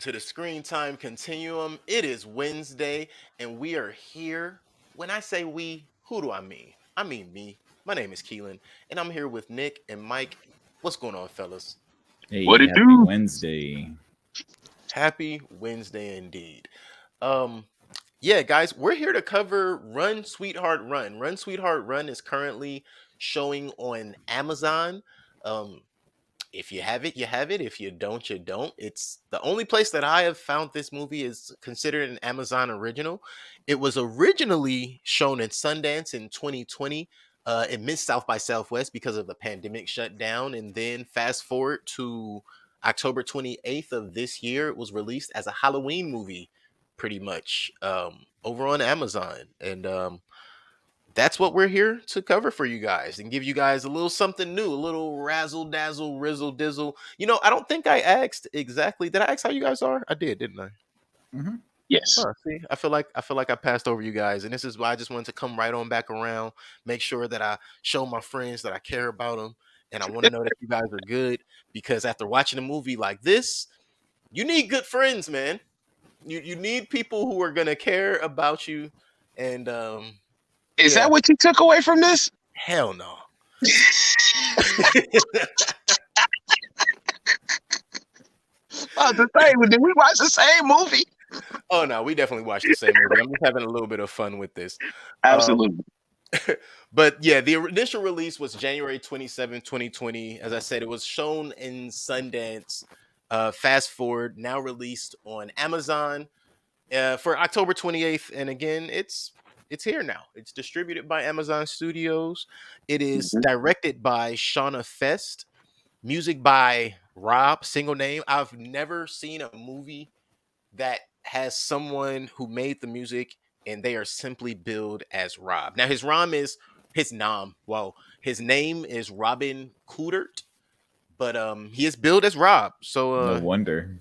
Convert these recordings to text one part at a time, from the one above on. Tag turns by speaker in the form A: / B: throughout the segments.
A: to the Screen Time Continuum. It is Wednesday, and we are here. When I say we, who do I mean? I mean me. My name is Keelan, and I'm here with Nick and Mike. What's going on, fellas?
B: Hey,
C: What it
B: happy
C: do?
B: Wednesday.
A: Happy Wednesday indeed. Um, yeah, guys, we're here to cover Run, Sweetheart, Run. Run, Sweetheart, Run is currently showing on Amazon. Um, if you have it, you have it. If you don't, you don't. It's the only place that I have found this movie is considered an Amazon original. It was originally shown in Sundance in 2020. It missed South by Southwest because of the pandemic shutdown. And then fast forward to October 28th of this year, it was released as a Halloween movie, pretty much, over on Amazon. And that's what we're here to cover for you guys and give you guys a little something new, a little razzle dazzle, rizzle dizzle. I don't think I asked exactly. Did I ask how you guys are? I did, didn't I?
B: hmm
C: Yes.
A: Huh, see, I feel like I passed over you guys, and this is why I just wanted to come right on back around, make sure that I show my friends that I care about them, and I want to know that you guys are good because after watching a movie like this, you need good friends, man. You need people who are gonna care about you, and
C: Is
A: yeah,
C: that what you took away from this?
A: hell no.
C: I was to say, did we watch the same movie?
A: Oh no, we definitely watched the same movie. I'm just having a little bit of fun with this. Um,
C: Absolutely.
A: but yeah, the initial release was January 27th, 2020. As I said, it was shown in Sundance. Fast forward, now released on Amazon for October 28th. And again, it's here now. It's distributed by Amazon Studios. It is
C: Mhm.
A: directed by Shauna Fest. Music by Rob, single name. I've never seen a movie that has someone who made the music and they are simply billed as Rob. Now his name is Robin Coudert, but he is billed as Rob. So
B: No wonder.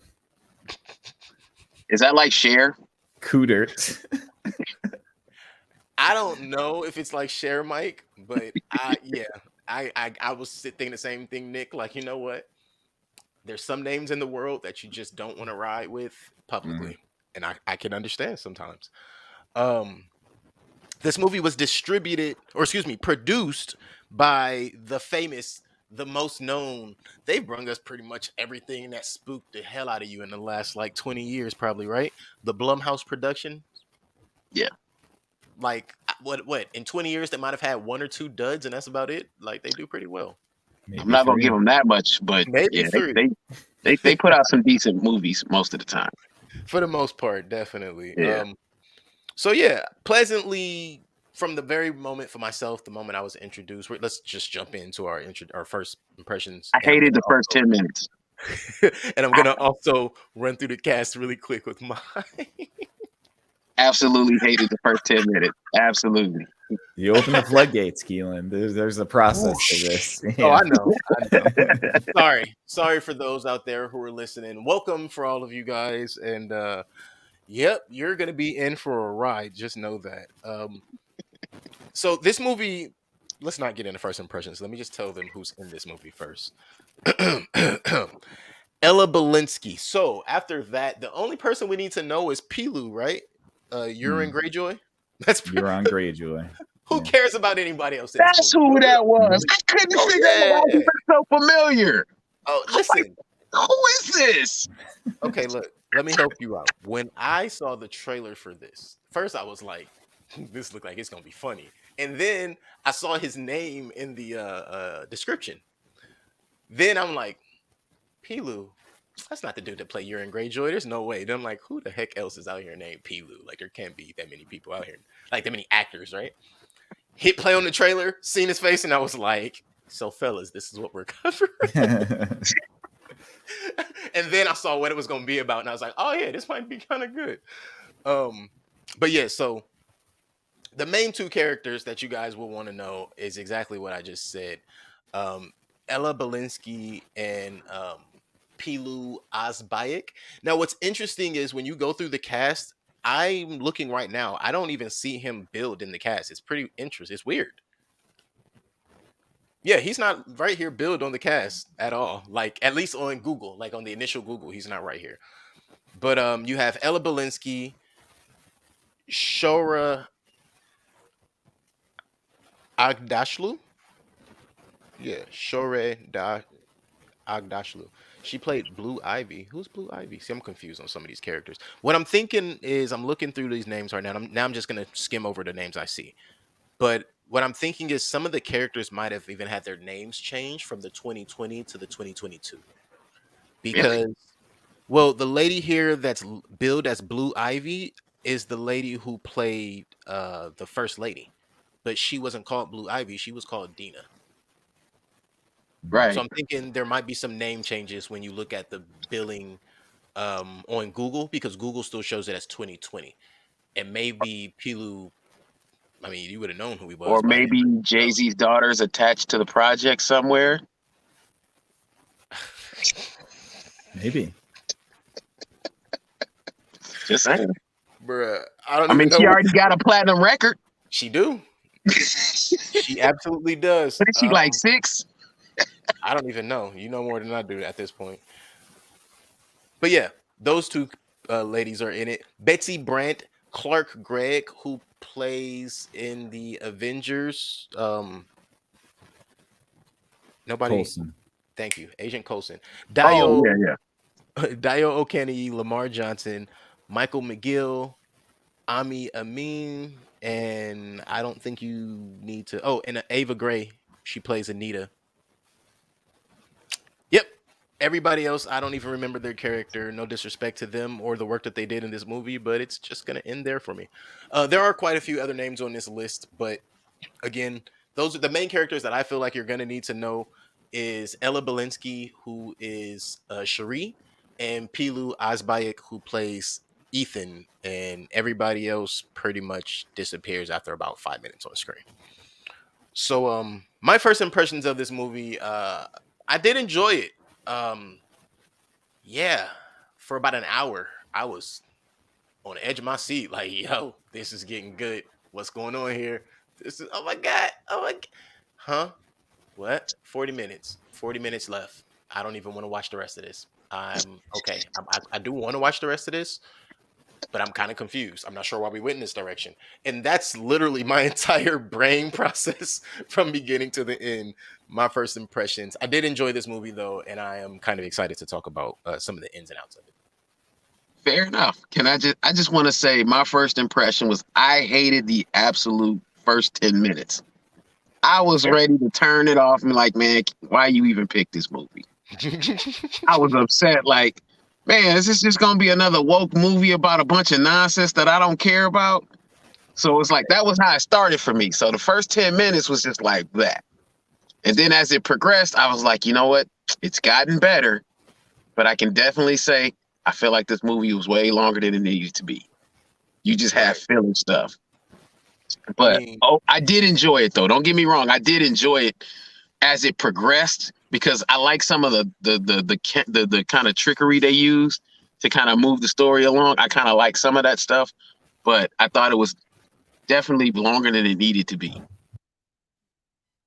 C: Is that like Cher?
B: Cootert.
A: I don't know if it's like Share Mike, but I was thinking the same thing, Nick. Like, you know what? There's some names in the world that you just don't want to ride with
B: Mhm.
A: publicly. And I can understand sometimes. Um this movie was distributed, or excuse me, produced by the famous, the most known. They've brung us pretty much everything that spooked the hell out of you in the last like 20 years, probably, right? The Blumhouse production.
C: Yeah.
A: Like what in 20 years they might have had one or two duds, and that's about it. Like they do pretty well.
C: I'm
B: Maybe
C: not gonna give
B: three.
C: them that much, but
A: Maybe
C: yeah,
A: three
C: they put out some decent movies most of the time.
A: for the most part, definitely.
C: Yeah.
A: So yeah, pleasantly from the very moment for myself, the moment I was introduced. Let's just jump into our first impressions,
C: I
A: and I'm
C: hated
A: gonna
C: the first 10 minutes.
A: and I'm gonna also run through the cast really quick with mine.
C: Absolutely hated the first 10 minutes. Absolutely.
B: You open the floodgates, Keelan. There's a process to
A: Whoosh.
B: this.
A: Oh, I
B: Yeah.
A: know, I know. Sorry for those out there who are listening. Welcome for all of you guys, and yep, you're gonna be in for a ride. Just know that. So this movie. Let's not get into first impressions. Let me just tell them who's in this movie first. Ella Belinsky. So after that, the only person we need to know is Pilu, right? Urine
B: Hmm.
A: Greyjoy. That's
B: You're on Greyjoy.
A: who
B: Yeah.
A: cares about anybody else in this
C: That's
A: movie?
C: who
A: Look it
C: that
A: up.
C: was.
B: Mhm.
C: I couldn't
A: Oh
C: figure out why he
A: yeah.
C: was so familiar.
A: Oh,
C: I'm like,
A: listen.
C: who is this?
A: Okay, look. Let me help you out. When I saw the trailer for this, first I was like, "This looked like it's gonna be funny," and then I saw his name in the description. Then I'm like, Pilu. That's not the dude that play Urine Greyjoy. There's no way. Then I'm like, who the heck else is out here named Pilu? Like, there can't be that many people out here, like that many actors, right? Hit play on the trailer, seen his face, and I was like, so fellas, this is what we're covering. And then I saw what it was gonna be about, and I was like, oh yeah, this might be kind of good. Um, but yeah, so the main two characters that you guys will want to know is exactly what I just said. Um, Ella Belinsky and Pilu Asbayek. Now, what's interesting is when you go through the cast, I'm looking right now. I don't even see him build in the cast. It's pretty interesting. It's weird. Yeah, he's not right here build on the cast at all. Like at least on Google, like on the initial Google, he's not right here. But you have Ella Balinski, Shora Agdashlu. Yeah, Agdashlu. She played Blue Ivy. Who's Blue Ivy? See, I'm confused on some of these characters. What I'm thinking is I'm looking through these names right now. I'm just gonna skim over the names I see. But what I'm thinking is some of the characters might have even had their names changed from the 2020 to the 2022.
C: Really?
A: Because, well, the lady here that's billed as Blue Ivy is the lady who played the first lady, but she wasn't called Blue Ivy. She was called Dina. So
C: Right.
A: I'm thinking there might be some name changes when you look at the billing on Google, because Google still shows it as 2020. And maybe Pilu, I mean, you would have known who he
C: Or
A: was by
C: maybe
A: now.
C: Jay-Z's daughter's attached to the project somewhere.
B: Maybe.
C: Just saying.
A: Bruh, I don't
C: I
A: even
C: mean,
A: know
C: she
A: what
C: already got a platinum record.
A: she do.
C: What
A: She absolutely does.
C: is she, like 6?
A: I don't even know. You know more than I do at this point. But yeah, those two ladies are in it. Betsy Brandt, Clark Gregg, who plays in the Avengers. Nobody.
B: Colson.
A: Thank you, Agent Coulson.
C: Oh,
A: Dio,
C: yeah.
A: Dio O'Kennedy, Lamar Johnson, Michael McGill, Ami Amin, and I don't think you need to. Oh, and Ava Gray. She plays Anita. Yep. Everybody else, I don't even remember their character. No disrespect to them or the work that they did in this movie, but it's just gonna end there for me. There are quite a few other names on this list, but again, those are the main characters that I feel like you're gonna need to know. Is Ella Balinski, who is Cherie, and Pilu Asbayek, who plays Ethan, and everybody else pretty much disappears after about 5 minutes on screen. So, my first impressions of this movie, I did enjoy it. Um, yeah, for about an hour, I was on the edge of my seat, like, yo, this is getting good. What's going on here? This is, oh my god, oh my, huh? What? 40 minutes. 40 minutes left. I don't even want to watch the rest of this. I'm okay. I do want to watch the rest of this, but I'm kind of confused. I'm not sure why we went in this direction. And that's literally my entire brain process from beginning to the end. My first impressions. I did enjoy this movie though, and I am kind of excited to talk about some of the ins and outs of it.
C: Fair enough. I just want to say my first impression was I hated the absolute first 10 minutes. I was ready to turn it off and be like, man, why you even pick this movie? I was upset. Like, man, is this just going to be another woke movie about a bunch of nonsense that I don't care about? So it's like, that was how it started for me. So the first 10 minutes was just like that. And then as it progressed, I was like, you know what? It's gotten better, but I can definitely say I feel like this movie was way longer than it needed to be. You just have filler stuff. But I did enjoy it though. Don't get me wrong. I did enjoy it as it progressed because I like some of the kind of trickery they used to kind of move the story along. I kind of like some of that stuff, but I thought it was definitely longer than it needed to be.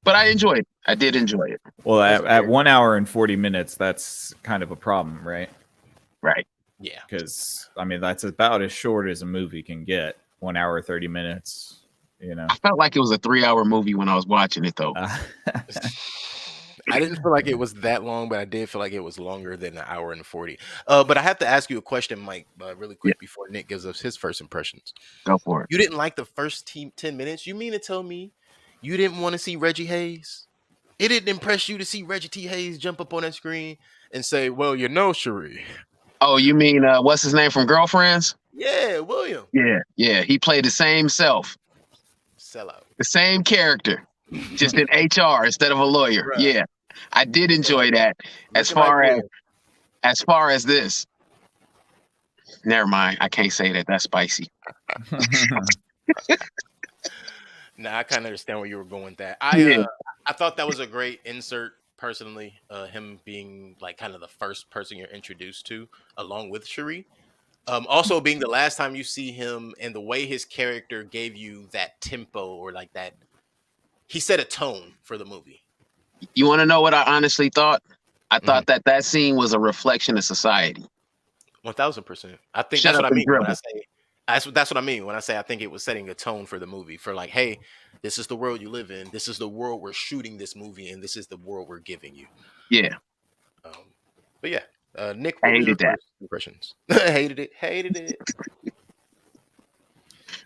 C: But I enjoyed it. I did enjoy it.
B: Well, at 1 hour and 40 minutes, that's kind of a problem, right?
C: Right.
A: Yeah.
B: Because, I mean, that's about as short as a movie can get. 1 hour, 30 minutes, you know.
C: I felt like it was a 3-hour movie when I was watching it, though.
A: I didn't feel like it was that long, but I did feel like it was longer than an hour and 40. But I have to ask you a question, Mike, really quick before Nick gives us his first impressions.
C: Go for it.
A: You didn't like the first 10 minutes? You mean to tell me you didn't want to see Reggie Hayes? It didn't impress you to see Reggie T. Hayes jump up on that screen and say, well, you know, Cherie.
C: Oh, you mean, what's his name from Girlfriends?
A: Yeah, William.
C: Yeah. He played the same self.
A: Sellout.
C: The same character, just in HR instead of a lawyer. Right. Yeah, I did enjoy that. As far as this, never mind. I can't say that. That's spicy.
A: Nah, I kind of understand where you were going with that. I thought that was a great insert personally. Him being like kind of the first person you're introduced to, along with Cherie. Also being the last time you see him, and the way his character gave you that tempo, or like that, he set a tone for the movie.
C: You want to know what I honestly thought? I thought that scene was a reflection of society.
A: 1000%. I think
C: Shut
A: that's what
C: up
A: I
C: and
A: mean when I
C: dribble.
A: say that's what I mean when I say I think it was setting a tone for the movie for like, hey, this is the world you live in. This is the world we're shooting this movie in. This is the world we're giving you.
C: Yeah,
A: But yeah, Nick,
C: I
A: what was your
C: hated that.
A: first impressions? Hated it. Hated it.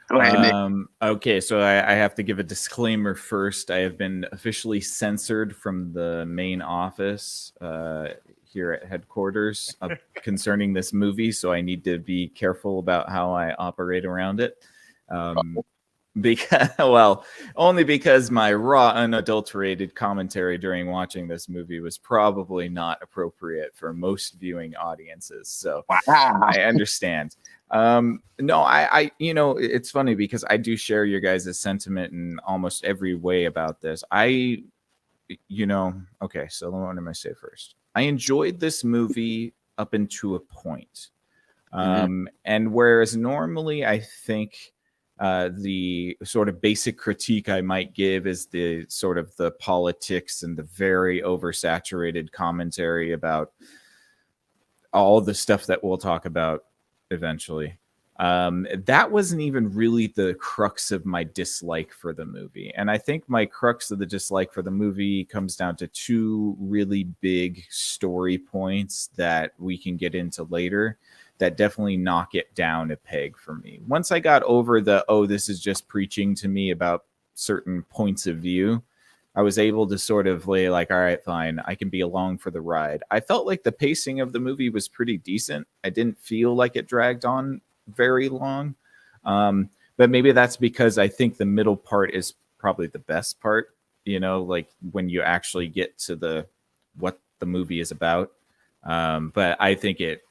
C: Go ahead, Nick.
B: Okay, so I have to give a disclaimer first. I have been officially censored from the main office here at headquarters concerning this movie, so I need to be careful about how I operate around it. Because only because my raw, unadulterated commentary during watching this movie was probably not appropriate for most viewing audiences. So
C: Wow.
B: I understand. No, I it's funny because I do share your guys' sentiment in almost every way about this. Okay, so what am I say first? I enjoyed this movie up into a point. And whereas normally I think the sort of basic critique I might give is the sort of the politics and the very oversaturated commentary about all the stuff that we'll talk about eventually. That wasn't even really the crux of my dislike for the movie. And I think my crux of the dislike for the movie comes down to two really big story points that we can get into later that definitely knock it down a peg for me. Once I got over this is just preaching to me about certain points of view, I was able to sort of lay like, all right, fine, I can be along for the ride. I felt like the pacing of the movie was pretty decent. I didn't feel like it dragged on very long. But maybe that's because I think the middle part is probably the best part, like when you actually get to what the movie is about. But I think it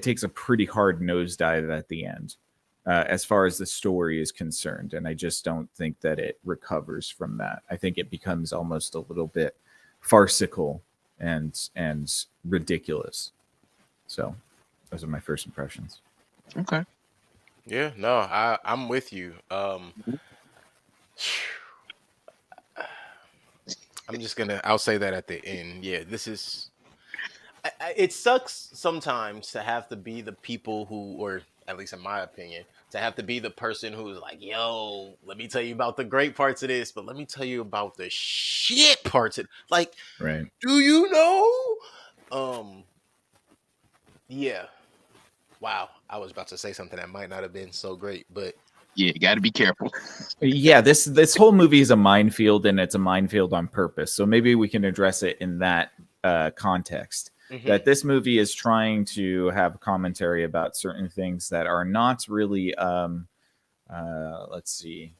B: takes a pretty hard nosedive at the end. As far as the story is concerned. And I just don't think that it recovers from that. I think it becomes almost a little bit farcical and ridiculous. So those are my first impressions.
C: Okay.
A: Yeah, no, I'm with you. I'll say that at the end. Yeah, this is it sucks sometimes to have to be the people who, or at least in my opinion, to have to be the person who's like, yo, let me tell you about the great parts of this, but let me tell you about the shit parts of like,
B: right.
A: Do you know? Yeah. Wow. I was about to say something that might not have been so great, but
C: yeah, you got to be careful.
B: Yeah, this whole movie is a minefield, and it's a minefield on purpose. So maybe we can address it in that context. That this movie is trying to have commentary about certain things that are not really, let's see,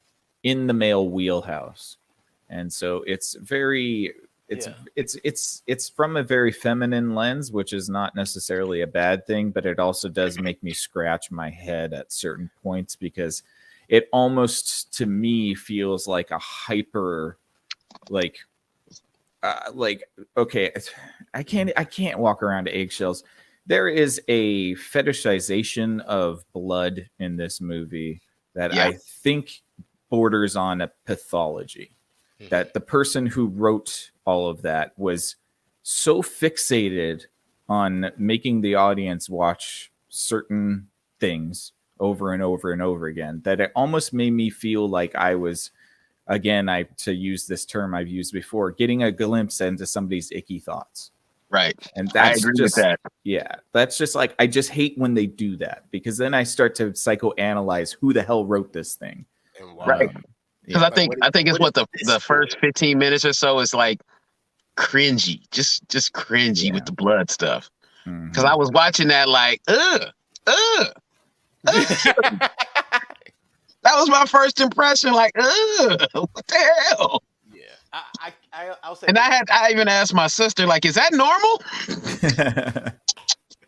B: in the male wheelhouse, and so it's very, it's from a very feminine lens, which is not necessarily a bad thing, but it also does make me scratch my head at certain points because it almost to me feels like a hyper, okay, I can't walk around eggshells. There is a fetishization of blood in this movie that I think borders on a pathology. That the person who wrote all of that was so fixated on making the audience watch certain things over and over and over again that it almost made me feel like I was, again, to use this term I've used before, getting a glimpse into somebody's icky thoughts.
C: Right.
B: And that's
C: I agree
B: just,
C: with that.
B: Yeah, that's just like, I just hate when they do that because then I start to psychoanalyze who the hell wrote this thing.
C: Right. Because I think it's what the first 15 minutes or so is like cringy, just cringy with the blood stuff. Because I was watching that like, that was my first impression. Like, what the hell?
A: Yeah, I'll say.
C: And I even asked my sister, like, is that normal? I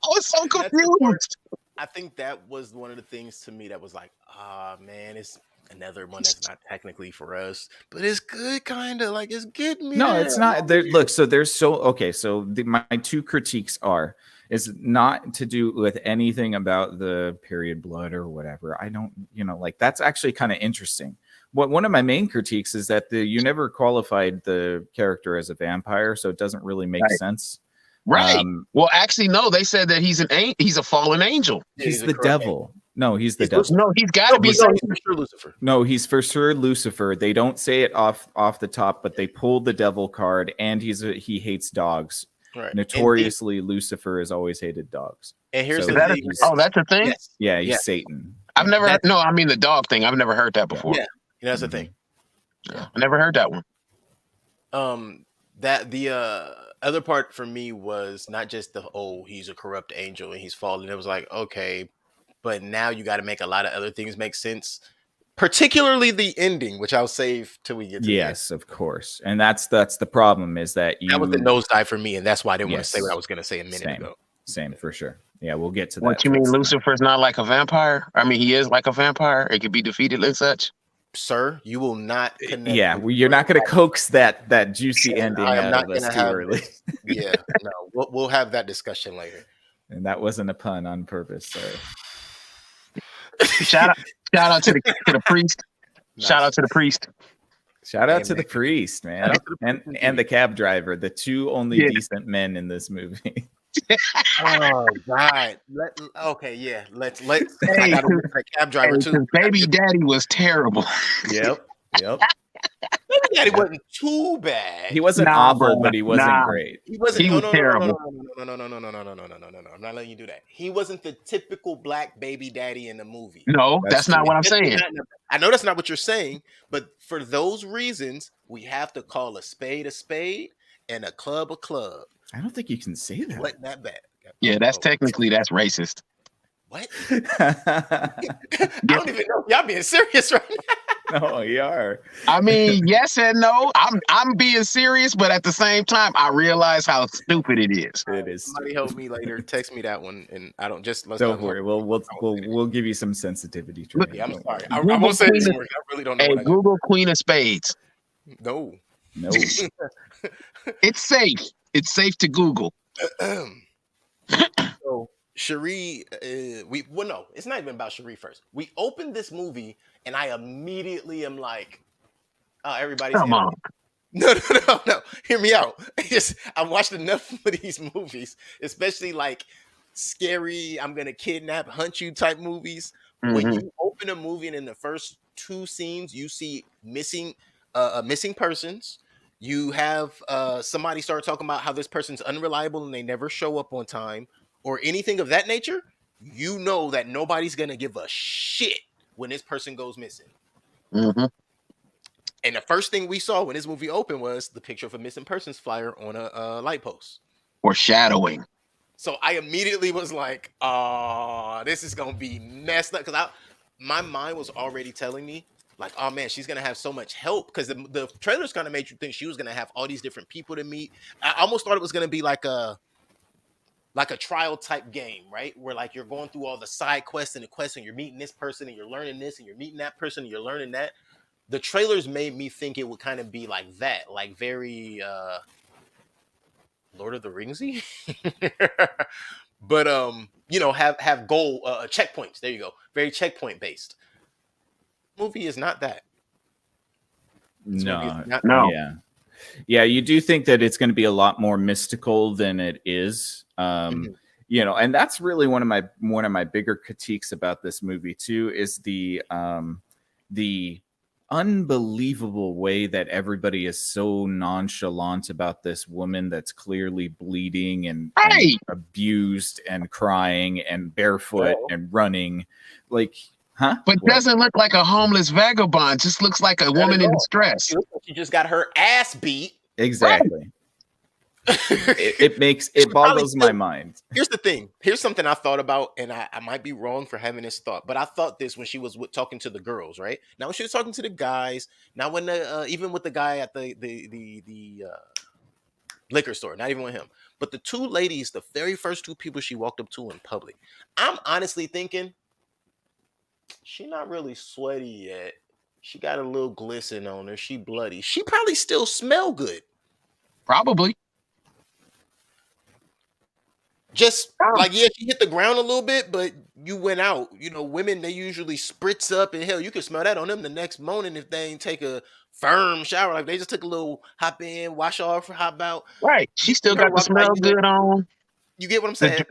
C: was so confused.
A: I think that was one of the things to me that was like, man, it's another one that's not technically for us, but it's good, kind of like it's good.
B: No, it's not. Look, so there's so my two critiques is not to do with anything about the period blood or whatever. I don't, like that's actually kind of interesting. One of my main critiques is that you never qualified the character as a vampire, so it doesn't really make sense.
C: Right. Well, actually, no. They said that he's he's a fallen angel.
B: He's
A: a
B: the
A: corrupt
B: devil. No, he's the
A: He's
B: devil.
C: No, he's got to be.
A: he's for sure Lucifer.
B: No, he's for sure Lucifer. They don't say it off the top, but they pulled the devil card, and he hates dogs.
A: Right.
B: Notoriously, Lucifer has always hated dogs.
A: And here's
B: So
A: the
C: That
A: thing.
C: is, oh, that's a thing.
A: Yes.
B: Yeah, he's
A: Yes.
B: Satan.
C: I've never. No, I mean the dog thing. I've never heard that before.
A: Yeah. That's the thing.
C: I never heard that one.
A: That the other part for me was not just he's a corrupt angel and he's fallen. It was like, okay, but now you got to make a lot of other things make sense, particularly the ending, which I'll save till we get to
B: Yes, of course. And that's the problem is that
A: that was the nosedive for me, and that's why I didn't want to say
B: Yes.
A: what I was going to say a minute ago.
B: Same for sure. Yeah, we'll get to that.
C: What you mean,
B: towards the end.
C: Lucifer's not like a vampire? I mean, he is like a vampire. It could be defeated and such.
A: Sir, you will not connect.
B: Yeah,
A: with
B: you're not going to
A: your
B: coax that juicy ending
A: I am
B: out
A: not
B: of us
A: gonna
B: too
A: have
B: early.
A: Yeah, no, we'll have that discussion later.
B: And that wasn't a pun on purpose. Sorry.
C: Shout out to the priest. Shout out to the priest.
B: Shout out
A: Hey,
B: to the
A: man.
B: priest, man,
A: Shout out to the priest
B: and the cab driver, the two only
C: Yeah.
B: decent men in this movie.
A: Oh God! Okay, yeah. Let's. I
C: Hey,
A: got a cab driver
C: Hey,
A: too.
C: 'cause baby daddy was terrible.
B: Yep.
A: Baby daddy wasn't too bad.
B: He wasn't
C: Nah,
B: awful,
C: bro.
B: but he wasn't
C: Nah.
B: great.
A: He wasn't.
C: He was terrible.
A: No. I'm not letting you do that. He wasn't the typical black baby daddy in the movie.
C: No,
B: That's
C: that's not
B: true.
C: what I'm saying.
A: I know that's not what you're saying, but for those reasons, we have to call a spade and a club.
B: I don't think you can say that.
A: Wasn't that bad?
C: Yeah, that's technically that's racist.
A: What? I don't even know if y'all being serious right now.
B: No, you are.
C: I mean, yes and no. I'm being serious, but at the same time, I realize how stupid it is.
B: It is.
A: Somebody help me later. Text me that one, and I don't just let's
B: Don't
A: not-
B: worry. We'll give you some sensitivity training.
A: Yeah, I'm
B: Don't
A: sorry.
B: worry.
A: I won't say this
C: Google
A: word. I really don't know
C: Hey,
A: what I
C: Google Queen of Spades.
A: No.
B: No.
C: It's safe. It's safe to Google.
A: So Cherie, no, it's not even about Cherie first. We opened this movie, and I immediately am like, "Oh, everybody's
C: Come
A: in.
C: on.
A: No. Hear me out. I've watched enough of these movies, especially like scary. I'm gonna kidnap, hunt you type movies. When
C: Mhm.
A: you open a movie and in the first two scenes you see missing persons, you have somebody start talking about how this person's unreliable and they never show up on time or anything of that nature, you know that nobody's gonna give a shit when this person goes missing.
C: Mhm.
A: And the first thing we saw when this movie opened was the picture of a missing persons flyer on a light post.
C: Foreshadowing.
A: So I immediately was like, "Oh, this is gonna be messed up," because my mind was already telling me, like, "Oh man, she's gonna have so much help," because the trailers kind of made you think she was gonna have all these different people to meet. I almost thought it was gonna be like a trial type game, right? Where like you're going through all the side quests and the quests, and you're meeting this person, and you're learning this, and you're meeting that person, and you're learning that. The trailers made me think it would kind of be like that, like very Lord of the Ringsy. But have goal checkpoints. There you go. Very checkpoint based. Movie is not that. This movie
B: No.
A: is not
C: No.
B: Yeah, you do think that it's going to be a lot more mystical than it is.
A: Mhm.
B: And that's really one of my bigger critiques about this movie too is the unbelievable way that everybody is so nonchalant about this woman that's clearly bleeding and
C: Right.
B: abused and crying and barefoot and running, like, huh?
C: But
B: What?
C: doesn't look like a homeless vagabond. Just looks like a woman in
A: all.
C: distress.
A: She looks like she just got her ass beat.
B: Exactly. It boggles my mind.
A: Here's the thing. Here's something I thought about, and I might be wrong for having this thought, but I thought this when she was talking to the girls, right? Now when she was talking to the guys, now when even with the guy at the liquor store, not even with him, but the two ladies, the very first two people she walked up to in public, I'm honestly thinking she not really sweaty yet. She got a little glisten on her. She bloody. She probably still smell good.
C: Probably.
A: Just like, yeah, she hit the ground a little bit, but you went out. You know, women, they usually spritz up, and hell, you could smell that on them the next morning if they ain't take a firm shower. Like they just took a little hop in, wash off, hop out.
C: Right.
A: You
C: She still
A: see her
C: got the
A: walking by,
C: smell good on.
A: you get what I'm
C: The
A: saying?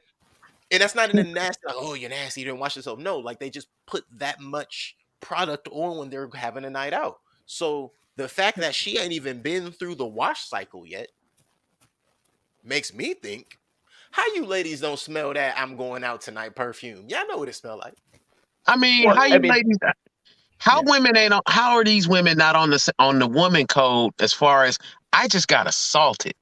A: And that's not in a nasty, like, oh, you're nasty, you didn't wash yourself. No, like they just put that much product on when they're having a night out. So the fact that she ain't even been through the wash cycle yet makes me think, how you ladies don't smell that I'm going out tonight perfume? Y'all know what it smell like.
C: I mean,
B: Well,
C: how
B: I
C: you
B: mean-
C: ladies? How
B: Yeah.
C: women ain't on? How are these women not on the woman code as far as I just got assaulted?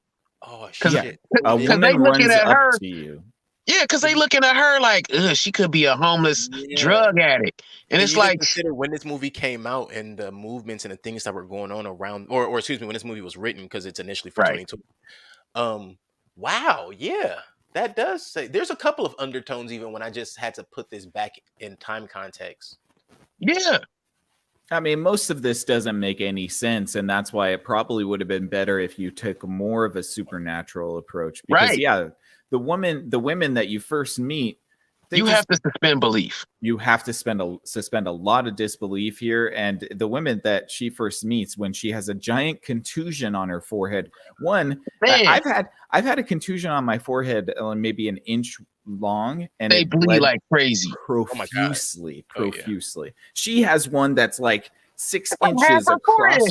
A: Oh,
C: 'Cause-
A: shit.
B: A
A: Ooh,
C: Because they
B: woman
C: looking
B: runs
C: at
B: up
C: her.
B: to you.
C: Yeah, because they looking at her like, ugh, she could be a homeless
A: Yeah.
C: drug addict, and
A: Can
C: it's
A: you even
C: like,
A: consider when this movie came out and the movements and the things that were going on around, or excuse me, when this movie was written, because it's initially for
C: Right.
A: 22. Wow, yeah, that does say there's a couple of undertones even when I just had to put this back in time context.
C: yeah,
B: I mean, most of this doesn't make any sense, and that's why it probably would have been better if you took more of a supernatural approach. Because
C: Right.
B: yeah, the women that you first meet, they
C: you
B: just-
C: have to suspend belief.
B: you have to suspend a lot of disbelief here. And the women that she first meets, when she has a giant contusion on her forehead,
C: Man,
B: I've had a contusion on my forehead, maybe an inch long, and
C: they
B: it
C: bleed
B: bled
C: like crazy.
B: profusely.
A: Oh, yeah.
B: Profusely. She has one that's like 6
C: Half
B: inches
C: her forehead.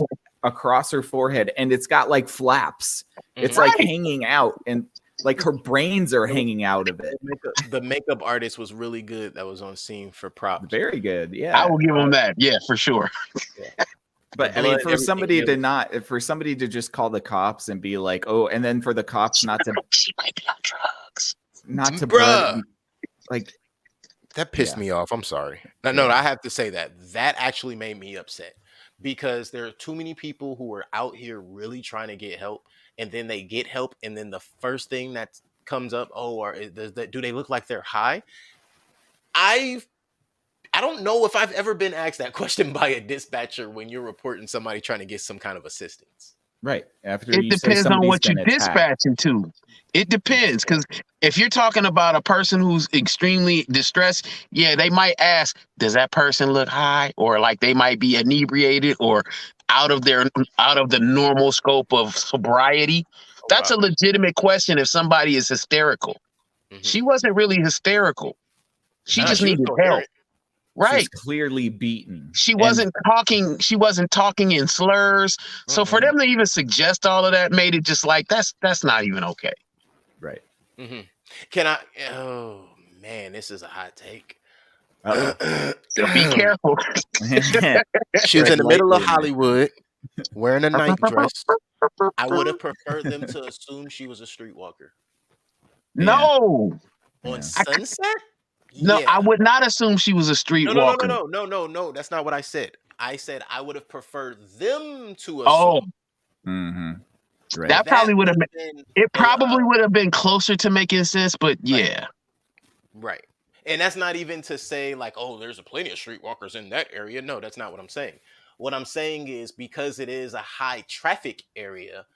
B: across her forehead, and it's got like flaps. It's
A: Mhm.
B: like
C: Right.
B: hanging out, and like her brains are hanging out of it.
A: The makeup artist was really good. That was on scene for props.
B: Very good. Yeah.
C: I will give them that. Yeah, for sure.
B: But
A: The
B: I mean,
A: blood,
B: for
A: everything,
B: somebody
A: it
B: to
A: was-
B: not, for somebody to just call the cops and be like, oh, and then for the cops not to
C: She might be on drugs.
A: Bruh.
B: like,
A: That pissed
B: Yeah.
A: me off. I'm sorry. No,
B: Yeah.
A: I have to say that. That actually made me upset because there are too many people who are out here really trying to get help, and then they get help, and then the first thing that comes up, oh, do they look like they're high? I don't know if I've ever been asked that question by a dispatcher when you're reporting somebody trying to get some kind of assistance.
B: right after
C: It
B: you say
C: depends on
B: somebody's
C: what you're
B: been attacked.
C: dispatching to. It depends, because if you're talking about a person who's extremely distressed, yeah, they might ask, does that person look high? Or like they might be inebriated or out of the normal scope of sobriety. That's a legitimate question if somebody is hysterical.
A: Mhm.
C: She wasn't really hysterical. She
A: Nah,
C: just
A: she was
C: needed help.
A: coherent.
C: Right.
B: She's clearly beaten.
C: She
B: And-
C: wasn't talking in slurs. So for
A: Mhm.
C: them to even suggest all of that made it just like that's not even okay.
B: right.
A: Mhm. Can I? Oh man, this is a hot take.
B: Uh-oh.
C: So be careful.
A: She was in the
B: Tread
A: middle of
B: lightly.
A: Hollywood wearing a nightdress. I would have preferred them to assume she was a streetwalker.
C: No.
A: On
B: Yeah.
A: Sunset?
C: No,
A: Yeah.
C: I would not assume she was a
A: No,
C: streetwalker.
A: no. That's not what I said. I said I would have preferred them to assume.
C: Oh,
B: Mm-hmm. Right.
C: that probably would have
A: would've
C: been.
A: been
C: It
A: a-
C: probably would have been closer to making sense, but yeah.
A: right. And that's not even to say like, oh, there's plenty of streetwalkers in that area. No, that's not what I'm saying. What I'm saying is because it is a high traffic area,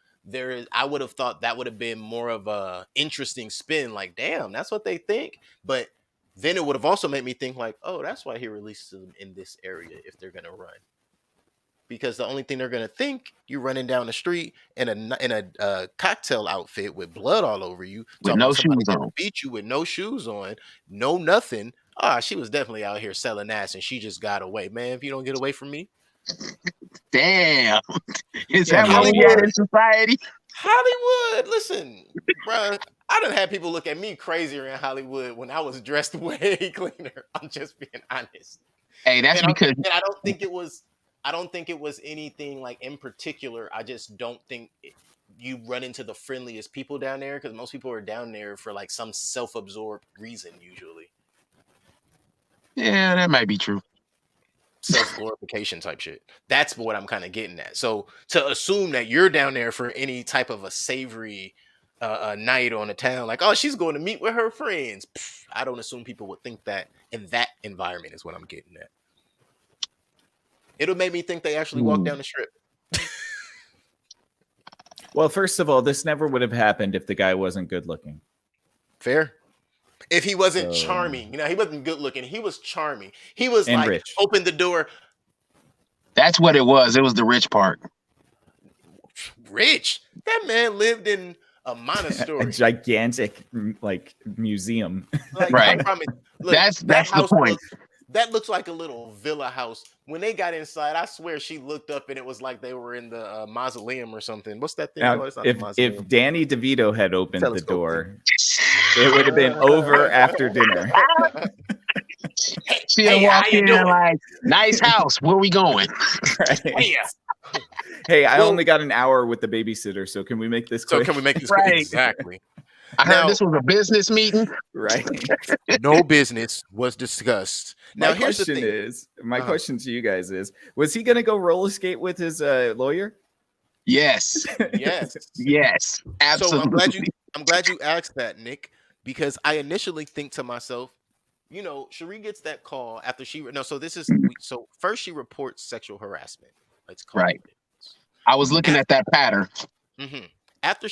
A: I would have thought that would have been more of a interesting spin. Like, damn, that's what they think. But then it would have also made me think like, oh, that's why he released them in this area if they're gonna run. Because the only thing they're gonna think, you running down the street in a cocktail outfit with blood all over you,
C: With
A: talking
C: no
A: about somebody
C: shoes
A: that
C: on.
A: beat you with no shoes on, no nothing. Ah, she was definitely out here selling ass, and she just got away. Man, if you don't get away from me,
C: Damn. Is
B: Yeah,
C: that what we
A: Hollywood.
C: had in society?
A: Hollywood. Listen, bruh, I done had people look at me crazier in Hollywood when I was dressed way cleaner. I'm just being honest.
C: Hey, that's
A: And
C: because
A: I don't think it was. I don't think it was anything like in particular. I just don't think you run into the friendliest people down there because most people are down there for like some self-absorbed reason usually.
C: yeah, that might be true.
A: Self-glorification type shit. That's what I'm kind of getting at. So to assume that you're down there for any type of a savory night on a town, like, oh, she's going to meet with her friends. Pff, I don't assume people would think that in that environment is what I'm getting at. It'll make me think they actually walk down the strip.
B: Well, first of all, this never would have happened if the guy wasn't good looking.
A: Fair. If he wasn't
B: So-
A: charming, he wasn't good looking. He was charming. He was
B: And
A: like,
B: rich.
A: open the door.
C: That's what it was. It was the rich part.
A: Rich. That man lived in a
B: A
A: monastery.
B: gigantic museum.
A: Like,
C: Right.
A: I promise. Look,
C: That's
A: that
C: the
A: house
C: point.
A: that looks like a little villa house. When they got inside, I swear she looked up and it was like they were in the mausoleum or something. What's that thing
B: Now,
A: called? It's not the mausoleum.
B: if Danny DeVito had opened the
A: Telescope
B: door, it would have been over after dinner.
C: She'll
A: Hey, how
C: walk
A: you
C: in
A: doing?
C: like, nice house. Where we going?
B: Right?
A: Hey,
B: Hey, I
A: Well-
B: only got an hour with the babysitter, so can we make this
A: so
B: quick?
A: can we make this
C: Right.
A: exactly?
C: I heard
A: Now-
C: this was a business meeting.
B: Right.
A: No business was discussed. Now
B: My
A: here's the
B: question
A: thing.
B: is, my
A: Uh-huh.
B: question to you guys is, was he gonna go roller skate with his lawyer?
C: Yes.
A: Yes.
C: Yes.
A: So
C: Absolutely.
A: I'm glad you asked that, Nick, because I initially think to myself, Cherie gets that call after so first she reports sexual harassment. Let's call
C: Right.
A: it.
C: I was looking at that pattern.
A: Mm-hmm. After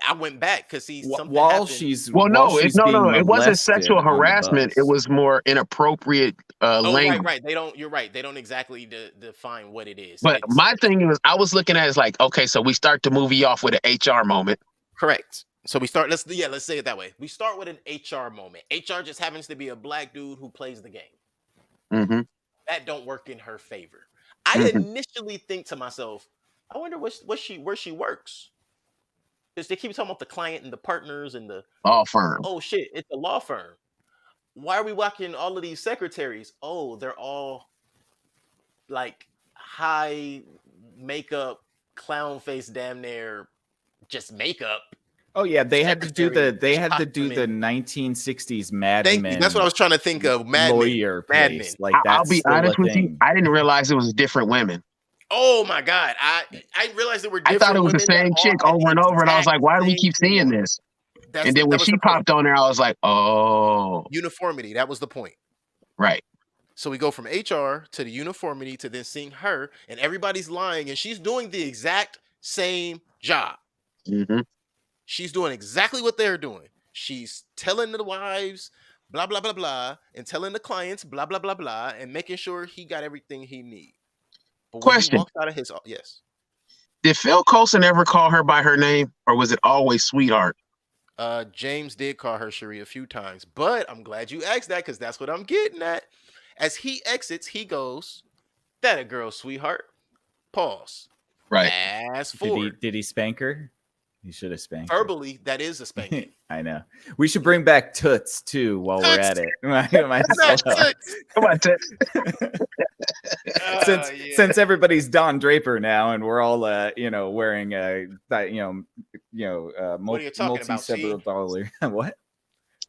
A: I went back because something
B: While
A: happened.
B: she's
C: Well, no,
B: while she's
C: no.
B: being
C: It wasn't
B: molested
C: sexual
B: on the
C: harassment. It
B: bus.
C: was more inappropriate language.
A: Right. You're right. They don't exactly define what it is.
C: But
A: It's-
C: my thing was, I was looking at it as like, okay, so we start the movie off with an HR moment.
A: Correct. So we start. Let's say it that way. We start with an HR moment. HR just happens to be a black dude who plays the game.
C: Mm-hmm.
A: That don't work in her favor. I
C: Mhm.
A: initially think to myself, I wonder where she works. Because they keep talking about the client and the partners and the
C: All firm.
A: oh shit, it's a law firm. Why are we watching all of these secretaries? Oh, they're all like high makeup, clown face, damn near just makeup.
B: Oh yeah, they had to do
A: secretary,
B: the 1960s Mad
A: Thank
B: Men
A: you. That's what I was trying to think of. Mad Men.
B: lawyer
A: Mad
B: place.
A: Men.
B: Like
C: I'll
B: that's
C: be
B: still
C: honest
B: a
C: with you.
B: thing.
C: I didn't realize it was different women.
A: Oh my god, I realized there were.
C: I thought it was the
A: different women
C: same
A: that all
C: chick
A: had
C: over and
A: the
C: over, and I was
A: exact
C: like, why do we
A: same
C: keep seeing
A: thing.
C: this?
A: That's
C: And then
A: that
C: when
A: was
C: she
A: the point.
C: popped on there, I was like, oh,
A: Uniformity. That was the point.
C: right.
A: So we go from HR to the uniformity to then seeing her, and everybody's lying, and she's doing the exact same job.
C: Mm-hmm.
A: She's doing exactly what they're doing. She's telling the wives, blah, blah, blah, blah, and telling the clients, blah, blah, blah, blah, and making sure he got everything he needs. But when
C: Question.
A: he walks out of his yes.
C: Did Phil Coulson ever call her by her name, or was it always sweetheart?
A: James did call her Cherie a few times, but I'm glad you asked that because that's what I'm getting at. As he exits, he goes, "That a girl, sweetheart." Pause.
C: Right.
A: Fast
B: Did
A: forward.
B: he spank her? He should have spanked her.
A: Verbally, that is a spanking.
B: I know. We should bring back Toots too while we're
A: Toots.
B: at it. Might as
A: That's
B: well.
A: it.
C: Come on, Ted.
B: since
A: Yeah.
B: since everybody's Don Draper now, and we're all wearing
A: What are you talking about,
B: multi-several
A: see?
B: dollar what?
A: What are you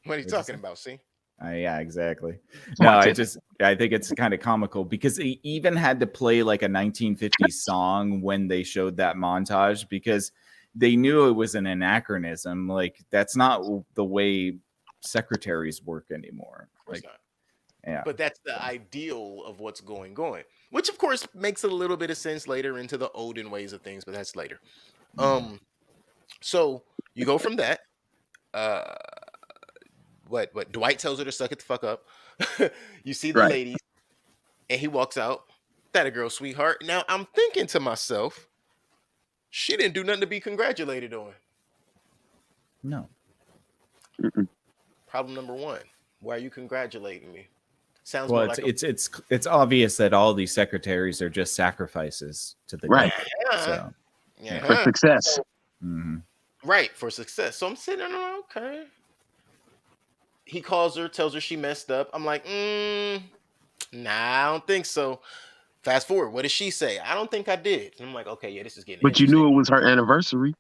B: What'd you
A: talking
B: say?
A: about? See,
B: Yeah, exactly.
C: Come
B: No,
C: on, Ted.
B: I think it's kind of comical because he even had to play like a 1950s song when they showed that montage because they knew it was an anachronism. Like that's not the way secretaries work anymore.
A: of course
B: Like,
A: not.
B: yeah.
A: But that's the ideal of what's going, which of course makes a little bit of sense later into the olden ways of things, but that's later. So you go from that. What Dwight tells her to suck it the fuck up. You see the
C: Right.
A: ladies, and he walks out. That a girl, sweetheart. Now I'm thinking to myself, she didn't do nothing to be congratulated on.
B: No.
A: Problem number one. Why are you congratulating me? Sounds
B: Well,
A: more like
B: it's obvious that all these secretaries are just sacrifices to the
C: Right.
B: devil. So,
C: For success.
B: mhm.
A: Right, for success. So I'm sitting there, okay. He calls her, tells her she messed up. I'm like, nah, I don't think so. Fast forward, what does she say? I don't think I did. And I'm like, okay, yeah, this is getting
C: But you knew it was her anniversary.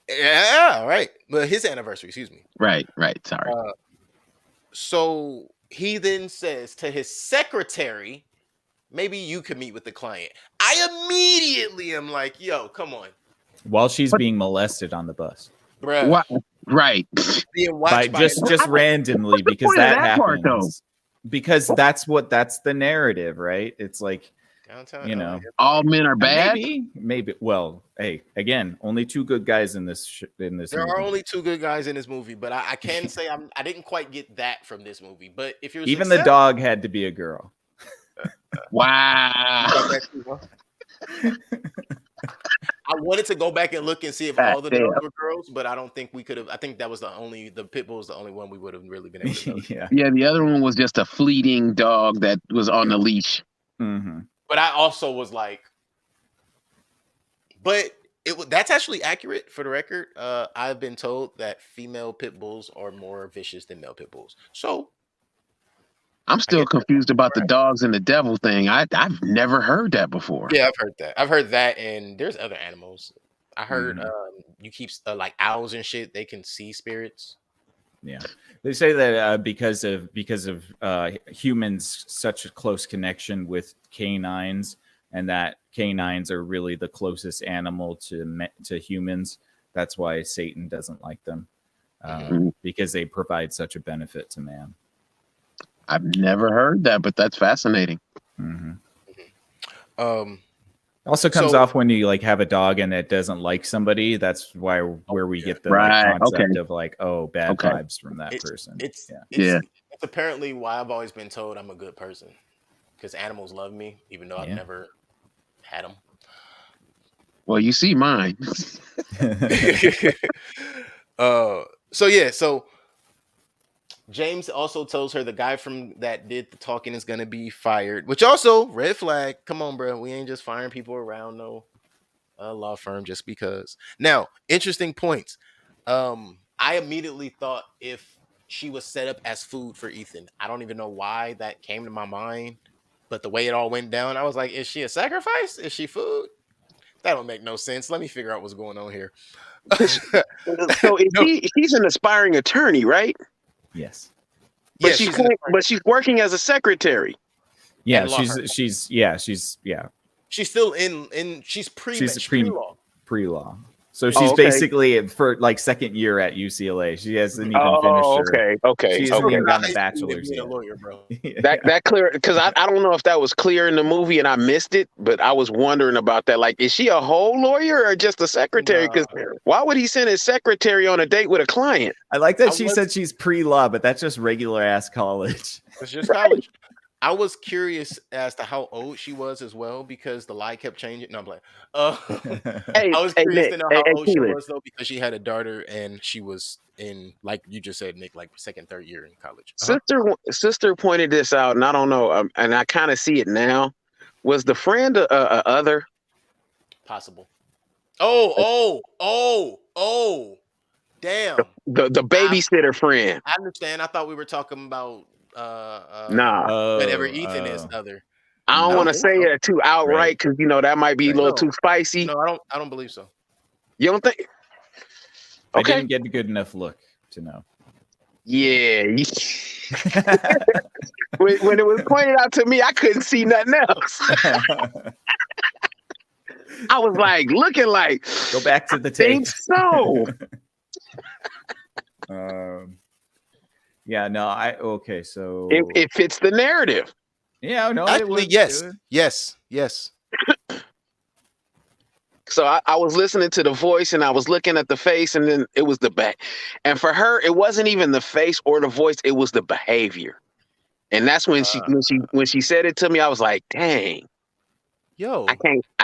A: Yeah, right. But his anniversary, excuse me.
C: Right. Sorry.
A: So he then says to his secretary, maybe you could meet with the client. I immediately am like, yo, come on.
B: While she's being molested on the bus.
A: Bruh.
C: What? Right.
A: Being watched by
B: Just randomly
C: the
B: because
C: point of
B: that
C: that part,
B: happens.
C: though?
B: Because that's the narrative, right? It's like
A: Downtown
B: You
A: LA.
B: know.
C: All men are bad.
B: Maybe. Well, hey, again, only two good guys in this
A: There are
B: movie.
A: only two good guys in this movie, but I can say I didn't quite get that from this movie. But if you're
B: Even the dog had to be a girl.
C: Wow.
A: I wanted to go back and look and see if
C: God
A: all the
C: damn.
A: dogs were girls, but I don't think we could have. I think that was the pit bull was the only one we would have really been able to know.
B: Yeah.
C: Yeah, the other one was just a fleeting dog that was on the leash.
B: Mm-hmm.
A: But I also was like, but that's actually accurate for the record. I've been told that female pit bulls are more vicious than male pit bulls. So
C: I'm still
A: guess that's
C: confused about the
A: right.
C: dogs and the devil thing. I've never heard that before.
A: Yeah, I've heard that. I've heard that, and there's other animals. I heard
B: Mhm.
A: you keep like owls and shit. They can see spirits.
B: Yeah, they say that because of humans such a close connection with canines, and that canines are really the closest animal to humans. That's why Satan doesn't like them,
C: Mhm.
B: because they provide such a benefit to man.
C: I've never heard that, but that's fascinating.
B: Mm-hmm.
A: Um,
B: Also comes
A: So-
B: off when you like have a dog and it doesn't like somebody. That's why where we get the
C: Right,
B: like, concept
C: okay.
B: of like, oh, bad
C: Okay.
B: vibes from that person.
A: It's
B: Yeah.
C: Yeah.
A: it's apparently why I've always been told I'm a good person because animals love me, even though I've
B: Yeah.
A: never had them.
C: Well, you see mine.
A: So James also tells her the guy from that did the talking is gonna be fired, which also red flag. Come on, bro, we ain't just firing people around no law firm just because. Now, interesting points. I immediately thought if she was set up as food for Ethan. I don't even know why that came to my mind, but the way it all went down, I was like, is she a sacrifice? Is she food? That don't make no sense. Let me figure out what's going on here.
C: So is she's an aspiring attorney, right?
B: Yes.
C: But
A: Yeah,
C: she's
A: she's
C: she's working as a secretary.
B: Yeah,
A: And law firm.
B: she's
A: She's still in she's pre-law.
B: pre-law. So she's
C: Oh, okay.
B: basically for like second year at UCLA. She hasn't even finished her.
C: okay.
B: She hasn't
C: Okay.
B: even gotten a
A: Being
B: bachelor's
A: a
B: yet.
A: lawyer, bro.
C: That clear because I don't know if that was clear in the movie and I missed it, but I was wondering about that. Like, is she a whole lawyer or just a secretary? Because why would he send his secretary on a date with a client?
B: I like that
A: I
B: she
A: was-
B: said she's pre-law, but that's just regular ass college.
A: It's just college. I was curious as to how old she was as well because the lie kept changing. No, I'm playing.
C: Hey,
A: I was
C: hey,
A: curious
C: Nick,
A: to know
C: hey,
A: how
C: hey,
A: old she
C: Keelan.
A: was though because she had a daughter and she was in, like you just said, Nick, like second, third year in college.
C: Sister pointed this out, and I don't know, and I kind of see it now. Was the friend a other?
A: Possible. Oh, damn.
C: The babysitter friend?
A: I understand. I thought we were talking about
C: Nah,
A: whatever Ethan is other.
C: I don't
A: I
C: want to
A: don't
C: say
A: think so.
C: it too outright because that might be a little
A: No.
C: too spicy.
A: No, I don't believe so.
C: You don't think?
B: I
C: Okay.
B: didn't get a good enough look to know.
C: Yeah. when it was pointed out to me, I couldn't see nothing else. I was like looking like,
B: Go back to the
C: think
B: tape.
C: so.
B: Yeah, no, okay, so
C: It fits the narrative.
B: yeah, no, it
A: Actually,
B: was
A: yes.
C: So I was listening to the voice and I was looking at the face and then it was the back. And for her, it wasn't even the face or the voice, it was the behavior. And that's when she said it to me, I was like, dang,
A: Yo,
C: I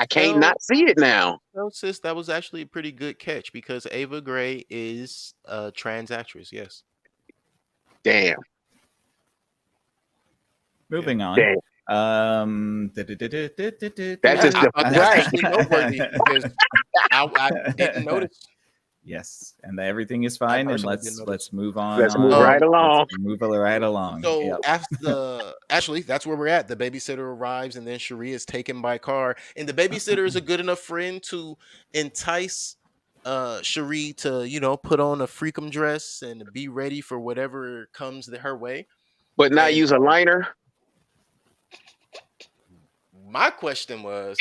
C: can't
A: Well-
C: not see it now.
A: no, sis, that was actually a pretty good catch because Ava Gray is a trans actress. Yes.
C: Damn.
B: Moving on.
C: Damn.
B: That's
C: That's just
A: I
C: the
A: thought that's actually noteworthy because I didn't notice.
B: Yes, and everything is fine, and
A: personally didn't notice.
B: let's move on.
C: Let's move right along.
B: Let's move right along.
A: So
B: Yep.
A: actually, that's where we're at. The babysitter arrives, and then Cherie is taken by car, and the babysitter is a good enough friend to entice Cherie to put on a freakum dress and be ready for whatever comes her way.
C: But not
A: And-
C: use a liner.
A: My question was,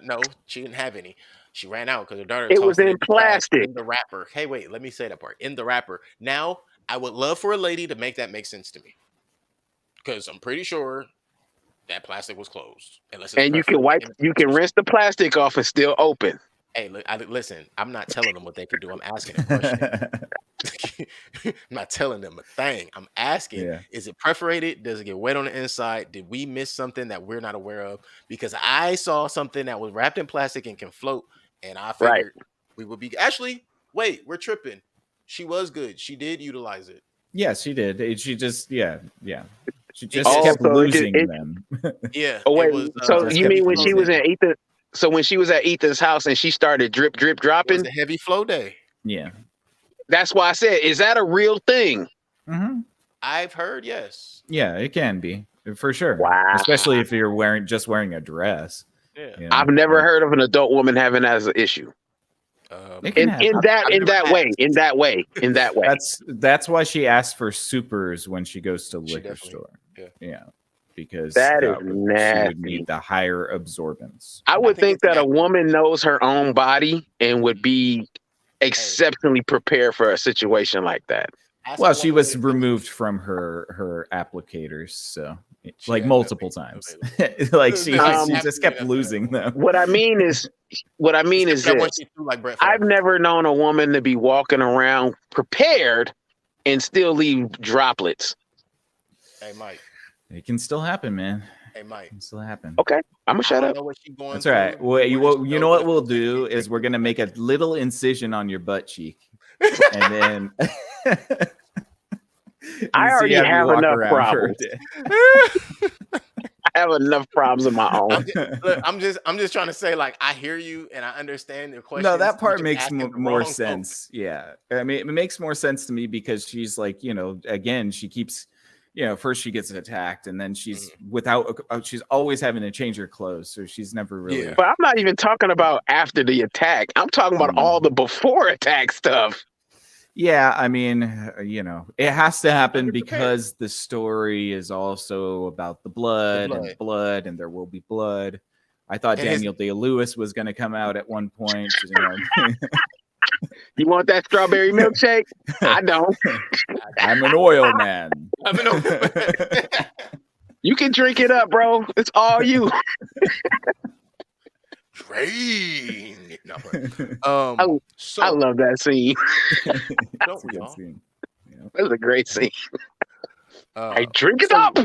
A: no, she didn't have any. She ran out because her daughter.
C: It was
A: tossed
C: in plastic.
A: in the wrapper. Hey, wait, let me say that part. In the wrapper. Now, I would love for a lady to make that make sense to me, because I'm pretty sure that plastic was closed. Unless it's
C: And you can
A: perforated.
C: you can rinse the plastic off and still open.
A: Hey, listen, I'm not telling them what they can do. I'm asking a question. I'm not telling them a thing. I'm asking,
B: Yeah.
A: is it perforated? Does it get wet on the inside? Did we miss something that we're not aware of? Because I saw something that was wrapped in plastic and can float, and I
C: Right.
A: figured we would be. Actually, wait, we're tripping. She was good. She did utilize it.
B: Yeah, she did. She just, yeah. She just
A: Oh,
B: kept
C: so
B: losing
C: it-
B: them.
A: Yeah.
C: Oh wait,
A: it was,
C: so
B: just
C: you
B: kept
C: mean when she was
B: floating.
C: at Ethan? So when she was at Ethan's house and she started drip
A: it was
C: dropping,
A: a heavy flow day.
B: Yeah.
C: that's why I said, is that a real thing?
B: hmm
A: I've heard yes.
B: Yeah, it can be for sure.
C: Wow.
B: Especially if you're wearing a dress.
A: Yeah.
B: you know?
C: I've never heard of an adult woman having that as an issue.
B: It can
C: In
B: happen.
C: that
A: I've
C: in
A: never
C: that way.
B: That's why she asks for supers when she goes to
A: She
B: liquor
A: definitely-
B: store.
A: yeah.
B: Because
C: That is
B: she
C: nasty.
B: would need the higher absorbance.
C: I would
A: think
C: think
A: it's
C: that a
A: natural.
C: woman knows her own body and would be exceptionally prepared for a situation like that.
A: Ask
B: Well,
A: a
B: she
A: woman
B: was
A: if-
B: removed from her applicators, so
A: She
B: like
A: had
B: multiple
A: nothing
B: times. Like she
C: Um,
B: just kept losing them.
C: What I mean is
A: Except that one
C: this.
A: she threw like Brett Favre.
C: I've never known a woman to be walking around prepared and still leave droplets.
A: Hey Mike.
B: It can still happen, man.
A: Hey Mike.
B: It can still happen.
C: Okay, I'm gonna
A: I
C: shut
A: don't
C: up.
A: know what she going
B: That's all right.
A: through,
B: Well,
A: where she
B: you know
A: knows
B: what we'll
A: that-
B: do is we're gonna make a little incision on your butt cheek, and then
C: I
B: see
C: already
B: how you
C: have
B: walk
C: enough
B: around for a
C: problems.
B: day.
C: I have enough problems of my own.
A: Look, I'm just trying to say, like, I hear you and I understand the question.
B: No, that part makes more sense. Yeah, I mean, it makes more sense to me because she's like, again, she keeps, first she gets attacked, and then she's she's always having to change her clothes, so she's never really.
A: Yeah.
C: But I'm not even talking about after the attack. I'm talking about all the before attack stuff.
B: Yeah, I mean, it has to happen
A: Underprepared.
B: because the story is also about the blood, and there will be blood. I thought
A: And his-
B: Daniel Day-Lewis was going to come out at one point.
C: You want that strawberry milkshake? I don't.
B: I'm an oil man.
A: I mean,
C: You can drink it up, bro. It's all you.
A: Drain. No, but,
C: I
A: so
C: love that scene.
A: don't we
B: Good
A: all?
B: scene.
C: That was a great scene. Hey,
A: Uh,
C: drink it
A: so-
C: up.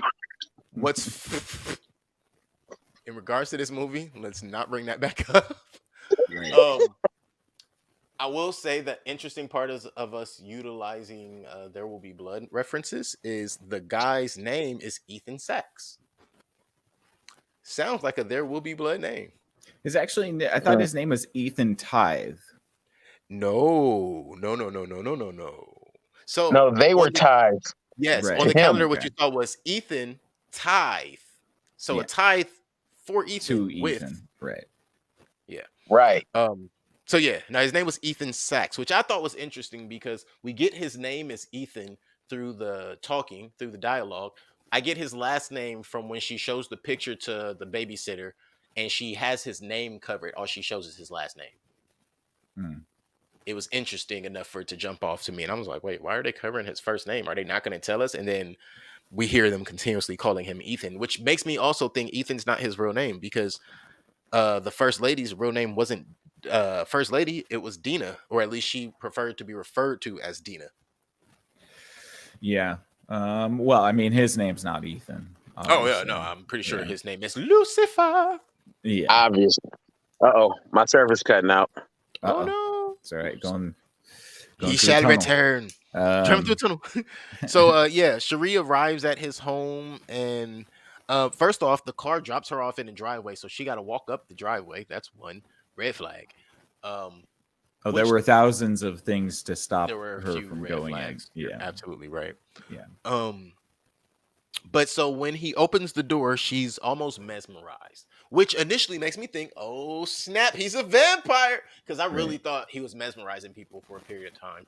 A: what's in regards to this movie? Let's not bring that back up.
B: Right.
A: I will say that interesting part of us utilizing "There Will Be Blood" references is the guy's name is Ethan Sachs. Sounds like a "There Will Be Blood" name.
B: I thought his name was Ethan Tithe.
A: No. So
C: No, they were
A: on the-
C: tied.
A: Yes,
B: Right.
A: on the
C: To him.
A: calendar, what
B: Okay.
A: you saw was Ethan Tithe. So
B: Yeah.
A: a tithe for Ethan
B: To
A: with
B: Ethan, right?
C: Right.
A: So yeah, now his name was Ethan Sachs, which I thought was interesting because we get his name as Ethan through the dialogue. I get his last name from when she shows the picture to the babysitter and she has his name covered. All she shows is his last name.
B: Hmm.
A: It was interesting enough for it to jump off to me. And I was like, wait, why are they covering his first name? Are they not going to tell us? And then we hear them continuously calling him Ethan, which makes me also think Ethan's not his real name because the first lady's real name wasn't first lady, it was Dina, or at least she preferred to be referred to as Dina.
B: Yeah. Well, I mean, his name's not Ethan.
A: Oh yeah,
B: obviously.
A: no, I'm pretty sure
B: Yeah.
A: his name is Lucifer.
B: Yeah.
C: Obviously. Uh-oh. My server's cutting out.
A: Oh
B: Uh-oh.
A: no,
B: It's all right. Going
A: he
B: through a
A: shall
B: tunnel.
A: return. Jump through a tunnel. So yeah, Cherie arrives at his home and first off, the car drops her off in the driveway, so she got to walk up the driveway. That's one red flag.
B: Oh, there were thousands of things to stop
A: There were a
B: her
A: few
B: from
A: red
B: going
A: flags.
B: in.
A: You're
B: Yeah.
A: absolutely right.
B: Yeah.
A: But so when he opens the door, she's almost mesmerized, which initially makes me think, oh snap, he's a vampire, because I really thought he was mesmerizing people for a period of time.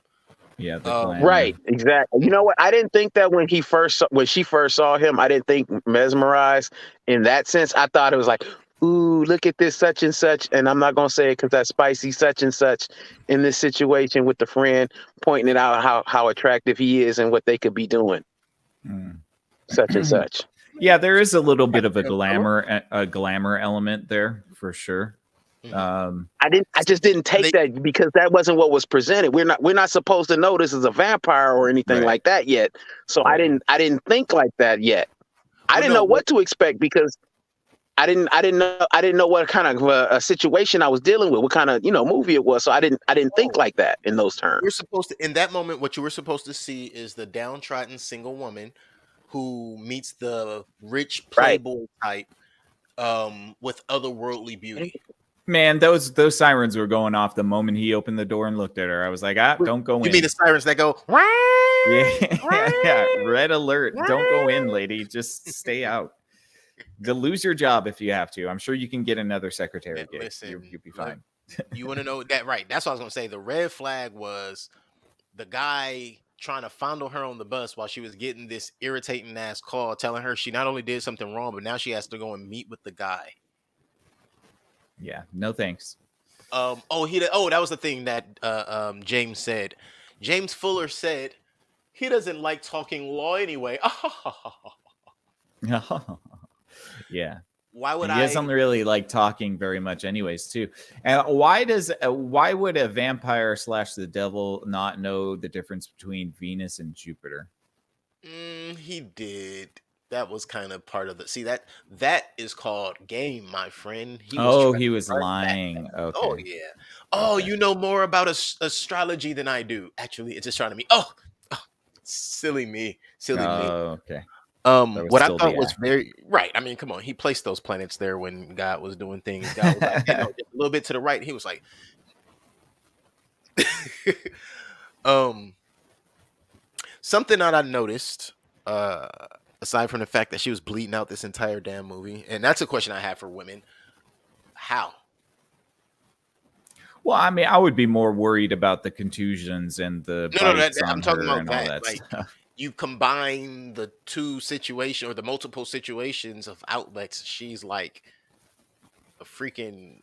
B: Yeah. The
A: Oh,
B: glamour.
C: Right. Exactly. You know what? I didn't think that when she first saw him, I didn't think mesmerized in that sense. I thought it was like, ooh, look at this such and such. And I'm not going to say it because that's spicy such and such in this situation with the friend pointing it out how attractive he is and what they could be doing.
B: Mm.
C: Such and such.
B: Yeah, there is a little bit of a
A: Color.
B: glamour element there for sure.
A: Mhm.
C: I just didn't take
A: They-
C: that because that wasn't what was presented. We're not supposed to know this is a vampire or anything
B: Right.
C: like that yet. So
B: Right.
C: I didn't think like that yet. I
A: Well,
C: didn't
A: no,
C: know what to expect because I didn't know what kind of a situation I was dealing with, what kind of movie it was. So I didn't think like that in those terms.
A: You're supposed to, in that moment, what you were supposed to see is the downtrodden single woman who meets the rich
C: Right.
A: playboy type with otherworldly beauty.
B: Man, those sirens were going off the moment he opened the door and looked at her. I was like, don't go
A: You
B: in.
A: mean the sirens that go?
B: Yeah, red alert. Don't go in, lady. Just stay out. Lose your job if you have to. I'm sure you can get another secretary gig.
A: Listen,
B: You'll be fine.
A: You want to know that, right? That's what I was gonna say. The red flag was the guy trying to fondle her on the bus while she was getting this irritating ass call telling her she not only did something wrong, but now she has to go and meet with the guy.
B: Yeah, no thanks.
A: That was the thing that James said. James Fuller said he doesn't like talking law anyway.
B: Yeah.
A: Why would
B: He doesn't really like talking very much anyways too. And why would a vampire / the devil not know the difference between Venus and Jupiter?
A: He did. That was kind of part of the. See, that is called game, my friend.
B: He
A: trying
B: was
A: to run that
B: lying.
A: back.
B: Okay.
A: Oh yeah. Oh,
B: Okay.
A: you know more about astrology than I do. Actually, it's astronomy. Oh, silly me.
B: Oh, okay.
A: What I
B: still
A: thought
B: the
A: was
B: act.
A: very right. I mean, come on. He placed those planets there when God was doing things. God was like, just a little bit to the right. He was like, something that I noticed, aside from the fact that she was bleeding out this entire damn movie, and that's a question I have for women. How?
B: Well, I mean, I would be more worried about the contusions and the bites
A: I'm
B: on
A: talking
B: her
A: about
B: and all
A: that.
B: that
A: Like,
B: stuff.
A: you combine the two situations or the multiple situations of outlets. She's like a freaking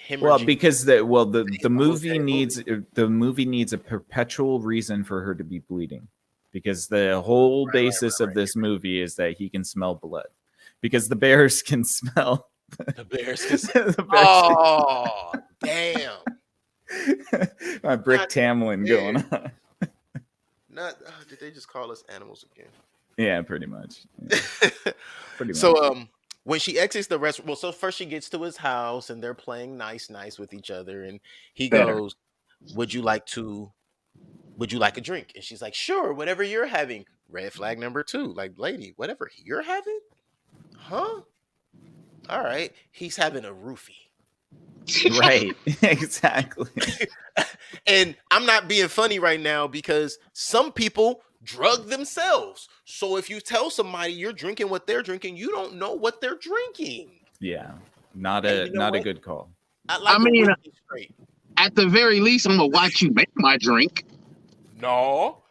A: hemorrhaging.
B: Well, because the
A: the
B: movie
A: whole
B: needs a perpetual reason for her to be bleeding, because the whole basis of this movie is that he can smell blood, because the bears can smell.
A: The bears can.
B: The bears
A: Oh, damn!
B: My Brick
A: Not
B: Tamlin
A: weird.
B: going on.
A: Did they just call us animals again?
B: Yeah, pretty much. Yeah, pretty much.
A: So when she exits the restaurant, well, so first she gets to his house and they're playing nice with each other, and he goes, would you like a drink? And she's like, sure, whatever you're having. Red flag number 2, like, lady, whatever you're having? Huh? All right. He's having a roofie.
B: Right. Exactly.
A: And I'm not being funny right now because some people drug themselves. So if you tell somebody you're drinking what they're drinking, you don't know what they're drinking.
B: Yeah. Not
A: And
B: a
A: you know what?
B: good call.
A: I like
C: I mean,
A: a whiskey straight.
C: At the very least, I'm gonna watch you make my drink.
A: No.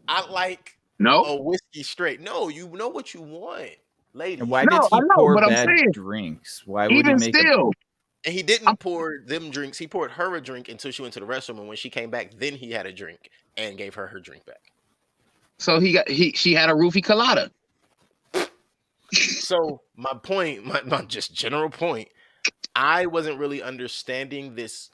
A: I like
C: No,
A: a whiskey straight. No, you know what you want, lady.
B: And why
C: No,
B: did he
C: I know,
B: pour
C: but I'm
B: bad
C: saying,
B: drinks? Why would he
C: even
B: make
C: still,
A: And he didn't pour them drinks. He poured her a drink until she went to the restroom. And when she came back, then he had a drink and gave her drink back.
C: so she had a roofie colada.
A: So my point, my just general point, I wasn't really understanding this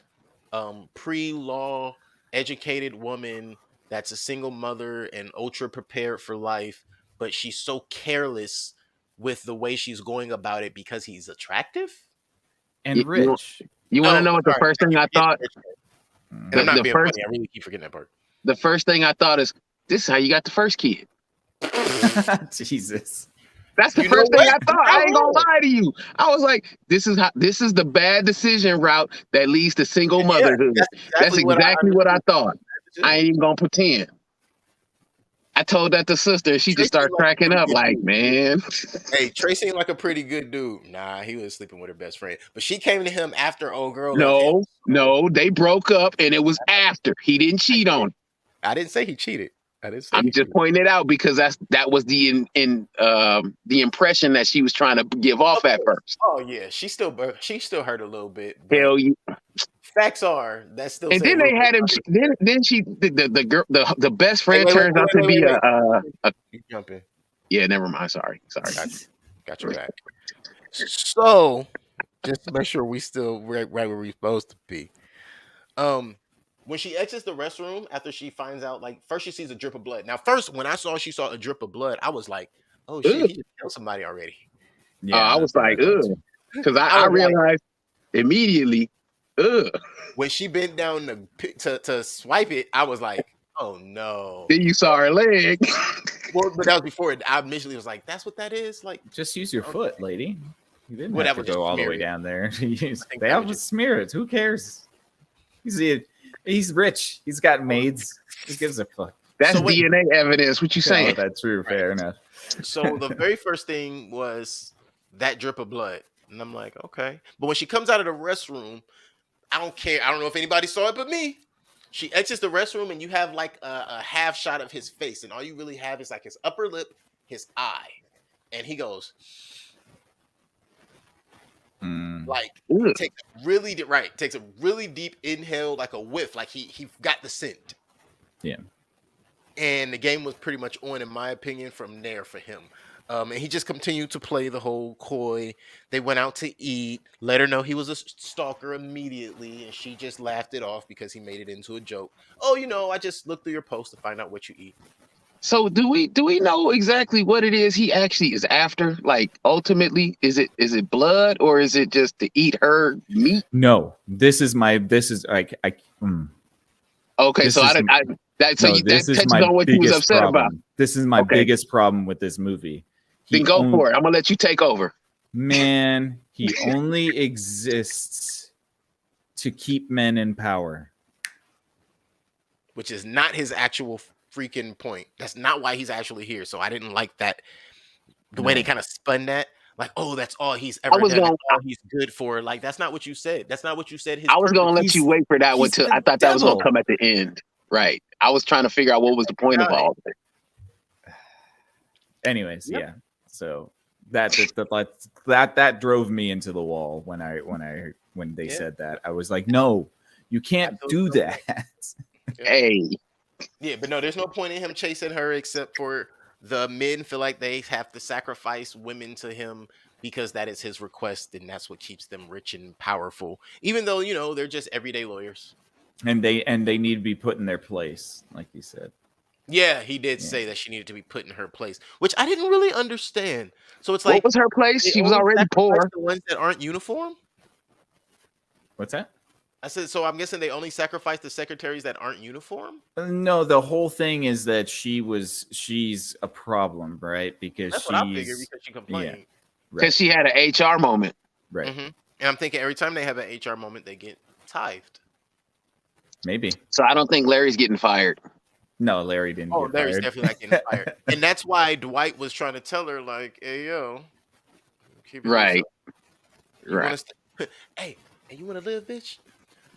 A: pre-law educated woman that's a single mother and ultra prepared for life, but she's so careless with the way she's going about it because he's attractive
B: and rich?
C: You want to know what the first thing I thought?
A: And I'm not
C: The
A: being
C: first-
A: funny. I really keep forgetting that part.
C: The first thing I thought is, this is how you got the first kid.
B: Jesus.
C: That's the
A: You know
C: first thing
A: what?
C: I thought. I ain't gonna lie to you. I was like, this is the bad decision route that leads to single motherhood. That's exactly what I thought. I ain't even gonna pretend. I told that to sister, and she just started cracking up like, man.
A: Hey, Trey seemed like a pretty good dude. Nah, he was sleeping with her best friend. But she came to him after old girl.
C: No, they broke up, and it was after. He didn't cheat on her.
A: I didn't say he cheated.
C: I'm just pointing it out because that was the impression that she was trying to give off at first.
A: Oh yeah, she still hurt a little bit.
C: Hell yeah.
A: Facts are that's still.
C: And then they had him. Then she the girl the best friend turns out to be
A: You jumping.
C: Yeah, never mind. Sorry.
A: Got your back. So, just to make sure we still right where we're supposed to be. When she exits the restroom after she finds out, like first she sees a drip of blood. Now, first when she saw a drip of blood, I was like, "Oh shit,
C: Ugh.
A: he just killed somebody already."
B: Yeah,
C: I was
B: that's what
C: like,
B: thought
C: ugh,
B: too.
C: because
A: I
C: I
A: was like,
C: realized immediately, ugh.
A: when she bent down to swipe it, I was like, "Oh no."
C: Then you saw her leg.
A: Well, but that was before it. I initially was like, "That's what that is." Like,
B: Just use your
A: okay.
B: foot, lady. You didn't
A: Well,
B: have
A: that
B: to
A: was
B: go
A: just
B: all the way
A: smearing.
B: down there.
A: think
B: They
A: that
B: have
A: was
B: to
A: just-
B: smear it. Who cares? He's rich. He's got maids. Who gives a fuck?
C: That's
A: So wait-
C: DNA evidence. What you
B: Oh,
C: saying?
B: that's true. Fair enough.
A: So the very first thing was that drip of blood, and I'm like, okay. But when she comes out of the restroom, I don't care. I don't know if anybody saw it but me. She exits the restroom, and you have like a half shot of his face, and all you really have is like his upper lip, his eye, and he goes
B: Mm.
A: like
C: Ugh.
A: takes a really deep inhale, like a whiff, like he got the scent.
B: Yeah.
A: And the game was pretty much on, in my opinion, from there for him. And he just continued to play the whole coy. They went out to eat, let her know he was a stalker immediately, and she just laughed it off because he made it into a joke. Oh, I just looked through your post to find out what you eat.
C: So do we know exactly what it is he actually is after? Like ultimately, is it blood or is it just to eat her meat?
B: No, this is like
C: Okay,
B: This
C: so
B: is-
C: that
B: this is
C: touches
B: my
C: on what you was
B: biggest
C: upset
B: problem.
C: about.
B: This is my
C: Okay.
B: biggest problem with this movie.
C: Then go for it. I'm gonna let you take over.
B: Man, he only exists to keep men in power.
A: Which is not his actual freaking point. That's not why he's actually here. So I didn't like that. The way they kind of spun that. Like, oh, that's all he's ever
C: was
A: done.
C: gonna-
A: That's all he's good for. Like, that's not what you said. That's not what you said. His
C: I was gonna
A: purpose-
C: let you wait for that one
B: he's
C: till
B: the
C: I thought that was gonna
B: devil.
C: come at the end. Right. I was trying to figure out what was the point of
A: Right.
C: all of it.
B: Anyways,
A: Yep.
B: yeah. So that drove me into the wall when they
A: Yeah.
B: said that. I was like, no, you can't do that.
C: Hey,
A: Yeah, but no, there's no point in him chasing her except for the men feel like they have to sacrifice women to him because that is his request, and that's what keeps them rich and powerful. Even though they're just everyday lawyers.
B: and they need to be put in their place, like you said.
A: Yeah, he did
B: Yeah.
A: say that she needed to be put in her place, which I didn't really understand. So it's
C: what
A: like
C: was her place?
A: they
C: She was
A: only
C: already
A: sacrifice
C: poor.
A: the ones that aren't uniform.
B: What's that?
A: I said, so I'm guessing they only sacrifice the secretaries that aren't uniform.
B: No, the whole thing is that she's a problem, right? Because
A: That's
B: she's
A: what I figured because she complained.
C: Because she had an HR moment.
B: right.
A: And I'm thinking every time they have an HR moment, they get tithed.
B: Maybe.
C: So I don't think Larry's getting fired.
B: No, Larry didn't
A: Oh,
B: get
A: Larry's
B: fired.
A: definitely not getting fired. And that's why Dwight was trying to tell her, like, hey, yo, keep it
C: Right.
A: yourself. You wanna
C: Right.
A: hey, you want to live, bitch?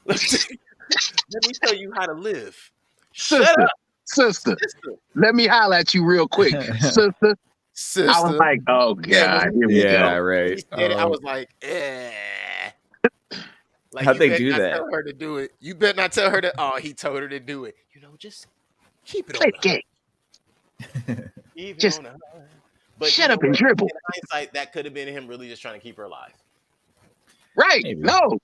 A: Let me tell you how to live. Shut
C: Sister,
A: up,
C: sister,
A: sister.
C: let me holler at you real quick. Sister,
A: Sister.
C: I was like, oh
A: Yeah,
C: God, here we
B: Yeah,
C: go.
A: When he
B: right.
A: said it, I
B: Oh.
A: was like, eh. Like,
B: How'd
A: you
B: they
A: better
B: do
A: not
B: that?
A: Tell her to do it. You better not tell her that. Oh, he told her to do it. Just keep it on
C: Click
A: the
C: it.
A: Keep it
C: Just
A: on the high. But
C: shut
A: you know
C: up and
A: what?
C: dribble.
A: In hindsight, that could have been him really just trying to keep her alive.
C: Right.
B: Maybe.
C: No,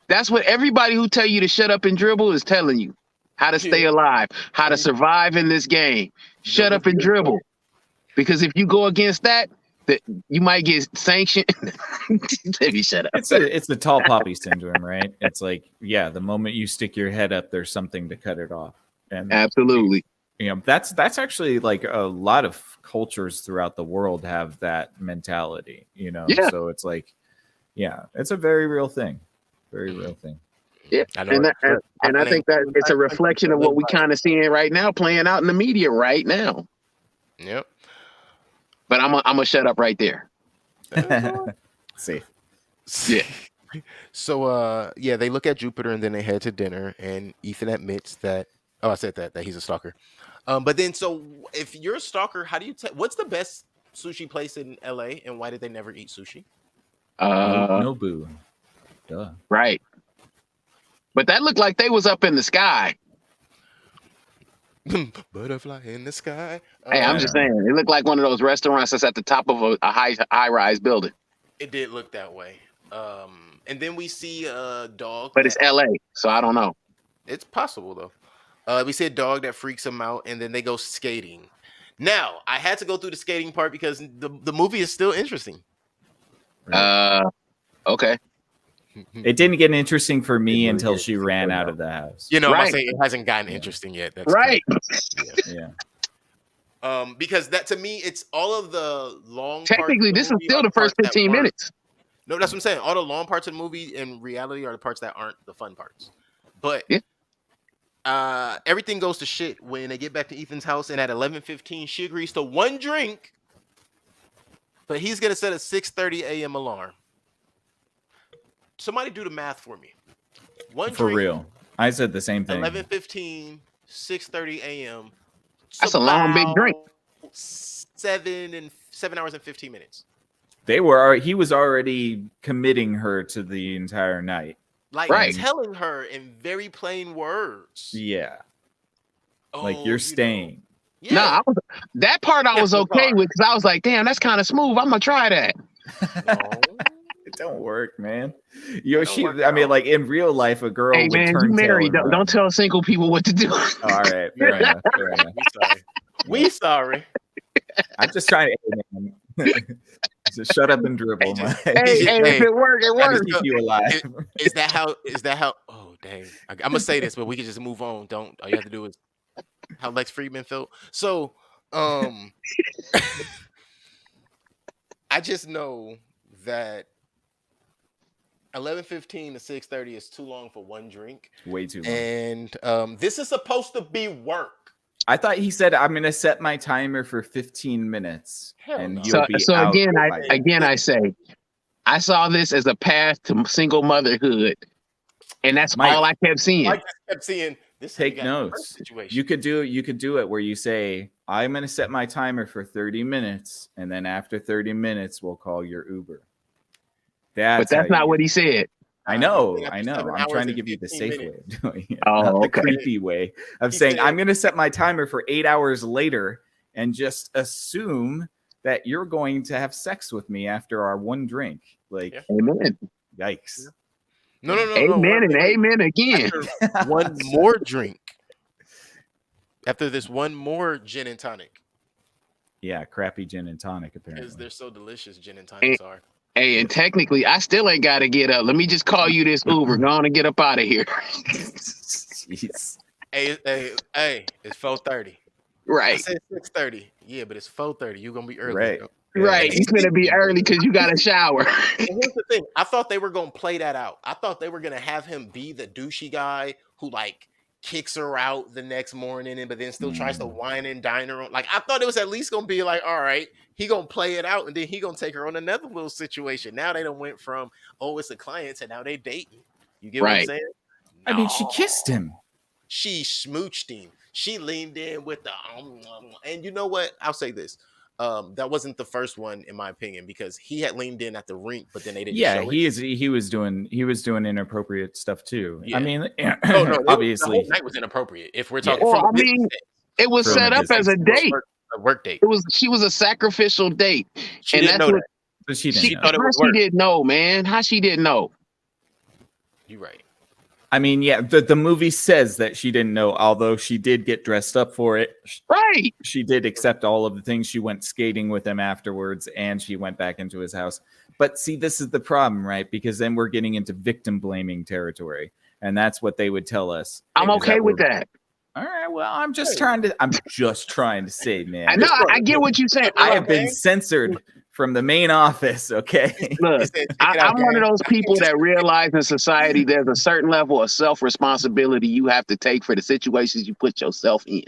C: that's what everybody who tell you to shut up and dribble is telling you. How to stay
A: Yeah.
C: alive, how to survive in this game. Shut up and dribble. Because if you go against that you might get sanctioned. Let me shut up.
B: It's the tall poppy syndrome, right? It's like, yeah, the moment you stick your head up, there's something to cut it off. And
C: Absolutely.
B: that's actually like a lot of cultures throughout the world have that mentality,
C: Yeah.
B: So it's like, yeah, it's a very real thing. Very real thing.
C: Yeah.
A: I know.
C: And I think that it's a reflection of what we kind of seeing right now playing out in the media right now.
A: Yep.
C: But I'm gonna shut up right there.
B: See.
C: Yeah.
A: So they look at Jupiter and then they head to dinner, and Ethan admits that I said that he's a stalker. But then, so if you're a stalker, how do you what's the best sushi place in LA, and why did they never eat sushi?
B: Nobu. Duh.
C: Right. But that looked like they was up in the sky.
A: Butterfly in the sky.
C: Hey, I'm just saying, it looked like one of those restaurants that's at the top of a high rise building,
A: It did look that way. And then we see a dog.
C: but it's LA, so I don't know.
A: It's possible though. We see a dog that freaks him out, and then they go skating. Now, I had to go through the skating part because the movie is still interesting.
C: Okay.
B: It didn't get interesting for me
A: really
B: until
A: did.
B: she ran out of the house.
A: You know,
C: Right.
A: I'm saying it hasn't gotten interesting yet. That's
C: Right.
B: Yeah.
A: Because that to me, it's all of the long.
C: Technically, this is still the first 15 minutes.
A: No, that's what I'm saying. All the long parts of the movie in reality are the parts that aren't the fun parts. But everything goes to shit when they get back to Ethan's house, and at 11:15, she agrees to one drink, but he's gonna set a 6:30 a.m. alarm. Somebody do the math for me. One
B: For
A: drink,
B: real. I said the same thing.
A: 11:15, 6:30 a.m.
C: That's a long, big drink.
A: 7 hours and 15 minutes.
B: He was already committing her to the entire night.
A: Like telling her in very plain words.
B: Yeah.
A: Oh,
B: Like you're staying.
A: Yeah.
C: No, that part I was okay with because I was like, damn, that's kind of smooth. I'm gonna try that.
A: No.
B: It don't work, man. Like in real life, a girl
C: Hey
B: would
C: man,
B: turn
C: you married.
B: tail and
C: Don't tell single people what to do.
B: run. All right, fair enough. Fair enough.
A: We sorry.
B: I'm just trying to just shut up and dribble.
A: Hey,
C: If it worked, it
B: Trying to
C: worked.
B: keep you alive.
A: Is that how oh dang. I'm gonna say this, but we can just move on. All you have to do is how Lex Friedman felt. So I just know that 11:15 to 6:30 is too long for one drink.
B: Way too long.
A: And this is supposed to be work.
B: I thought he said, I'm going to set my timer for 15 minutes.
A: Hell
B: And
A: no.
B: you'll be
C: So
B: out
C: again, I say, I saw this as a path to single motherhood, and that's
B: Mike,
C: all I kept seeing.
A: I just kept seeing this.
B: Take notes.
A: Situation.
B: You could do it where you say, I'm going to set my timer for 30 minutes. And then after 30 minutes, we'll call your Uber.
C: But that's not what he said.
B: I know.
A: After
B: I know.
A: 7
B: I'm
A: hours
B: trying to
A: and
B: give you the
A: 15
B: safe
A: minutes.
B: way of doing it.
C: Oh,
B: not the
C: okay.
B: creepy way of
A: He
B: saying,
A: said-
B: I'm going to set my timer for 8 hours later and just assume that you're going to have sex with me after our one drink. Like,
A: Yeah.
C: Amen.
B: yikes.
A: No.
C: Amen and amen again.
A: After one more drink. After this one more gin and tonic.
B: Yeah, crappy gin and tonic, apparently.
A: Because they're so delicious, gin and tonics are.
C: Hey, and technically, I still ain't got to get up. Let me just call you this Uber. Go on and get up out of here.
B: Jeez.
A: Hey, it's 4:30. I
C: Right.
A: said 6:30. Yeah, but it's 4:30. You're gonna be early.
B: Right.
A: though.
C: Right. You finna be early because you got a shower.
A: And here's the thing. I thought they were gonna play that out. I thought they were gonna have him be the douchey guy who like kicks her out the next morning, but then still tries to wine and dine her on. Like I thought it was at least gonna be like, all right, he gonna play it out, and then he gonna take her on another little situation. Now they done went from it's a client to now they dating. You get what I'm
C: Right.
A: saying?
B: I mean, she
A: No.
B: kissed him.
A: She smooched him. She leaned in with the and you know what? I'll say this. That wasn't the first one in my opinion because he had leaned in at the rink, but then they didn't.
B: Yeah,
A: show
B: he was doing inappropriate stuff too.
A: Yeah.
B: I mean,
A: it. Oh no,
B: obviously,
A: the whole night was inappropriate. If we're talking,
C: Well,
A: from
C: I mean, it was
B: From
C: set
B: a
C: up as a date.
A: a work date.
C: She was a sacrificial date.
A: She
C: and
A: didn't
C: that's
A: know
C: what-
A: that.
B: but she
A: She
B: didn't.
A: thought
B: know.
A: it
C: How
A: was
C: she
A: work.
C: didn't know, man? How she didn't know?
A: You're right.
B: I mean, yeah, the movie says that she didn't know, although she did get dressed up for it.
C: Right.
B: She did accept all of the things. She went skating with him afterwards, and she went back into his house. But see, this is the problem, right? Because then we're getting into victim blaming territory, and that's what they would tell us.
C: I'm
B: is
C: okay with
B: we're-
C: that.
B: All right. Well, I'm just trying to say, man.
C: I know. I get what you're saying.
B: I have been censored from the main office. Okay.
C: Look,
A: He said, "Check it out,
C: I'm one of
A: gang."
C: those people that realize in society there's a certain level of self-responsibility you have to take for the situations you put yourself in.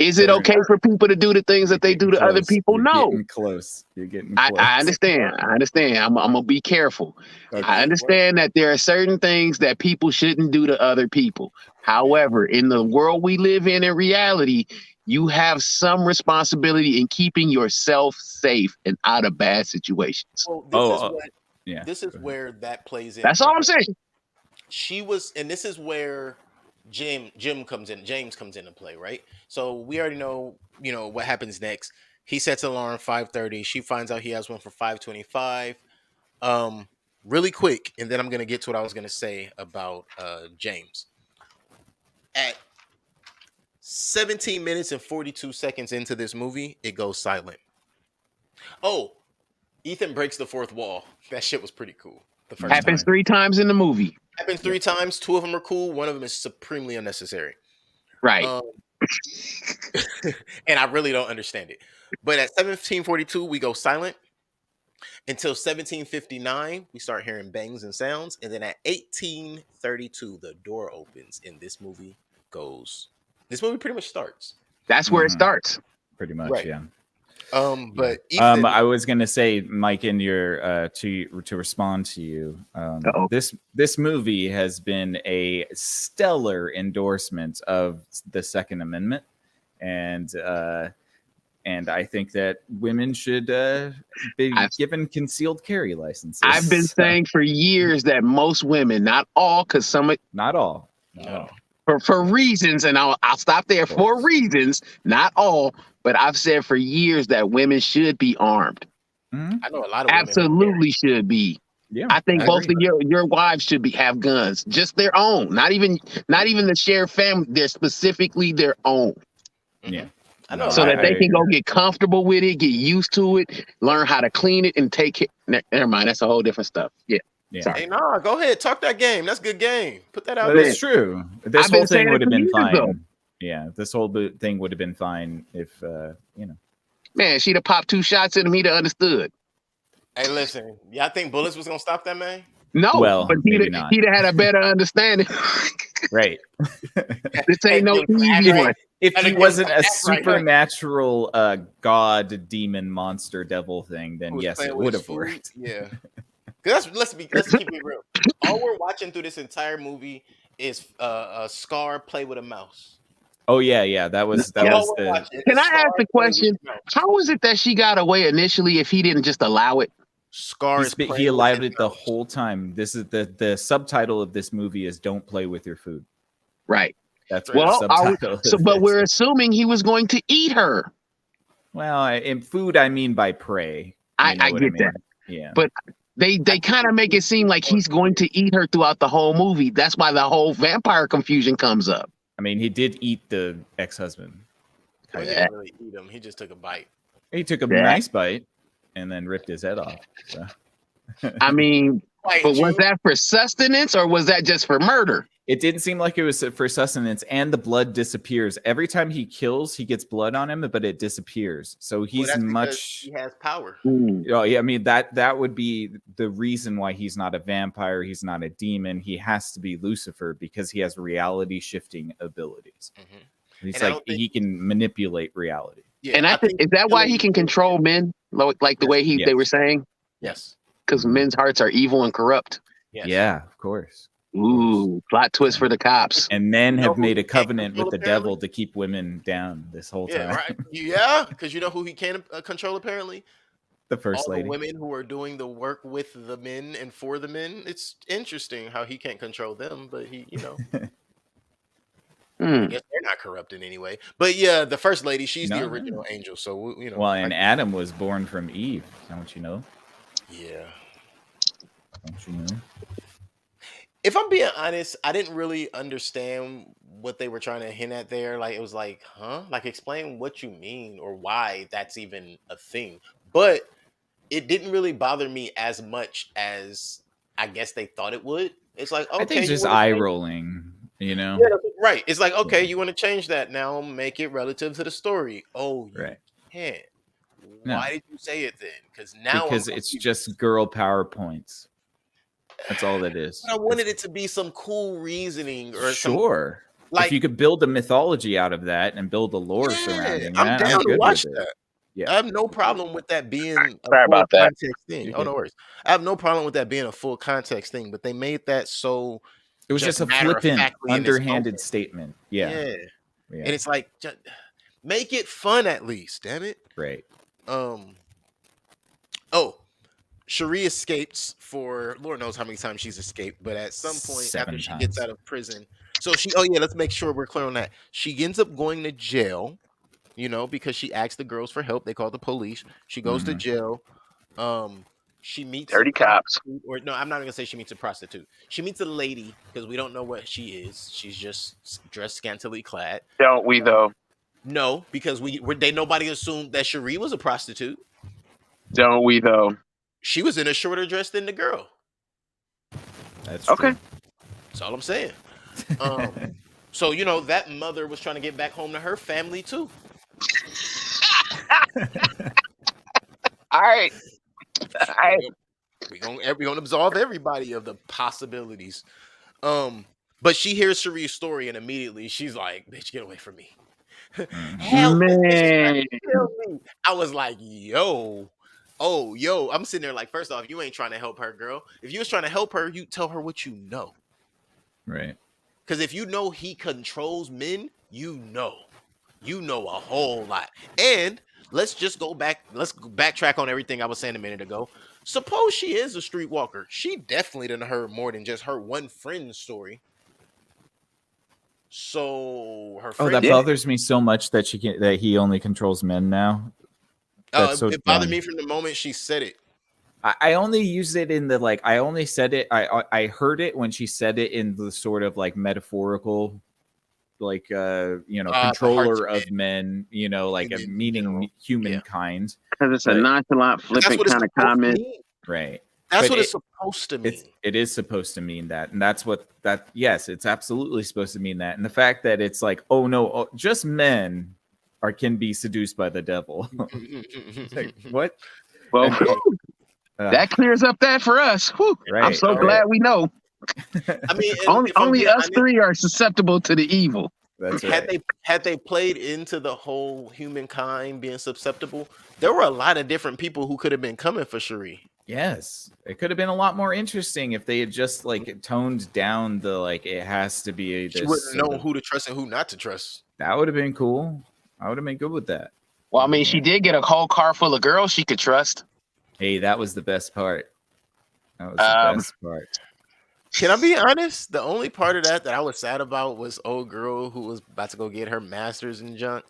C: Is it
B: Fair
C: okay for people to do the things that they do to other people?
B: You're
C: No.
B: getting close. You're getting close.
C: I understand. I'm gonna be careful.
B: Okay.
C: I understand that there are certain things that people shouldn't do to other people. However, in the world we live in reality, you have some responsibility in keeping yourself safe and out of bad situations.
A: Well,
B: Yeah.
A: this is where that plays in.
C: That's all I'm saying.
A: She was, and this is where Jim comes in. James comes into play, right? So we already know, what happens next. He sets an alarm 5:30. She finds out he has one for 5:25. Um, really quick, and then I'm gonna get to what I was gonna say about James. At 17 minutes and 42 seconds into this movie, it goes silent. Oh, Ethan breaks the fourth wall. That shit was pretty cool. The first time.
C: Happens 3 times in the movie.
A: Happened 3 times. 2 of them are cool. One of them is supremely unnecessary.
C: Right.
A: And I really don't understand it. But at 17:42, we go silent until 17:59. We start hearing bangs and sounds, and then at 18:32, the door opens, and this movie pretty much starts.
C: That's where it starts.
B: Pretty much,
A: Right.
B: yeah.
A: But Ethan,
B: I was gonna say, Mike, in your to respond to you, this movie has been a stellar endorsement of the Second Amendment, and I think that women should be given concealed carry licenses.
C: I've been saying for years that most women, not all, because
B: not all,
C: for reasons, and I'll stop there. For reasons, not all. But I've said for years that women should be armed.
B: Mm-hmm.
A: I know a lot of women
C: absolutely should be.
B: Yeah,
C: I think both of your wives should have guns, just their own, not even the shared family. They're specifically their own.
B: Yeah,
A: I know.
C: So that they can go get comfortable with it, get used to it, learn how to clean it, and take it. Never mind, that's a whole different stuff. Yeah.
A: Hey, go ahead, talk that game. That's a good game. Put that out
B: there. That's true. This whole thing would have been fine. Though. Yeah, this whole thing would have been fine if,
C: Man, she'd have popped 2 shots at him. He'd have understood.
A: Hey, listen, y'all think bullets was gonna stop that man?
C: No, but he'd have had a better understanding.
B: Right.
C: This ain't no easy one.
B: If he wasn't a supernatural god, demon, monster, devil thing, then yes, it would have worked.
A: Yeah. Let's keep it real. All we're watching through this entire movie is a Scar play with a mouse.
B: Oh yeah. That was
C: Can I ask the question? How was it that she got away initially if he didn't just allow it?
A: Scar
B: he allowed it the whole time. This is the subtitle of this movie is "Don't play with your food."
C: Right.
B: That's what the subtitle is.
C: But we're assuming he was going to eat her.
B: Well, in food, I mean by prey.
C: I get that.
B: Yeah.
C: But they kind of make it seem like he's going to eat her throughout the whole movie. That's why the whole vampire confusion comes up.
B: I mean, he did eat the ex-husband.
A: He didn't really eat him. He just took a bite.
B: He took a nice bite and then ripped his head off. So.
C: I mean, but was that for sustenance or was that just for murder?
B: It didn't seem like it was for sustenance, and the blood disappears. Every time he kills, he gets blood on him, but it disappears. So he's
A: he has power.
B: Oh, yeah, I mean, that would be the reason why he's not a vampire. He's not a demon. He has to be Lucifer because he has reality shifting abilities. Mm-hmm. He's he can manipulate reality.
C: Yeah, and I think is that why he can control men, like the way they were saying?
A: Yes,
C: because men's hearts are evil and corrupt.
A: Yes.
B: Yeah, of course.
C: Ooh, plot twist for the cops.
B: And men have made a covenant with the devil to keep women down this whole time.
A: Right. Yeah, because you know who he can control apparently?
B: The first lady.
A: The women who are doing the work with the men and for the men. It's interesting how he can't control them, but he, I guess they're not corrupt in any way. But yeah, the first lady, she's the original angel. So,
B: Well, and Adam was born from Eve. Don't you know?
A: Yeah.
B: Don't you know?
A: If I'm being honest, I didn't really understand what they were trying to hint at there. Like, it was like, huh? Like, explain what you mean or why that's even a thing. But it didn't really bother me as much as I guess they thought it would. It's like, okay.
B: I think it's just eye rolling, Yeah,
A: right. It's like, okay, you want to change that. Now make it relative to the story. Oh, you can't. Why did you say it then? Because
B: it's just girl PowerPoints. That's all that is.
A: But I wanted it to be some cool reasoning or
B: sure. Like, if you could build a mythology out of that and build a lore surrounding
A: I'm
B: that,
A: down to watch that.
B: Yeah.
A: I have no problem with that being a
C: Sorry
A: full
C: about that.
A: context thing. Oh, no worries. I have no problem with that being a full context thing, but they made that so.
B: It was just a flippant, underhanded statement. Yeah.
A: And it's like, just make it fun at least. Damn it.
B: Right.
A: Cherie escapes for Lord knows how many times she's escaped, but at some point after she gets out of prison, So she, oh yeah, let's make sure we're clear on that. She ends up going to jail, because she asked the girls for help. They called the police. She goes to
B: Mhm.
A: jail. She meets
C: Dirty
A: a
C: cops.
A: prostitute, or no, I'm not gonna say she meets a prostitute. She meets a lady because we don't know what she is. She's just dressed scantily clad.
C: Don't we though?
A: No, because nobody assumed that Cherie was a prostitute.
C: Don't we though?
A: She was in a shorter dress than the girl.
B: That's
C: Okay.
A: That's all I'm saying. So that mother was trying to get back home to her family too.
C: All right.
A: We're gonna absolve everybody of the possibilities. But she hears Cherie's story and immediately she's like, "Bitch, get away from me!" Hell,
C: Man.
A: kill me. I was like, yo. I'm sitting there like, first off, you ain't trying to help her, girl. If you was trying to help her, you tell her what you know.
B: Right.
A: Because if you know he controls men, you know a whole lot. And let's just go back. Let's backtrack on everything I was saying a minute ago. Suppose she is a streetwalker. She definitely done heard more than just her one friend's story. So her friend.
B: That bothers me so much that he only controls men now.
A: It bothered me from the moment she said it.
B: I only used it in the I only said it. I heard it when she said it in the sort of metaphorical, controller of men. Meaning humankind.
C: Because it's a nonchalant, flippant kind of comment.
B: Right.
A: That's what it's supposed to mean.
B: It is supposed to mean that, and that's what that. Yes, it's absolutely supposed to mean that. And the fact that it's like, oh no, just men can be seduced by the devil. What?
C: Well, that clears up that for us. Whew.
B: Right,
C: I'm so glad we know.
A: I mean,
C: only us three are susceptible to the evil.
B: That's right.
A: Had they played into the whole humankind being susceptible, there were a lot of different people who could have been coming for Cherie.
B: Yes, it could have been a lot more interesting if they had just toned down the it has to be.
A: She wouldn't know who to trust and who not to trust.
B: That would have been cool. I would have been good with that.
C: Well, I mean, she did get a whole car full of girls she could trust.
B: Hey, that was the best part. That was the best part.
A: Can I be honest? The only part of that I was sad about was old girl who was about to go get her master's and junk.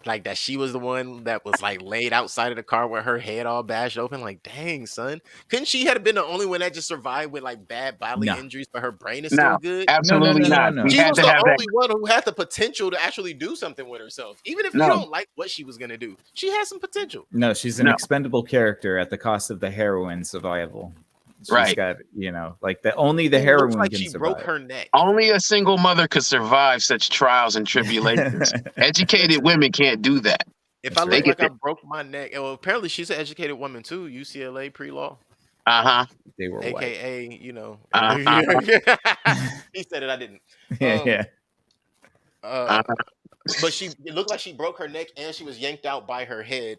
A: Like that she was the one that was laid outside of the car with her head all bashed open. Like, dang, son. Couldn't she have been the only one that just survived with bad bodily injuries, but her brain is still good?
C: Absolutely not.
A: She was the only one who had the potential to actually do something with herself. Even if you don't like what she was gonna do, she had some potential.
B: No, she's an expendable character at the cost of the heroine survival. She's got, only the heroine can
A: she
B: survive.
A: Broke her neck.
C: Only a single mother could survive such trials and tribulations. Educated women can't do that.
A: If I look like I broke my neck, well, apparently she's an educated woman too. UCLA pre-law.
B: They were
A: AKA,
B: white.
A: He said it. I didn't.
B: Yeah.
A: But it looked like she broke her neck and she was yanked out by her head.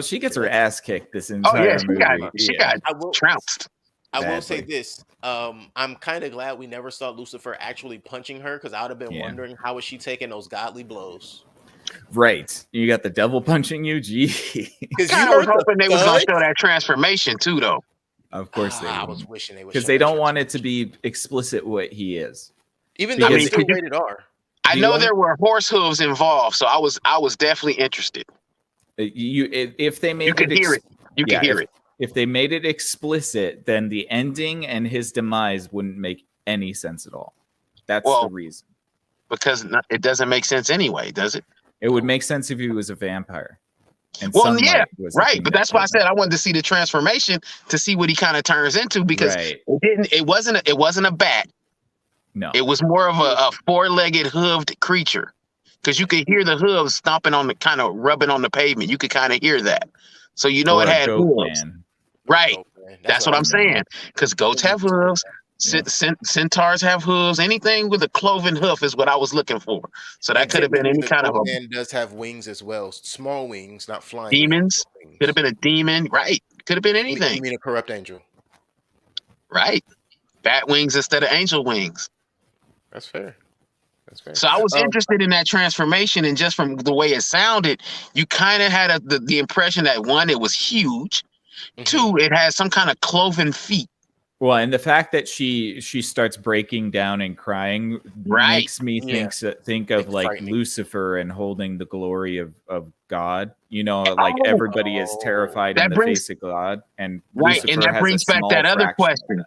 B: She gets her ass kicked this entire movie.
C: She got trounced.
A: I will say this. I'm kind of glad we never saw Lucifer actually punching her because I would have been wondering how was she taking those godly blows.
B: Right. You got the devil punching you? Gee.
C: Because you were hoping they was going to show that transformation too, though.
B: Of course they
A: I was wishing they would.
B: Because they don't want it to be explicit what he is.
A: Even though it's still rated R.
C: I know there were horse hooves involved, so I was definitely interested.
B: If they made
C: you could hear it. You can hear it.
B: If they made it explicit, then the ending and his demise wouldn't make any sense at all. That's the reason.
C: Because it doesn't make sense anyway, does it?
B: It would make sense if he was a vampire. And
C: right. But that's why I said I wanted to see the transformation to see what he kind of turns into because it wasn't a bat.
B: No,
C: it was more of a four-legged hooved creature because you could hear the hooves stomping on the kind of rubbing on the pavement. You could kind of hear that. So it had hooves. Right. That's what I'm saying. Because goats have hooves. Centaurs have hooves. Anything with a cloven hoof is what I was looking for. So that could have been any kind of a
A: man does have wings as well. Small wings, not flying.
C: Demons. Could have been a demon. Right. Could have been anything.
A: You mean a corrupt angel?
C: Right. Bat wings instead of angel wings.
A: That's fair.
C: So I was interested in that transformation, and just from the way it sounded, you kind of had the impression that one, it was huge. Mm-hmm. Two, it had some kind of cloven feet.
B: Well, and the fact that she starts breaking down and crying
C: Right.
B: makes me
A: Yeah.
B: think of
A: Like
B: like
A: frightening.
B: Lucifer and holding the glory of God. You know, like everybody is terrified in
C: That
B: the
C: brings-
B: face of God, and
C: Right, and
B: Lucifer
C: that
B: has
C: brings
B: a
C: back
B: small
C: that other
B: fraction of
C: question.
B: that.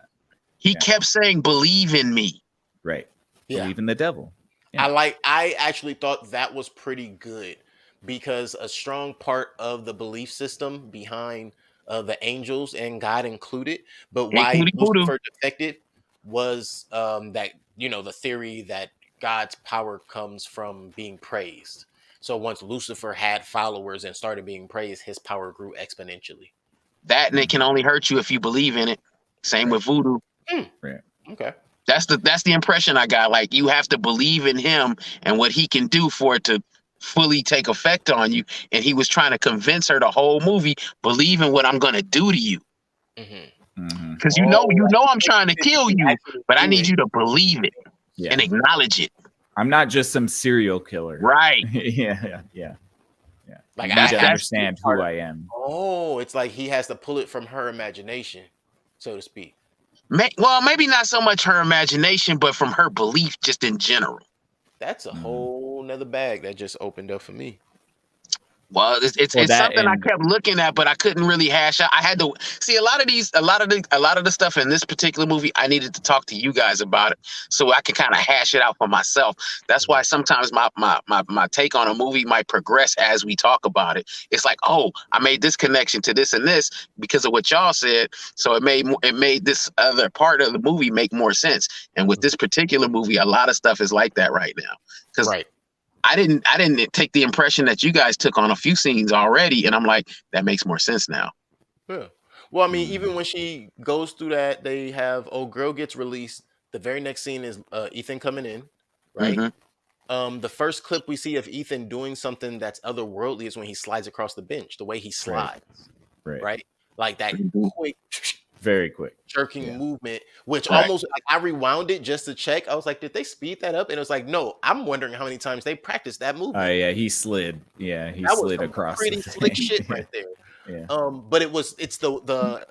C: He
B: Yeah.
C: kept saying, "Believe in me."
B: Right.
A: Yeah.
B: Believe in the devil. Yeah.
A: I actually thought that was pretty good because a strong part of the belief system behind the angels and God included, but why
C: Including voodoo.
A: Lucifer defected was that the theory that God's power comes from being praised. So once Lucifer had followers and started being praised, his power grew exponentially.
C: That, and it can only hurt you if you believe in it. Same with voodoo.
B: Right.
A: Okay.
C: That's the impression I got. Like, you have to believe in him and what he can do for it to fully take effect on you. And he was trying to convince her the whole movie, believe in what I'm gonna do to you.
B: Mhm.
C: Because you know I'm trying to kill you, but I need you to believe it
B: Yeah.
C: and acknowledge it.
B: I'm not just some serial killer.
C: Right.
B: yeah.
A: Like
B: You
A: I
B: need to
A: have to
B: understand
A: be
B: who
A: part of-
B: I am.
A: Oh, it's like he has to pull it from her imagination, so to speak.
C: Well, maybe not so much her imagination, but from her belief just in general.
A: That's a whole nother bag that just opened up for me.
C: Well, it's
B: Well, that
C: something I
B: and-
C: kept looking at, but I couldn't really hash out. I had to see a lot of the stuff in this particular movie. I needed to talk to you guys about it so I could kind of hash it out for myself. That's why sometimes my take on a movie might progress as we talk about it. It's like, oh, I made this connection to this and this because of what y'all said, so it made this other part of the movie make more sense. And with this particular movie, a lot of stuff is like that right now because
A: Right.
C: I didn't take the impression that you guys took on a few scenes already, and I'm like, that makes more sense now.
A: Yeah. Well, I mean, even when she goes through that, they have old girl gets released. The very next scene is Ethan coming in, right?
C: Mhm.
A: The first clip we see of Ethan doing something that's otherworldly is when he slides across the bench. The way he slides, right? Like that
C: Mhm.
A: quick
B: Very quick.
A: jerking movement, which
C: Right.
A: almost like I rewound it just to check. I was like, did they speed that up? And it was like, no. I'm wondering how many times they practiced that movement.
B: Yeah, he slid. Yeah, he
A: That was
B: slid
A: some
B: across.
A: pretty
B: the
A: slick
B: thing.
A: shit right there.
B: Yeah.
A: But it's the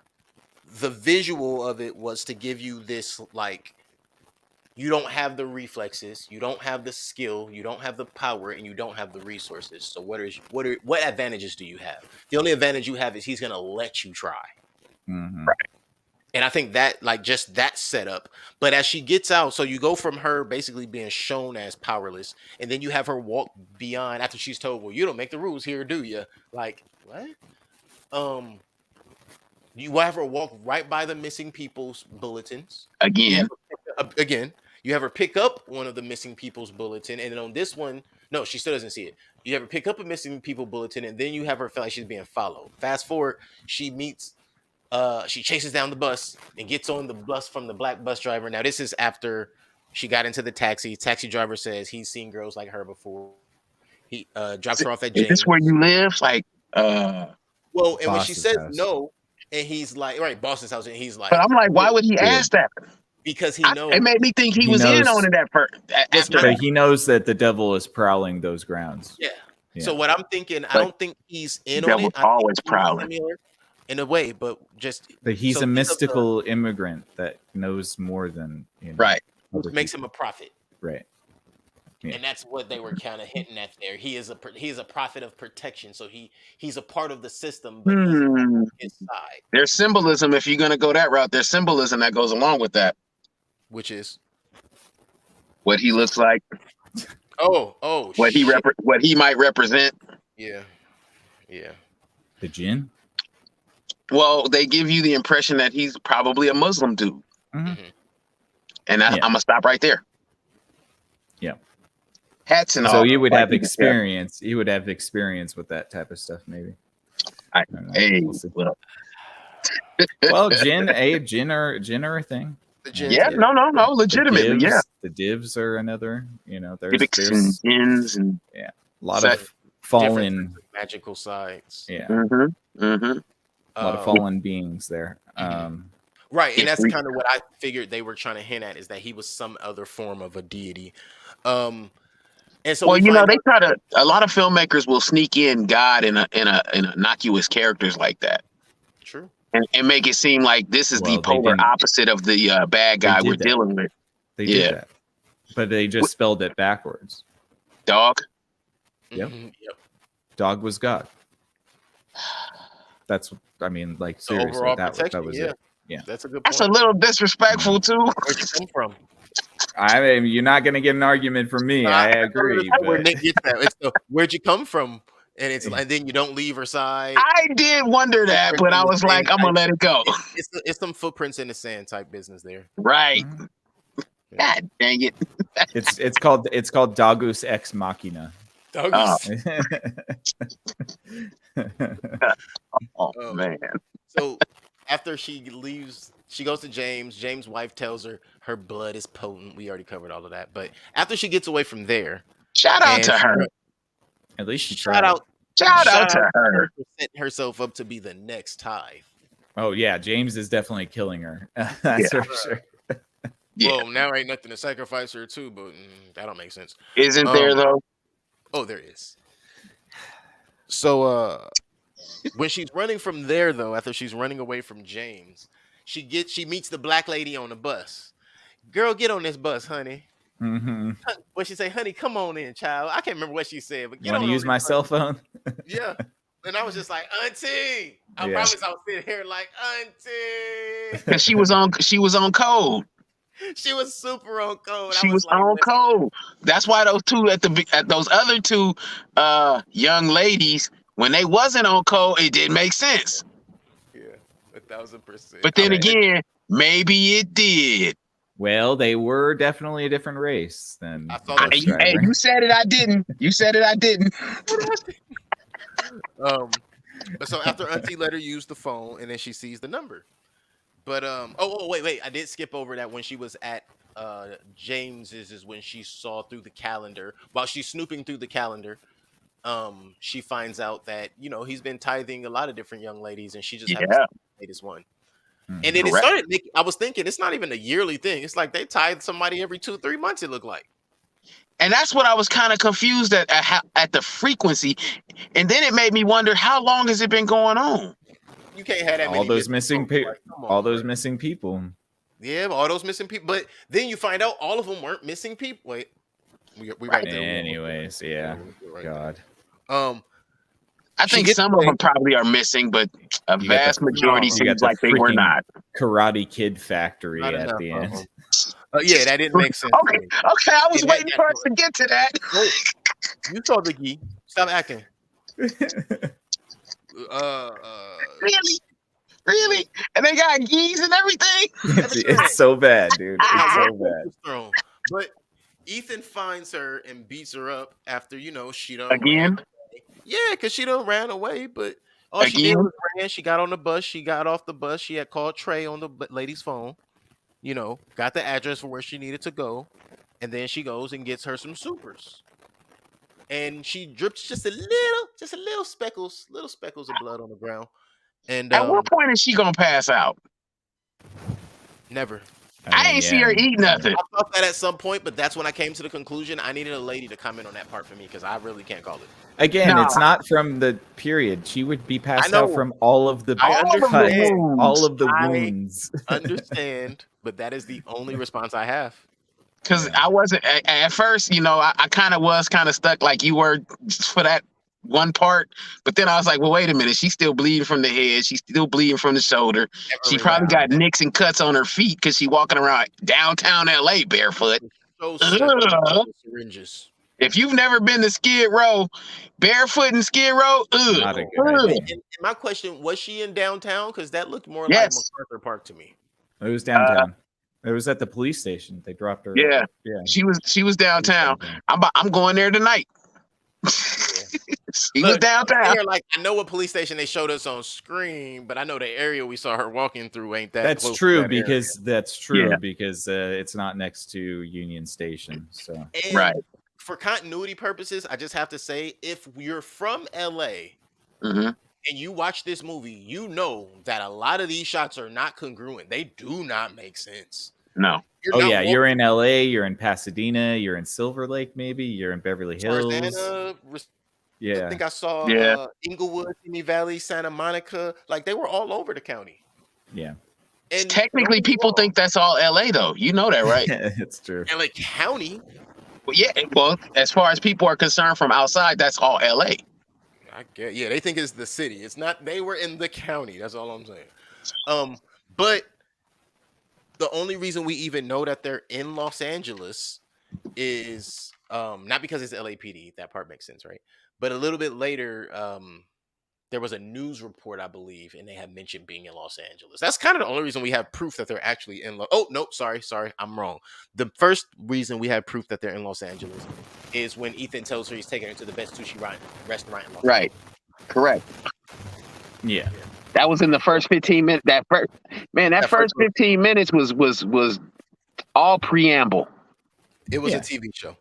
A: visual of it was to give you this, like, you don't have the reflexes, you don't have the skill, you don't have the power, and you don't have the resources. So what advantages do you have? The only advantage you have is he's gonna let you try.
B: Mhm.
A: And I think that, like, just that setup. But as she gets out, so you go from her basically being shown as powerless, and then you have her walk beyond after she's told, well, you don't make the rules here, do you? Like, what? You have her walk right by the missing people's bulletins.
C: Again.
A: You have her pick up one of the missing people's bulletin, and then on this one, no, she still doesn't see it. You have her pick up a missing people bulletin, and then you have her feel like she's being followed. Fast forward, she chases down the bus and gets on the bus from the black bus driver. Now, this is after she got into the taxi. Taxi driver says he's seen girls like her before. He drops her off at
C: Is
A: James.
C: this where you live? Like,
A: well, and when she
B: Boss's
A: says
B: house.
A: no, and he's like, right, boss's house, and he's like,
C: but I'm like, why would he ask that?
A: because he knows.
C: It made me think he
B: He
C: was in
B: knows.
C: on it after
B: But
C: that.
B: he knows that the devil is prowling those grounds.
A: Yeah.
B: Yeah.
A: So what I'm thinking, I
C: But
A: don't think he's in
C: the
A: on it.
C: devil's
A: I think
C: always
A: he's
C: prowling.
A: similar in a way, but just
B: But he's
A: so
B: a
A: think of
B: mystical immigrant that knows more than
C: Right.
A: which
B: other
A: makes
B: people.
A: him a prophet,
B: Right. Yeah.
A: and that's what they were kind of hinting at there. He is a prophet of protection, so he's a part of the system, but he's on his side,
C: There's symbolism, if you're going to go that route. There's symbolism that goes along with that.
A: which is
C: What he looks like,
A: what
C: what he might represent.
A: yeah.
B: The jinn.
C: Well, they give you the impression that he's probably a Muslim dude.
B: Mhm.
C: And
B: Yeah.
C: I'm going to stop right there.
B: Yeah.
C: Hats and all.
B: So he would
C: Like,
B: have experience. He would have experience with that type of stuff, maybe.
C: I-
B: I don't know.
C: Hey,
B: We'll see.
C: well,
B: Well, jinn are a thing.
A: The gins,
C: yeah, no, legitimately,
B: the divs,
C: yeah.
B: The divs are another. There's
C: Divics and
B: a
C: gins and
B: lot
C: Set-
B: of fallen.
A: magical sides.
B: Yeah,
C: mm-hmm.
B: a lot of fallen beings there.
A: Right, and that's kind of what I figured they were trying to hint at, is that he was some other form of a deity. And so
C: Well,
A: we
C: they
A: find
C: try to. A lot of filmmakers will sneak in God in a innocuous characters like that.
A: true.
C: and make it seem like this is
B: Well,
C: the
B: they
C: polar
B: didn't.
C: opposite of the bad guy
B: did
C: we're
B: that.
C: dealing with.
B: They
C: Yeah.
B: did that, but they just spelled it backwards.
C: Dog.
B: Yep.
A: Yep.
B: Dog was God. That's, I mean, like,
A: The
B: seriously,
A: overall
B: that
A: protection.
B: was
A: Yeah.
B: it. Yeah.
A: That's a good point.
C: That's a little disrespectful too.
A: Where'd you come from?
B: I mean, you're not going to get an argument from me. I agree.
A: Where
B: But
A: Nick gets that. It's the, where'd you come from? And it's and then you don't leave her side.
C: I did wonder that, but I was like, I'm gonna let it go.
A: It's some footprints in the sand type business there.
C: Right. God dang it.
B: it's called Dagus Ex Machina.
A: Douglas.
C: Oh man.
A: So after she leaves, she goes to James. James' wife tells her her blood is potent. We already covered all of that. But after she gets away from there,
C: Shout out to
A: and
C: her.
B: At least she
A: shout
B: tried.
A: out
C: Shout out to her.
A: for setting herself up to be the next Tithe.
B: Oh yeah, James is definitely killing her. That's
C: Yeah.
B: for sure.
C: Yeah.
A: Well, now ain't nothing to sacrifice her to, but that don't make sense.
C: Isn't there though?
A: Oh, there is. So when she's running from there though, after she's running away from James, she meets the black lady on the bus. Girl, get on this bus, honey.
B: Mm-hmm.
A: What she say, honey, come on in, child. I can't remember what she said, but
B: You want to use
A: this
B: my
A: bus.
B: cell phone?
A: Yeah. And I was just like, Auntie. I
B: Yeah.
A: promise I was sitting here like, Auntie.
C: Because she was on code.
A: She was super on code.
C: She
A: I
C: was
A: like,
C: on
A: listen,
C: code. That's why those two at those other two young ladies, when they wasn't on code, it didn't make sense.
A: Yeah, 1,000%.
C: But then
A: I mean,
C: again, maybe it did.
B: Well, they were definitely a different race than
A: I saw
B: the
A: that.
B: bus
C: Hey,
B: driver.
C: you said it, I didn't. You said it, I didn't.
A: But so after Auntie let her use the phone, and then she sees the number. But wait, I did skip over that when she was at James's is when she saw through the calendar. While she's snooping through the calendar, she finds out that he's been tithing a lot of different young ladies, and she just happens to be the latest one.
B: Mhm.
A: And then it
C: Correct.
A: started making. I was thinking it's not even a yearly thing. It's like they tithe somebody every 2-3 months. It looked like.
C: And that's what I was kind of confused at the frequency. And then it made me wonder, how long has it been going on?
A: You can't have that
B: all
A: many
B: those missing
A: folks.
B: people.
A: Like, come on,
B: All those
A: bro.
B: missing people.
A: Yeah, but all those missing people. But then you find out all of them weren't missing people. Wait, we right there.
B: Anyways, yeah.
A: We're right there.
B: God.
C: I
A: She
C: think
A: gets
C: some
A: away.
C: of them probably are missing, but a
B: You got
C: vast
B: the-
C: majority
B: you got
C: seems
B: the
C: like they were
B: freaking-
C: not.
B: Karate Kid Factory
A: Not
B: at
A: enough
B: the
A: of
B: end.
A: them. Yeah, that didn't make sense. to
C: Okay,
A: me.
C: okay, I was
A: Yeah,
C: waiting for us to get to that.
A: Wait, you saw the Gee. Stop acting.
C: Really? Really? And they got geese and everything?
B: It's so bad, dude. It's so bad.
A: Throne. But Ethan finds her and beats her up after she done
C: Again?
A: ran away. Yeah, because she done ran away. But all she did
C: Again?
A: was ran. She got on the bus. She got off the bus. She had called Trey on the lady's phone. Got the address for where she needed to go, and then she goes and gets her some supers. And she drips just a little speckles of blood on the ground. And
C: At what point is she gonna pass out?
A: never.
C: I ain't see her eat nothing.
A: I thought that at some point, but that's when I came to the conclusion I needed a lady to comment on that part for me because I really can't call it.
B: Again,
C: No.
B: it's not from the period. She would be passed
A: know.
B: out from all of the
A: I understand.
B: all of the
A: I-
B: wounds.
A: Understand, but that is the only response I have.
C: Because I wasn't at first, I kind of was stuck like you were for that one part. But then I was like, well, wait a minute. She's still bleeding from the head. She's still bleeding from the shoulder. She probably got nicks and cuts on her feet because she walking around downtown LA barefoot.
A: So
C: Ugh.
A: syringes.
C: If you've never been to Skid Row, barefoot in Skid Row,
B: Not a good
C: ugh.
B: idea.
A: And my question, was she in downtown? Because that looked more
C: Yes.
A: like MacArthur Park to me.
B: It was downtown. It was at the police station. They dropped her.
C: Yeah.
B: Yeah.
C: She was downtown. I'm going there tonight. She was
A: Look,
C: downtown.
A: Here, like I know what police station they showed us on screen, but I know the area we saw her walking through ain't that.
B: That's
A: close to
B: true
A: that area.
B: because that's true
C: Yeah.
B: because it's not next to Union Station. So
A: And
C: Right.
A: for continuity purposes, I just have to say, if you're from LA
C: Mhm.
A: and you watch this movie, you know that a lot of these shots are not congruent. They do not make sense.
C: No.
B: oh yeah, you're in LA, you're in Pasadena, you're in Silver Lake, maybe you're in Beverly Hills.
A: Tarzana,
B: Yeah.
A: think I saw
C: Yeah.
A: Inglewood, Simi Valley, Santa Monica. Like they were all over the county.
B: Yeah.
A: And
C: Technically,
A: don't get me
C: people
A: wrong,
C: think that's all LA though. You know that, right?
B: It's true.
A: LA County.
C: Well, yeah. Well, as far as people are concerned from outside, that's all LA.
A: I get, yeah, they think it's the city. It's not. They were in the county. That's all I'm saying. But the only reason we even know that they're in Los Angeles is not because it's LAPD. That part makes sense, right? But a little bit later, there was a news report, I believe, and they had mentioned being in Los Angeles. That's kind of the only reason we have proof that they're actually in. Oh no, sorry, I'm wrong. The first reason we have proof that they're in Los Angeles is when Ethan tells her he's taking her to the best sushi restaurant in Los
C: Right. Correct.
B: Yeah.
C: That was in the first 15 minutes. That first 15 minutes was all preamble.
A: It was
B: Yeah.
A: a TV show.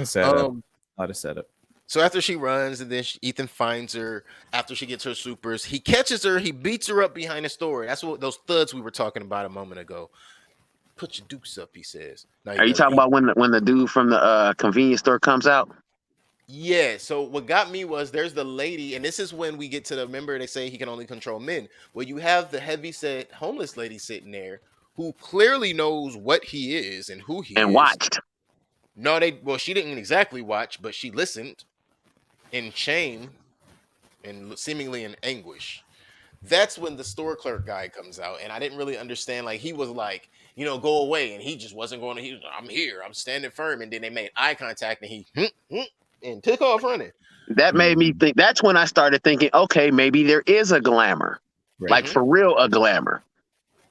B: Setup. A lot of setup.
A: So after she runs, and then Ethan finds her after she gets her supers. He catches her. He beats her up behind the store. That's what those thuds we were talking about a moment ago. Put your dukes up, he says. Now,
C: Are you talking about when the dude from the convenience store comes out?
A: Yeah. So what got me was there's the lady, and this is when we get to the member. They say he can only control men. Well, you have the heavyset homeless lady sitting there who clearly knows what he is and who he is.
C: And watched.
A: No, she didn't exactly watch, but she listened in shame and seemingly in anguish. That's when the store clerk guy comes out, and I didn't really understand. Like, he was like, go away, and he just wasn't going to. I'm here, I'm standing firm, and then they made eye contact, and he and took off running.
C: That made me think. That's when I started thinking, okay, maybe there is a glamour,
B: Right.
C: like for real, a glamour.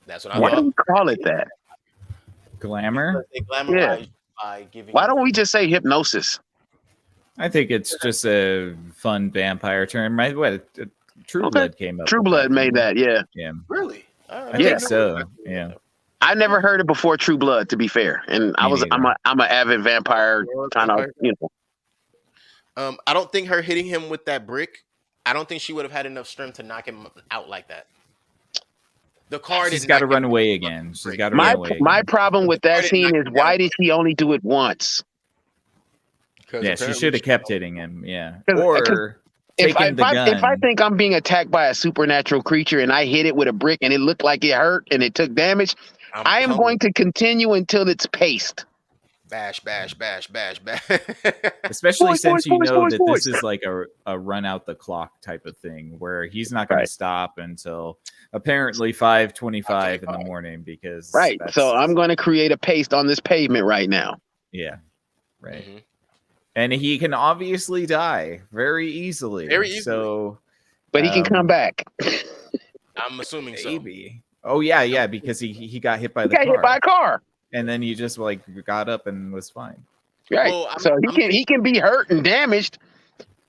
A: That's what I
C: Why
A: thought.
C: do we call it that?
B: Glamour?
A: They glamorize by giving.
C: Why don't we just say hypnosis?
B: I think it's just a fun vampire term. Right? True Blood came up.
C: True
B: with
C: Blood made that. Yeah.
B: Yeah.
A: Really?
B: I
C: Yeah.
B: think so. Yeah.
C: I never heard it before True Blood, to be fair. And I'm an avid vampire kind of,
A: I don't think her hitting him with that brick. I don't think she would have had enough strength to knock him out like that. The car.
B: She's got to run away again. She's got to run away.
C: My problem with that scene is why did she only do it once?
B: Yeah, she should have kept hitting him. Yeah.
C: 'Cause-
B: Or taking the gun.
C: If I think I'm being attacked by a supernatural creature and I hit it with a brick and it looked like it hurt and it took damage, I am going to continue until it's paced.
A: Bash, bash, bash, bash, bash.
B: Especially since this is like a run out the clock type of thing where he's not going to stop until apparently 5:25 in the morning because
C: So I'm going to create a pace on this pavement right now.
B: Yeah. Right. Mm-hmm. And he can obviously die very easily. But
C: he can come back.
A: I'm assuming
B: maybe. Oh yeah, because he got hit by
C: hit by a car.
B: And then he just got up and was fine.
C: Right. Well, he can be hurt and damaged.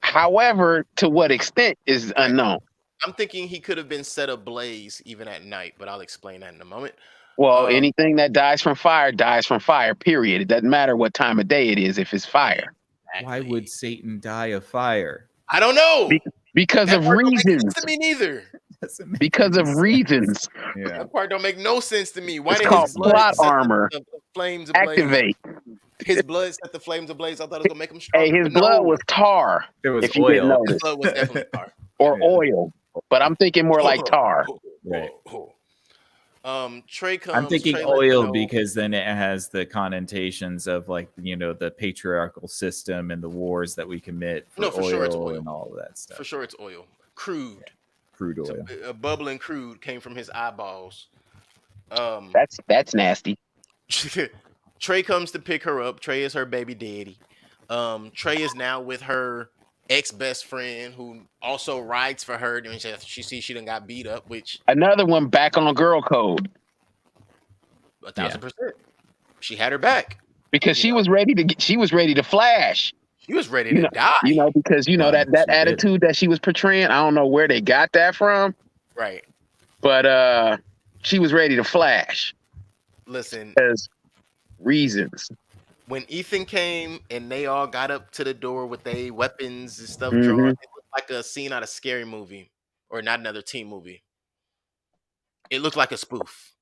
C: However, to what extent is unknown.
A: I'm thinking he could have been set ablaze even at night, but I'll explain that in a moment.
C: Well, anything that dies from fire, period. It doesn't matter what time of day it is if it's fire.
B: Exactly. Why would Satan die of fire?
A: I don't know.
C: Because of reasons.
A: Don't make sense to me neither.
C: Because of reasons.
B: Yeah.
A: That part don't make no sense to me. Why
C: it's called plot armor.
A: The flames
C: activate.
A: His blood set the flames ablaze. I thought it was gonna make him stronger.
C: Hey, his blood was tar.
B: It was
C: if
B: oil.
C: You didn't notice.
A: His blood was definitely tar.
C: Or oil. But I'm thinking more like tar.
B: Right.
A: Trey comes.
B: I'm thinking oil because then it has the connotations of the patriarchal system and the wars that we commit for
A: sure it's oil
B: and all of that stuff.
A: For sure it's oil. Crude
B: oil.
A: So a bubbling crude came from his eyeballs.
C: That's nasty.
A: Trey comes to pick her up. Trey is her baby daddy. Trey is now with her ex-best friend who also rides for her. And she sees she done got beat up, which
C: another one back on girl code.
A: 1,000%. She had her back
C: because she was ready to flash.
A: She was ready to die.
C: Because that attitude that she was portraying. I don't know where they got that from.
A: Right.
C: But she was ready to flash.
A: Listen,
C: there's reasons.
A: When Ethan came and they all got up to the door with their weapons and stuff drawn, it looked like a scene out of a Scary Movie or not another teen movie. It looked like a spoof.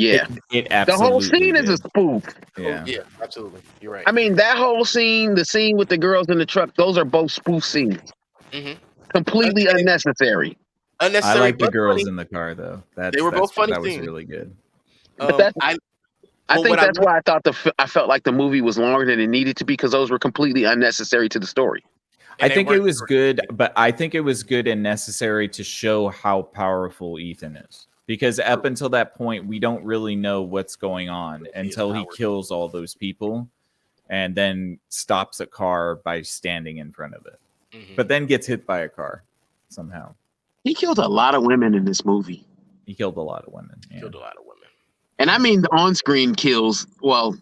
C: Yeah.
B: It
C: The
B: absolutely
C: whole scene is a
B: did.
C: spoof.
B: Yeah.
A: Yeah, absolutely. You're right.
C: I mean, that whole scene, the scene with the girls in the truck, those are both spoof scenes.
A: hmm
C: Completely unnecessary.
B: I
A: Unnecessary,
B: like the
A: but
B: girls
A: funny.
B: in the car though.
A: They were both funny
B: that was
A: scenes.
B: really good.
C: But that's,
A: I
C: I
A: well,
C: think
A: what I
C: that's why I thought I felt like the movie was longer than it needed to be, because those were completely unnecessary to the story.
B: I
A: and they
B: think it
A: weren't
B: was
A: short.
B: good, but I think it was good and necessary to show how powerful Ethan is. Because up until that point, we don't really know what's going on
A: He is
B: until he
A: powered.
B: kills all those people and then stops a car by standing in front of it.
A: Mhm.
B: But then gets hit by a car somehow.
C: He killed a lot of women in this movie.
B: He killed a lot of women. Yeah.
A: Killed a lot of women.
C: And I mean the on-screen kills, well,
B: And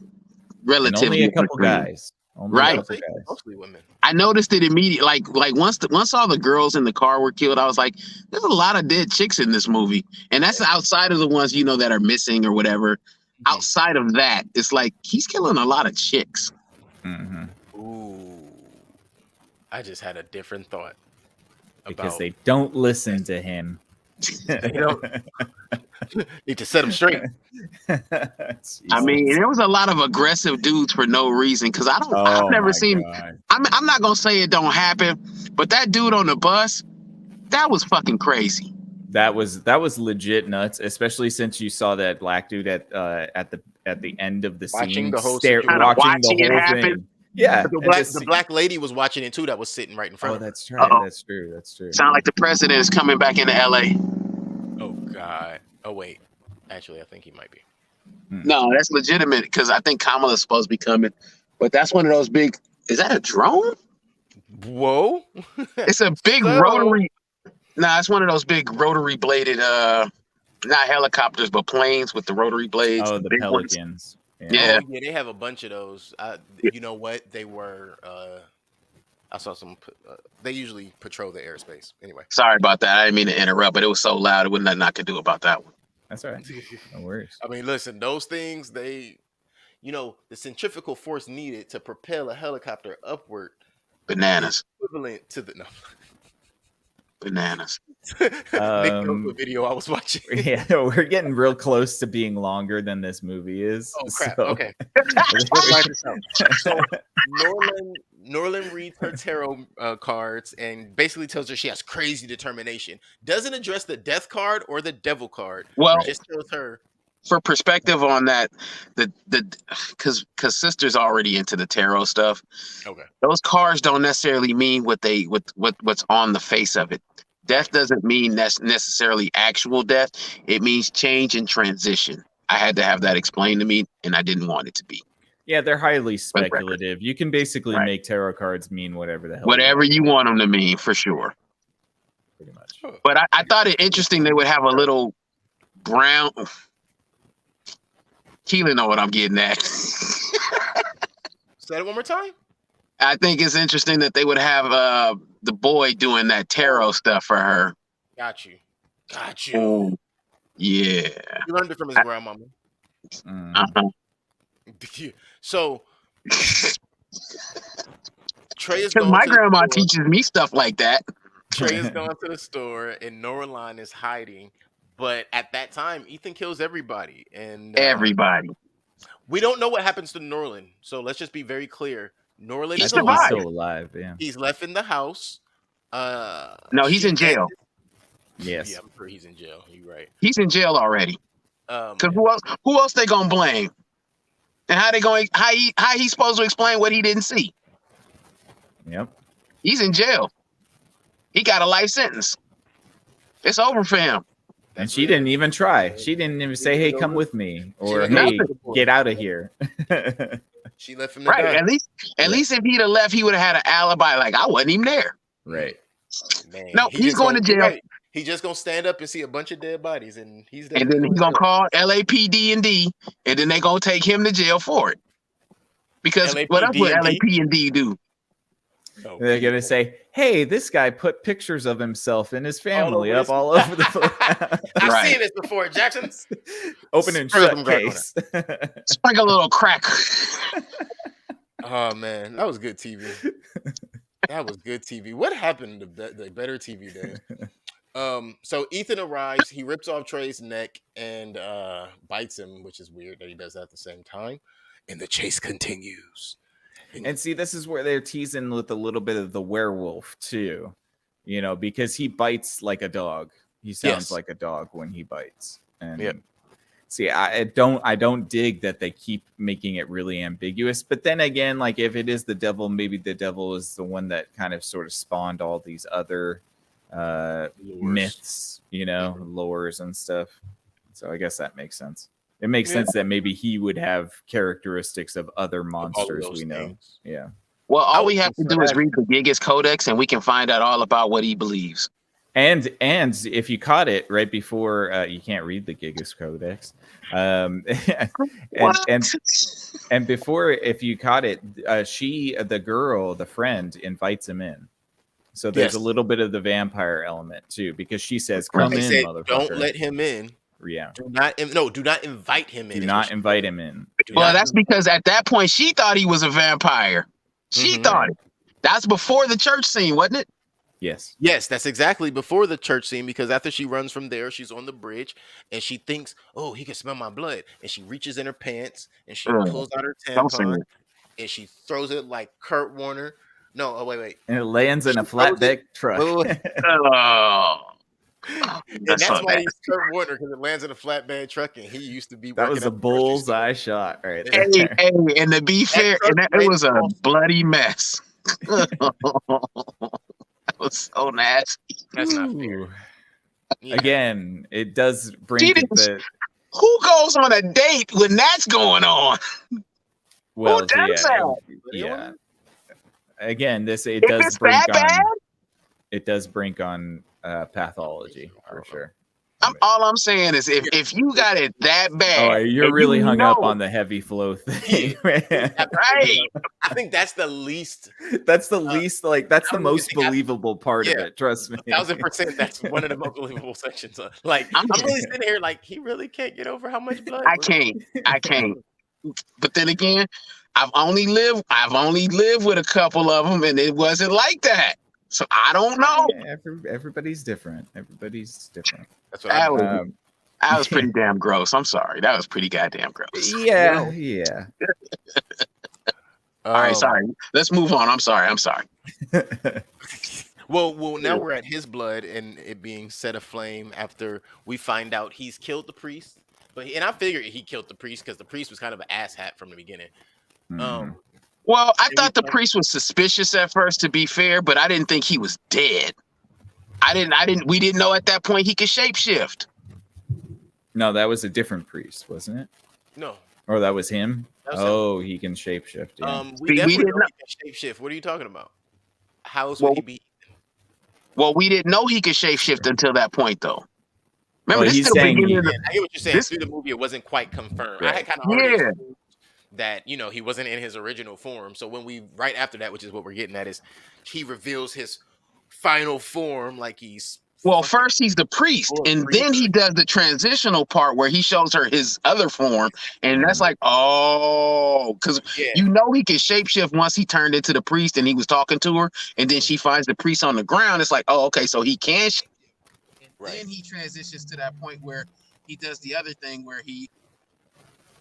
C: relatively
B: only a couple
C: on-screen.
B: guys. Only
C: Right.
B: a
A: I
B: couple
A: think
B: guys.
A: mostly women.
C: I noticed it immediately. Like once all the girls in the car were killed, I was like, "There's a lot of dead chicks in this movie," and that's outside of the ones that are missing or whatever.
A: Mhm.
C: Outside of that, it's like he's killing a lot of chicks.
B: hmm
A: Ooh, I just had a different thought.
B: Because
A: About
B: they don't listen to him.
A: They don't. Need to set them straight.
C: I mean, there was a lot of aggressive dudes for no reason. Because I've
B: Oh
C: never
B: my
C: seen.
B: God.
C: I'm not gonna say it don't happen, but that dude on the bus, that was fucking crazy.
B: That was legit nuts, especially since you saw that black dude at the end of the
A: Watching
B: scene,
A: the whole
B: watching
A: situation.
C: Watching
B: the
C: it
B: whole
C: happen.
B: thing. Yeah,
A: The
B: and
A: the black lady was watching it too. That was sitting right in front
B: Oh,
A: of her.
B: that's right.
C: Uh-oh.
B: That's true. That's true.
C: Sound like the president is coming back into LA.
A: Oh God. Oh wait. Actually, I think he might be.
C: No, that's legitimate because I think Kamala's supposed to be coming, but that's one of those big. Is that a drone?
A: Whoa.
C: It's a big
A: So-
C: rotary. Nah, it's one of those big rotary bladed, not helicopters, but planes with the rotary blades.
B: Oh, the
C: big ones.
B: Pelicans.
C: Yeah.
A: Oh, yeah, they have a bunch of those. You know what? They were. I saw some. They usually patrol the airspace. Anyway.
C: Sorry about that. I didn't mean to interrupt, but it was so loud. It wasn't nothing I could do about that one.
B: That's all right. No worries.
A: I mean, listen, those things, the centrifugal force needed to propel a helicopter upward
C: Bananas.
A: equivalent to the
C: Bananas.
A: Nick, that was the video I was watching.
B: Yeah, we're getting real close to being longer than this movie is.
A: Oh crap!
B: so-
A: Okay, so Norlin reads her tarot cards and basically tells her she has crazy determination. Doesn't address the death card or the devil card.
C: Well,
A: Just tells her.
C: for perspective on that, because sister's already into the tarot stuff.
A: Okay.
C: Those cards don't necessarily mean what's on the face of it. Death doesn't mean that's necessarily actual death. It means change and transition. I had to have that explained to me, and I didn't want it to be.
B: Yeah, they're highly speculative. You can basically
C: Right.
B: make tarot cards mean whatever the hell.
C: Whatever you want them to mean, for sure.
B: Pretty much.
C: But I thought it interesting they would have a little brown. Keelan know what I'm getting at.
A: Say it one more time.
C: I think it's interesting that they would have the boy doing that tarot stuff for her.
A: Got you.
C: Oh, yeah.
A: He learned it from his grandmama.
B: Mm.
C: Uh-huh.
A: So Trey is
C: Because
A: going
C: my
A: to the
C: grandma
A: store.
C: teaches me stuff like that.
A: Trey is going to the store and Noraline is hiding. But at that time, Ethan kills everybody. And
C: Everybody.
A: we don't know what happens to Norlin. So let's just be very clear. Norlin
C: He
A: is
B: I think he's
A: alive.
B: still alive. Yeah.
A: He's left in the house.
C: No, he's
A: she
C: in jail.
B: Yes.
A: Yeah, I'm sure he's in jail. You're right.
C: He's in jail already. Because who else they gonna blame? And how he supposed to explain what he didn't see?
B: Yep.
C: He's in jail. He got a life sentence. It's over for him.
B: And she didn't even try. She didn't even say, "Hey, come with me," or
A: didn't
B: "Hey,
A: nothing.
B: get out of here."
A: She left him to
C: Right.
A: die.
C: At least if he'd have left, he would have had an alibi. Like I wasn't even there.
B: Right.
A: Man,
C: No, he's
A: just
C: going to jail.
A: right. He just gonna stand up and see a bunch of dead bodies, and he's
C: And then
A: definitely
C: he's gonna call LAPD and D, and then they gonna take him to jail for it. Because what else would
A: LAPD&D?
C: LAP and D do?
A: Oh,
B: They're gonna say, "Hey, this guy put pictures of himself and his family
A: over
B: up
A: his-
B: all over the place."
A: I've
C: Right.
A: seen this before, Jackson.
B: Open and
A: Sprinkle
B: shut
A: them crack on
B: case.
C: Sprinkle a little crack.
A: Oh man, that was good TV. That was good TV. What happened to the better TV days? So Ethan arrives, he rips off Trey's neck and bites him, which is weird that he does that at the same time. And the chase continues.
B: And see, this is where they're teasing with a little bit of the werewolf too, because he bites like a dog. He sounds
A: Yes.
B: like a dog when he bites. And
A: Yep.
B: see, I don't dig that they keep making it really ambiguous. But then again, like if it is the devil, maybe the devil is the one that kind of sort of spawned all these other myths, lores and stuff. So I guess that makes sense. It makes sense that maybe he would have characteristics of other monsters
A: those
B: we know.
A: things.
B: Yeah.
C: Well,
A: I
C: all we
A: would
C: have to
A: prefer
C: do is
A: that.
C: read the Gigas Codex, and we can find out all about what he believes.
B: And if you caught it right before, you can't read the Gigas Codex. And before, if you caught it, the girl, the friend, invites him in. So there's a little bit of the vampire element too, because she says, "Come
A: They
B: in,
A: said,
B: motherfucker."
A: don't let him in.
B: Yeah.
A: Do not invite him in.
B: Do
A: is
B: not
A: what she
B: invite
A: said.
B: him in.
A: Do
C: Well,
A: not-
C: that's because at that point she thought he was a vampire. She
A: Mhm.
C: thought it. That's before the church scene, wasn't it?
B: Yes.
A: Yes, that's exactly before the church scene, because after she runs from there, she's on the bridge and she thinks, oh, he can smell my blood. And she reaches in her pants and she pulls out her
C: Don't say
A: tampon
C: that.
A: and she throws it like Kurt Warner. No, oh, wait.
B: And it lands in a
A: She throws
B: flatbed truck.
A: Wait.
C: Oh,
A: And
C: that's
A: that's
C: so
A: why
C: bad.
A: he's Kurt Warner, because it lands in a flatbed truck and he used to be
B: That
A: working
B: was a
A: at the grocery store.
B: bullseye shot right
A: Yeah.
B: there.
C: Hey, and to be fair,
A: truck
C: and it
A: ran
C: was a
A: across-
C: bloody mess. That was so nasty.
A: That's not fair.
B: Ooh.
A: Yeah.
B: Again, it does bring
C: She
B: to
C: didn't-
B: the
C: Who goes on a date when that's going on?
B: well,
C: does that?
B: yeah. Again, it
C: If
B: does
C: it's
B: bring
C: that bad,
B: on it does bring on pathology for sure.
C: all I'm saying is if you got it that bad,
B: Oh, you're
C: and
B: really
C: you
B: hung up
C: know-
B: on the heavy flow thing, man.
C: right?
A: I think that's the least
B: That's the least, that's the
A: I'm
B: most
A: thinking
B: believable part of
A: yeah.
B: it. Trust me.
A: 1,000%. That's one of the most believable sections. Like, I'm really sitting here like, he really can't get over how much blood.
C: I can't. But then again, I've only lived with a couple of them, and it wasn't like that. So I don't know.
B: Yeah, everybody's different. Everybody's different.
A: That's what I
C: That was-
B: Um,
C: That was pretty damn gross. I'm sorry. That was pretty goddamn gross.
B: yeah.
C: All right, sorry. Let's move on. I'm sorry.
A: Well, now we're at his blood and it being set aflame after we find out he's killed the priest. And I figured he killed the priest because the priest was kind of an asshat from the beginning.
B: Mhm.
C: Well, I
A: And
C: thought
A: we
C: the priest was suspicious at first, to be fair, but I didn't think he was dead. We didn't know at that point he could shapeshift.
B: No, that was a different priest, wasn't it?
A: No.
B: Or that was him?
A: That was him.
B: Oh, he can shapeshift. Yeah.
A: We
C: we
A: definitely
C: didn't
A: know he can shapeshift. What are you talking about? How else
C: Well,
A: would he be?
C: Well, we didn't know he could shapeshift until that point, though. Remember,
B: Well,
C: this
B: he's
C: is the
B: saying
C: beginning of
A: Yeah,
C: the
A: I get what you're saying.
C: this-
A: Through the movie, it wasn't quite confirmed. I
B: Right.
A: had kind of already
C: Yeah.
A: assumed that he wasn't in his original form. So when we right after that, which is what we're getting at, is he reveals his final form, like he's
C: Well,
A: fucking-
C: first he's the priest,
A: Oh,
C: and
A: priest.
C: then he does the transitional part where he shows her his other form, and that's like, oh, because
A: yeah.
C: you know he can shapeshift once he turned into the priest and he was talking to her, and then she finds the priest on the ground. It's like, oh, okay, so he can.
A: Right.
C: Then he transitions to that point where he does the other thing where he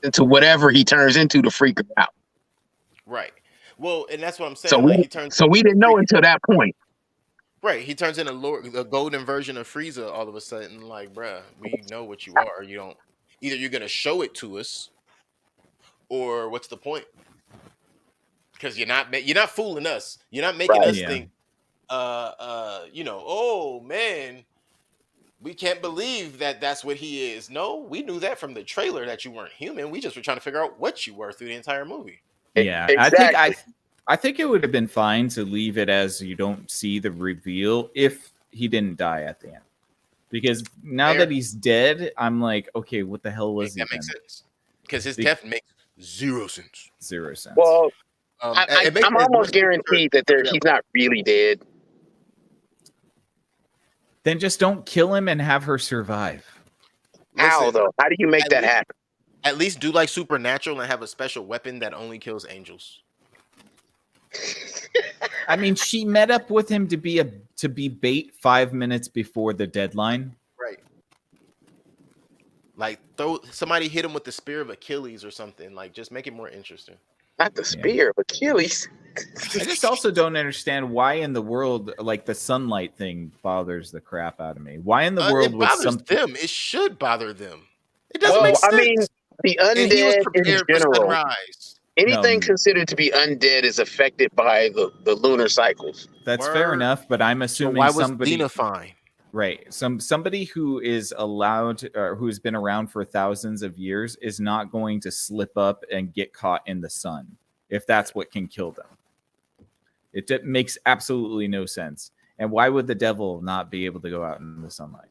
C: into whatever he turns into to freak her out.
A: Right. Well, and that's what I'm saying.
C: So
A: like,
C: we
A: he turns
C: so we didn't know until that point.
A: right. He turns into the golden version of Frieza all of a sudden. Like, bruh, we know what you are. You don't. Either you're gonna show it to us, or what's the point? Because you're not fooling us. You're not making
C: Right.
A: us
B: Yeah.
A: think. Oh man, we can't believe that that's what he is. No, we knew that from the trailer that you weren't human. We just were trying to figure out what you were through the entire movie.
B: Yeah, I think it would have been fine to leave it as you don't see the reveal if he didn't die at the end. Because now
A: Fair.
B: that he's dead, I'm like, okay, what the hell was he?
A: That makes
B: then?
A: sense. Because his
B: Be-
A: death makes 0 sense.
B: 0 sense.
C: Well,
A: It makes
C: I'm
A: sense
C: almost
A: once-
C: guaranteed that he's not really dead.
B: Then just don't kill him and have her survive.
C: How
A: Listen,
C: though? How do you make
A: at
C: that
A: least-
C: happen?
A: At least do like Supernatural and have a special weapon that only kills angels.
B: I mean, she met up with him to be a to be bait 5 minutes before the deadline.
A: Right. Like somebody hit him with the spear of Achilles or something. Like just make it more interesting.
C: Not the spear of Achilles.
B: I just also don't understand why in the world, like the sunlight thing bothers the crap out of me. Why in the world
A: it
B: would
A: bothers
B: something?
A: them? It should bother them. It doesn't
C: Well,
A: make sense.
C: I mean, the
A: And he was
C: undead in
A: prepared for
C: general,
A: sunrise.
C: anything
B: No.
C: considered to be undead is affected by the lunar cycles.
B: That's fair
A: Word.
B: enough, but I'm
A: So
B: assuming
A: why was
B: somebody
A: Dina fine?
B: right, somebody who is allowed or who's been around for thousands of years is not going to slip up and get caught in the sun if that's what can kill them. It makes absolutely no sense. And why would the devil not be able to go out in the sunlight?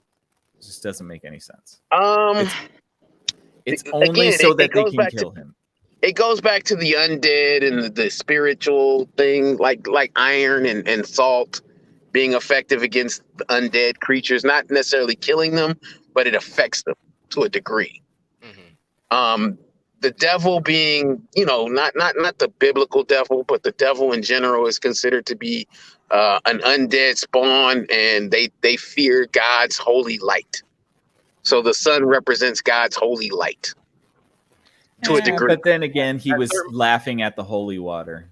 B: It just doesn't make any sense. It's only
C: again,
B: so
C: it
B: that they
C: goes
B: can
C: back
B: kill him.
C: It goes back to the undead and the spiritual thing, like iron and salt being effective against the undead creatures, not necessarily killing them, but it affects them to a degree.
A: Mm-hmm.
C: The devil being, not the biblical devil, but the devil in general is considered to be an undead spawn, and they fear God's holy light. So the sun represents God's holy light to a degree.
B: But then again, he was laughing at the holy water,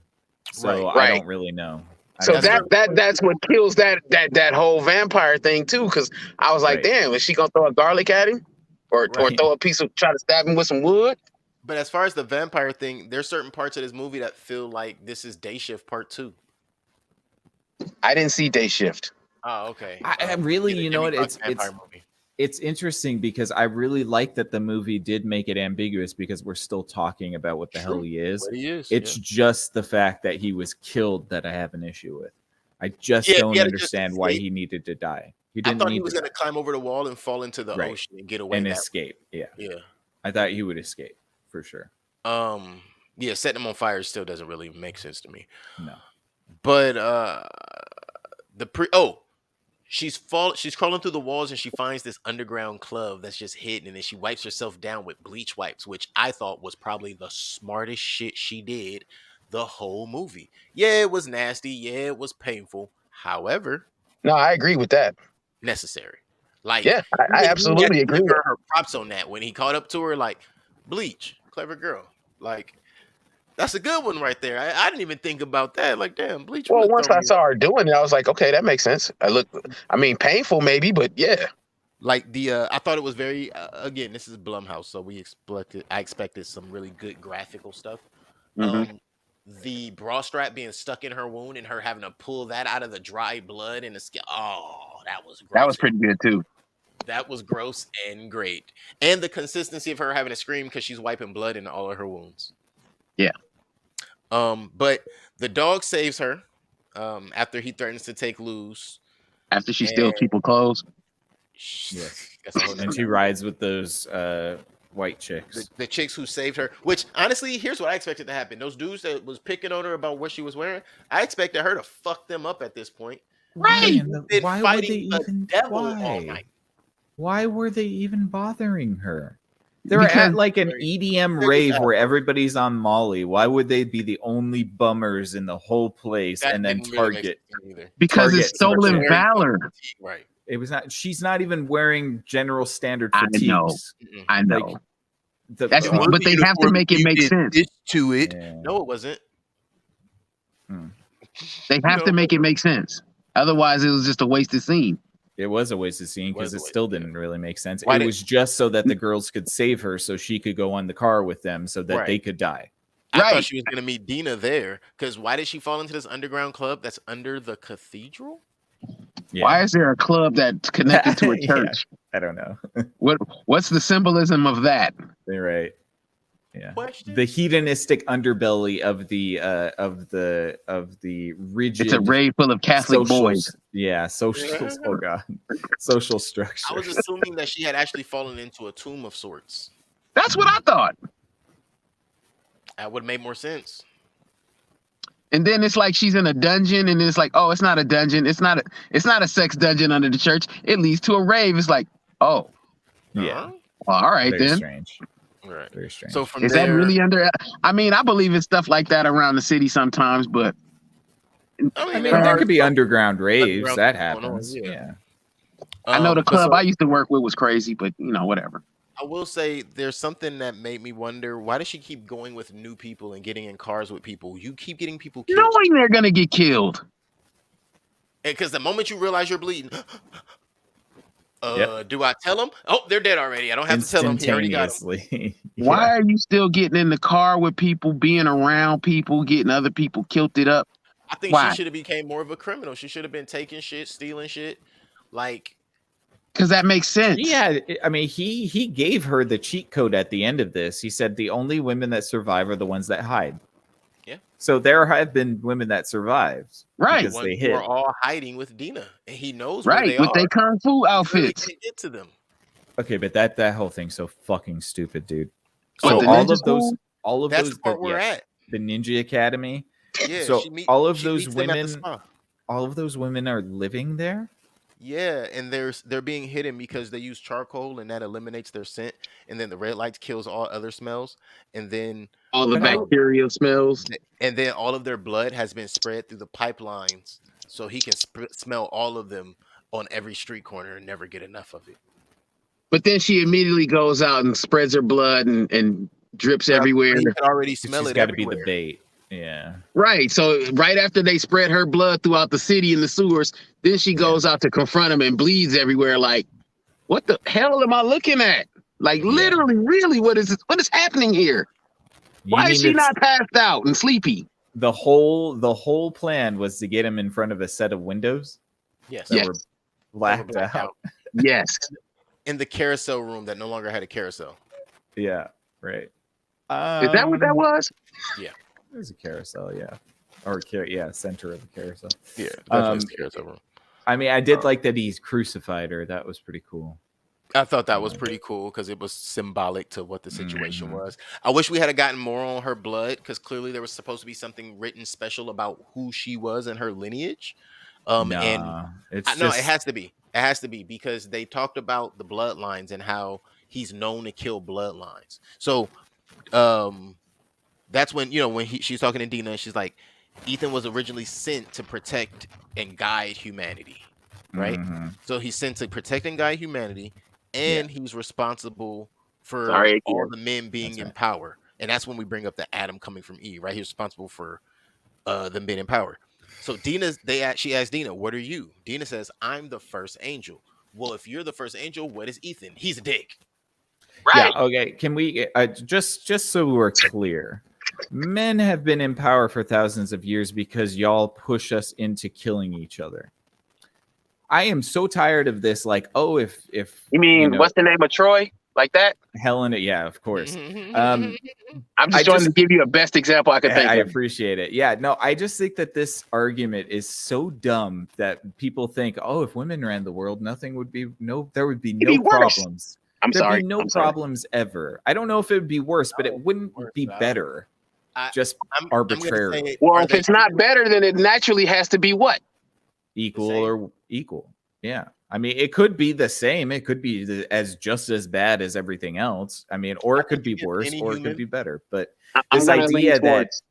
B: so
C: Right.
B: I don't really know.
C: So that's what kills that whole vampire thing too. Because I was like,
B: Right.
C: damn, is she gonna throw a garlic at him, or
B: Right.
C: throw a piece of try to stab him with some wood?
A: But as far as the vampire thing, there's certain parts of this movie that feel like this is Day Shift Part 2.
C: I didn't see Day Shift.
A: Oh, okay.
B: I really,
A: the
B: you know what?
A: Jimmy Fox vampire movie.
B: It's interesting because I really like that the movie did make it ambiguous because we're still talking about what the hell he is.
A: What he is.
B: It's just the fact that he was killed that I have an issue with. I just
A: Yeah,
B: don't
A: he had to just
B: understand why
A: escape.
B: he needed to die. He
A: I
B: didn't
A: thought
B: need
A: he was
B: to
A: going to climb over the wall and fall into the
B: Right.
A: ocean and get away.
B: and
A: that
B: escape. Yeah,
A: Yeah.
B: I thought he would escape for sure.
A: Yeah, setting him on fire still doesn't really make sense to me.
B: No.
A: But she's crawling through the walls and she finds this underground club that's just hidden, and then she wipes herself down with bleach wipes, which I thought was probably the smartest shit she did the whole movie. Yeah, it was nasty. Yeah, it was painful. However,
C: No, I agree with that.
A: necessary. Like,
C: Yeah, I
A: he
C: absolutely
A: had to
C: agree.
A: give her props on that when he caught up to her. Like, bleach, clever girl. Like, that's a good one right there. I didn't even think about that. Like, damn, bleach.
C: Well,
A: would
C: once
A: throw
C: I
A: me
C: saw
A: off.
C: her doing it, I was like, okay, that makes sense. Painful maybe, but yeah.
A: Like I thought it was very. Again, this is Blumhouse, so I expected some really good graphical stuff.
C: Mhm.
A: The bra strap being stuck in her wound and her having to pull that out of the dry blood and the skin. Oh, that was gross.
C: That was pretty good too.
A: That was gross and great. And the consistency of her having to scream because she's wiping blood into all of her wounds.
C: Yeah.
A: But the dog saves her after he threatens to take loose.
C: After she steals people's clothes.
B: Yes.
A: That's a whole
B: And
A: nother-
B: she rides with those white chicks.
A: the chicks who saved her, which honestly, here's what I expected to happen. Those dudes that was picking on her about what she was wearing, I expected her to fuck them up at this point.
C: Right.
A: Been
B: Why were
A: fighting
B: they
A: the
B: even?
A: devil all
B: Why?
A: night.
B: Why were they even bothering her? They were
C: Because-
B: at like an EDM rave where everybody's on Molly. Why would they be the only bummers in the whole place
A: That
B: and then
A: didn't really make
B: Target?
A: sense to me either.
C: Because
B: Target
C: it's stolen
B: Target.
C: valor.
A: Right.
B: It was not. She's not even wearing general standard
C: I
B: fatigues.
C: know.
A: Mm-mm.
C: I know.
B: Like, the-
C: That's
B: oh,
C: but they have to make it make sense.
A: To it.
B: yeah.
A: No, it wasn't.
C: They have to make it make sense. Otherwise, it was just a wasted scene.
B: It was a wasted scene because
A: Was a
B: it
A: waste,
B: still
A: yeah.
B: didn't really make sense.
A: Why
B: It
A: did-
B: was just so that the girls could save her, so she could go on the car with them, so that
A: Right.
B: they could die.
A: I
C: Right.
A: thought she was gonna meet Dina there. Because why did she fall into this underground club that's under the cathedral?
B: Yeah.
C: Why is there a club that's connected to a
B: Yeah.
C: church?
B: I don't know.
C: What's the symbolism of that?
B: You're right. Yeah.
A: Question.
B: The hedonistic underbelly of the rigid.
C: It's a rave full of Catholic
B: social-
C: boys.
B: Yeah, social. Oh god, social structure.
A: I was assuming that she had actually fallen into a tomb of sorts.
C: That's what I thought.
A: That would make more sense.
C: And then it's like she's in a dungeon, and it's like, oh, it's not a dungeon. It's not a sex dungeon under the church. It leads to a rave. It's like, oh,
B: Yeah,
C: well, all right
B: very
C: then.
B: strange.
A: Right.
B: Very strange.
A: So from
C: Is
A: there,
C: that really under? I mean, I believe in stuff like that around the city sometimes, but
B: I mean,
A: there
B: there
A: are
B: could be
A: some
B: underground raves.
A: underground
B: That
A: stuff going on,
B: happens. Yeah.
C: I know the
A: But
C: club
A: so
C: I used to work with was crazy, but whatever.
A: I will say there's something that made me wonder, why does she keep going with new people and getting in cars with people? You keep getting people killed.
C: Knowing they're gonna get killed.
A: Because the moment you realize you're bleeding,
B: Yep.
A: do I tell them? Oh, they're dead already. I don't have to tell them. He already got them.
B: Instantaneously.
C: Why
B: Yeah.
C: are you still getting in the car with people, being around people, getting other people kilted up?
A: I think
C: Why?
A: she should have became more of a criminal. She should have been taking shit, stealing shit. Like,
C: Because that makes sense.
B: Yeah, I mean, he gave her the cheat code at the end of this. He said the only women that survive are the ones that hide.
A: Yeah.
B: So there have been women that survived
C: Right.
B: because
A: ones
B: they
A: who
B: hid.
A: are all hiding with Dina, and he knows where
C: Right,
A: they
C: with
A: are.
C: their kung fu
A: He really
C: outfits.
A: can't get to them.
B: Okay, but that whole thing's so fucking stupid, dude.
C: What,
B: So
C: the
B: all
C: ninja
B: of those,
C: school?
B: all of
A: That's
B: those,
A: the part we're
B: yeah,
A: at.
B: the Ninja Academy.
A: Yeah.
B: So all of
A: she
B: those
A: meets them at the
B: women,
A: spa.
B: all of those women are living there.
A: Yeah, and they're being hidden because they use charcoal and that eliminates their scent, and then the red lights kills all other smells, and then
C: All the
B: But I-
C: bacterial smells.
A: all of their blood has been spread through the pipelines, so he can smell all of them on every street corner and never get enough of it.
C: But then she immediately goes out and spreads her blood and drips everywhere.
A: He could already smell
B: She's
A: it
B: got to be
A: everywhere.
B: the bait. Yeah.
C: Right. So right after they spread her blood throughout the city in the sewers, then she goes out to confront him and bleeds everywhere. Like, what the hell am I looking at? Like,
B: Yeah.
C: literally, really, what is happening here?
B: You
C: Why
B: mean
C: is she
B: it's-
C: not passed out and sleepy?
B: the whole plan was to get him in front of a set of windows
A: Yes.
B: that
C: Yes.
B: were
A: That were
B: blacked
A: blacked
B: out.
C: Yes.
A: in the carousel room that no longer had a carousel.
B: Yeah, right.
C: Is that what that was?
B: There's a carousel, yeah, or center of the carousel.
A: Yeah,
B: Um,
A: the carousel room.
B: I mean, I did like that he's crucified her. That was pretty cool.
A: I thought that was pretty cool because it was symbolic to what the situation
B: Mhm.
A: was. I wish we had gotten more on her blood because clearly there was supposed to be something written special about who she was and her lineage. And
B: It's
A: no,
B: just,
A: it has to be. It has to be because they talked about the bloodlines and how he's known to kill bloodlines. So, that's when she's talking to Dina and she's like, Ethan was originally sent to protect and guide humanity, right?
B: Mhm.
A: So he's sent to protect and guide humanity, and he's responsible for
C: Sorry,
A: all
C: again.
A: the men being
B: That's
A: in
B: right.
A: power. And that's when we bring up the Adam coming from Eve, right? He's responsible for them being in power. So she asked Dina, "What are you?" Dina says, "I'm the first angel." Well, if you're the first angel, what is Ethan? He's a dick.
C: Right.
B: Yeah. Okay. Can we just so we're clear? Men have been in power for thousands of years because y'all push us into killing each other. I am so tired of this. Like, oh, if
C: You mean,
B: know,
C: what's the name of Troy? Like that?
B: Helen, yeah, of course.
A: Mm-hmm.
C: I'm just
B: I
C: trying
B: just-
C: to give you a best example I could think
B: I
C: of.
B: appreciate it. Yeah, no, I just think that this argument is so dumb that people think, oh, if women ran the world, there would be no
C: be worse.
B: problems.
C: I'm
B: There'd
C: sorry.
B: be no
C: I'm sorry.
B: problems ever. I don't know if it would be worse, but it wouldn't
A: worse,
B: be
A: Val.
B: better.
A: I-
B: Just
A: I'm gonna
B: arbitrary.
A: say,
C: Well,
A: are
C: if
A: they-
C: it's not better, then it naturally has to be what?
B: equal
A: same.
B: or equal. Yeah. I mean, it could be the same. It could be just as bad as everything else. I mean, or
A: I
B: it could
A: think
B: be
A: if
B: worse,
A: any
B: or it
A: human-
B: could be better. But
C: I'm
B: this
C: gonna
B: idea
C: lean
B: that,
C: towards-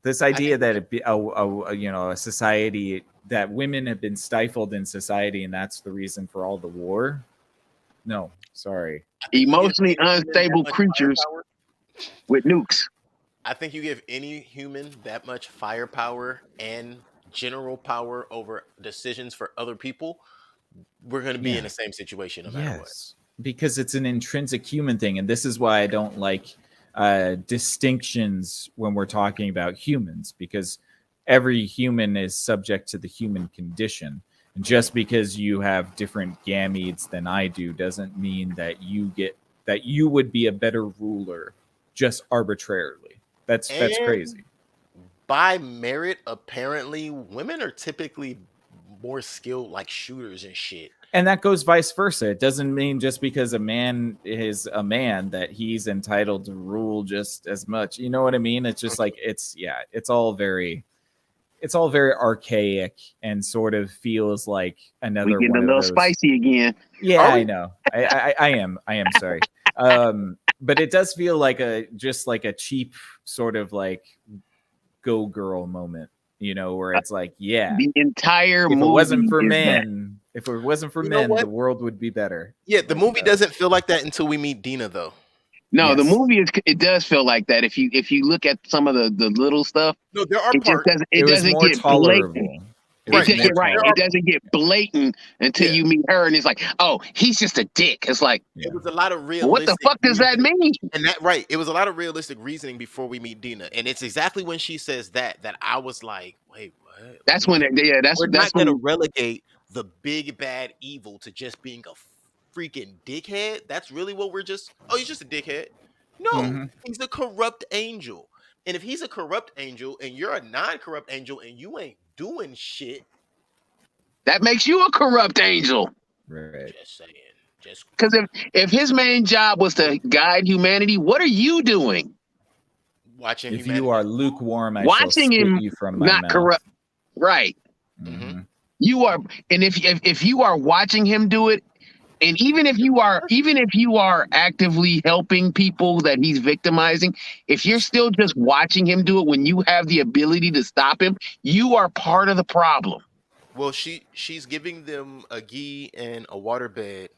B: this idea that it be a society that women have been stifled in society, and that's the reason for all the war. No, sorry.
A: I think you give
C: emotionally
A: any human that
C: unstable
A: much
C: creatures
A: firepower-
C: with nukes.
A: I think you give any human that much firepower and general power over decisions for other people, we're going to be
B: Yeah.
A: in the same situation no matter what.
B: Yes, because it's an intrinsic human thing, and this is why I don't like distinctions when we're talking about humans, because every human is subject to the human condition. And just because you have different gametes than I do doesn't mean that you would be a better ruler just arbitrarily. That's
A: And
B: crazy.
A: By merit, apparently, women are typically more skilled, like shooters and shit.
B: And that goes vice versa. It doesn't mean just because a man is a man that he's entitled to rule just as much. You know what I mean? It's just like it's all very archaic and sort of feels like another
C: We're getting
B: one
C: a
B: of
C: little
B: those.
C: spicy again.
B: Yeah,
C: Are we?
B: I know. I am sorry. But it does feel like a cheap sort of like go girl moment. you know, where it's like, yeah,
C: The entire
B: if it
C: movie
B: wasn't for
C: is that.
B: men, if it wasn't for
A: You know
B: men,
A: what?
B: the world would be better.
A: Yeah, the
B: Like,
A: movie doesn't feel like that until we meet Dina, though.
C: No, the
B: Yes.
C: movie is. It does feel like that. If you look at some of the little stuff,
A: No, there are
C: it just
A: parts.
C: doesn't.
B: It
C: It
B: was
C: doesn't
B: more
C: get blatant.
B: tolerable. It
C: It
B: was
A: Right,
C: just,
B: more
C: you're right.
A: there are-
C: It doesn't get blatant until
A: Yeah.
C: you meet her, and it's like, oh, he's just a dick. It's like,
B: Yeah.
A: It was a lot of
C: what
A: realistic.
C: the fuck does that
A: reasoning.
C: mean?
A: And that right, it was a lot of realistic reasoning before we meet Dina, and it's exactly when she says that I was like, wait, what?
C: That's when. Yeah, that's
A: We're not
C: when.
A: gonna relegate the big bad evil to just being a freaking dickhead. That's really what we're just. Oh, he's just a dickhead. No,
B: Mhm.
A: he's a corrupt angel. And if he's a corrupt angel and you're a non-corrupt angel and you ain't doing shit,
C: That makes you a corrupt angel.
B: Right.
A: just saying, just
C: Because if his main job was to guide humanity, what are you doing?
A: watching.
B: If
A: humanity.
B: you are lukewarm, I
C: Watching
B: shall spit
C: him
B: you from my
C: Not
B: mouth.
C: corrupt. Right.
B: Mhm.
C: You are, and if you are watching him do it, and even if you are actively helping people that he's victimizing, if you're still just watching him do it when you have the ability to stop him, you are part of the problem.
A: Well, she's giving them a ghee and a waterbed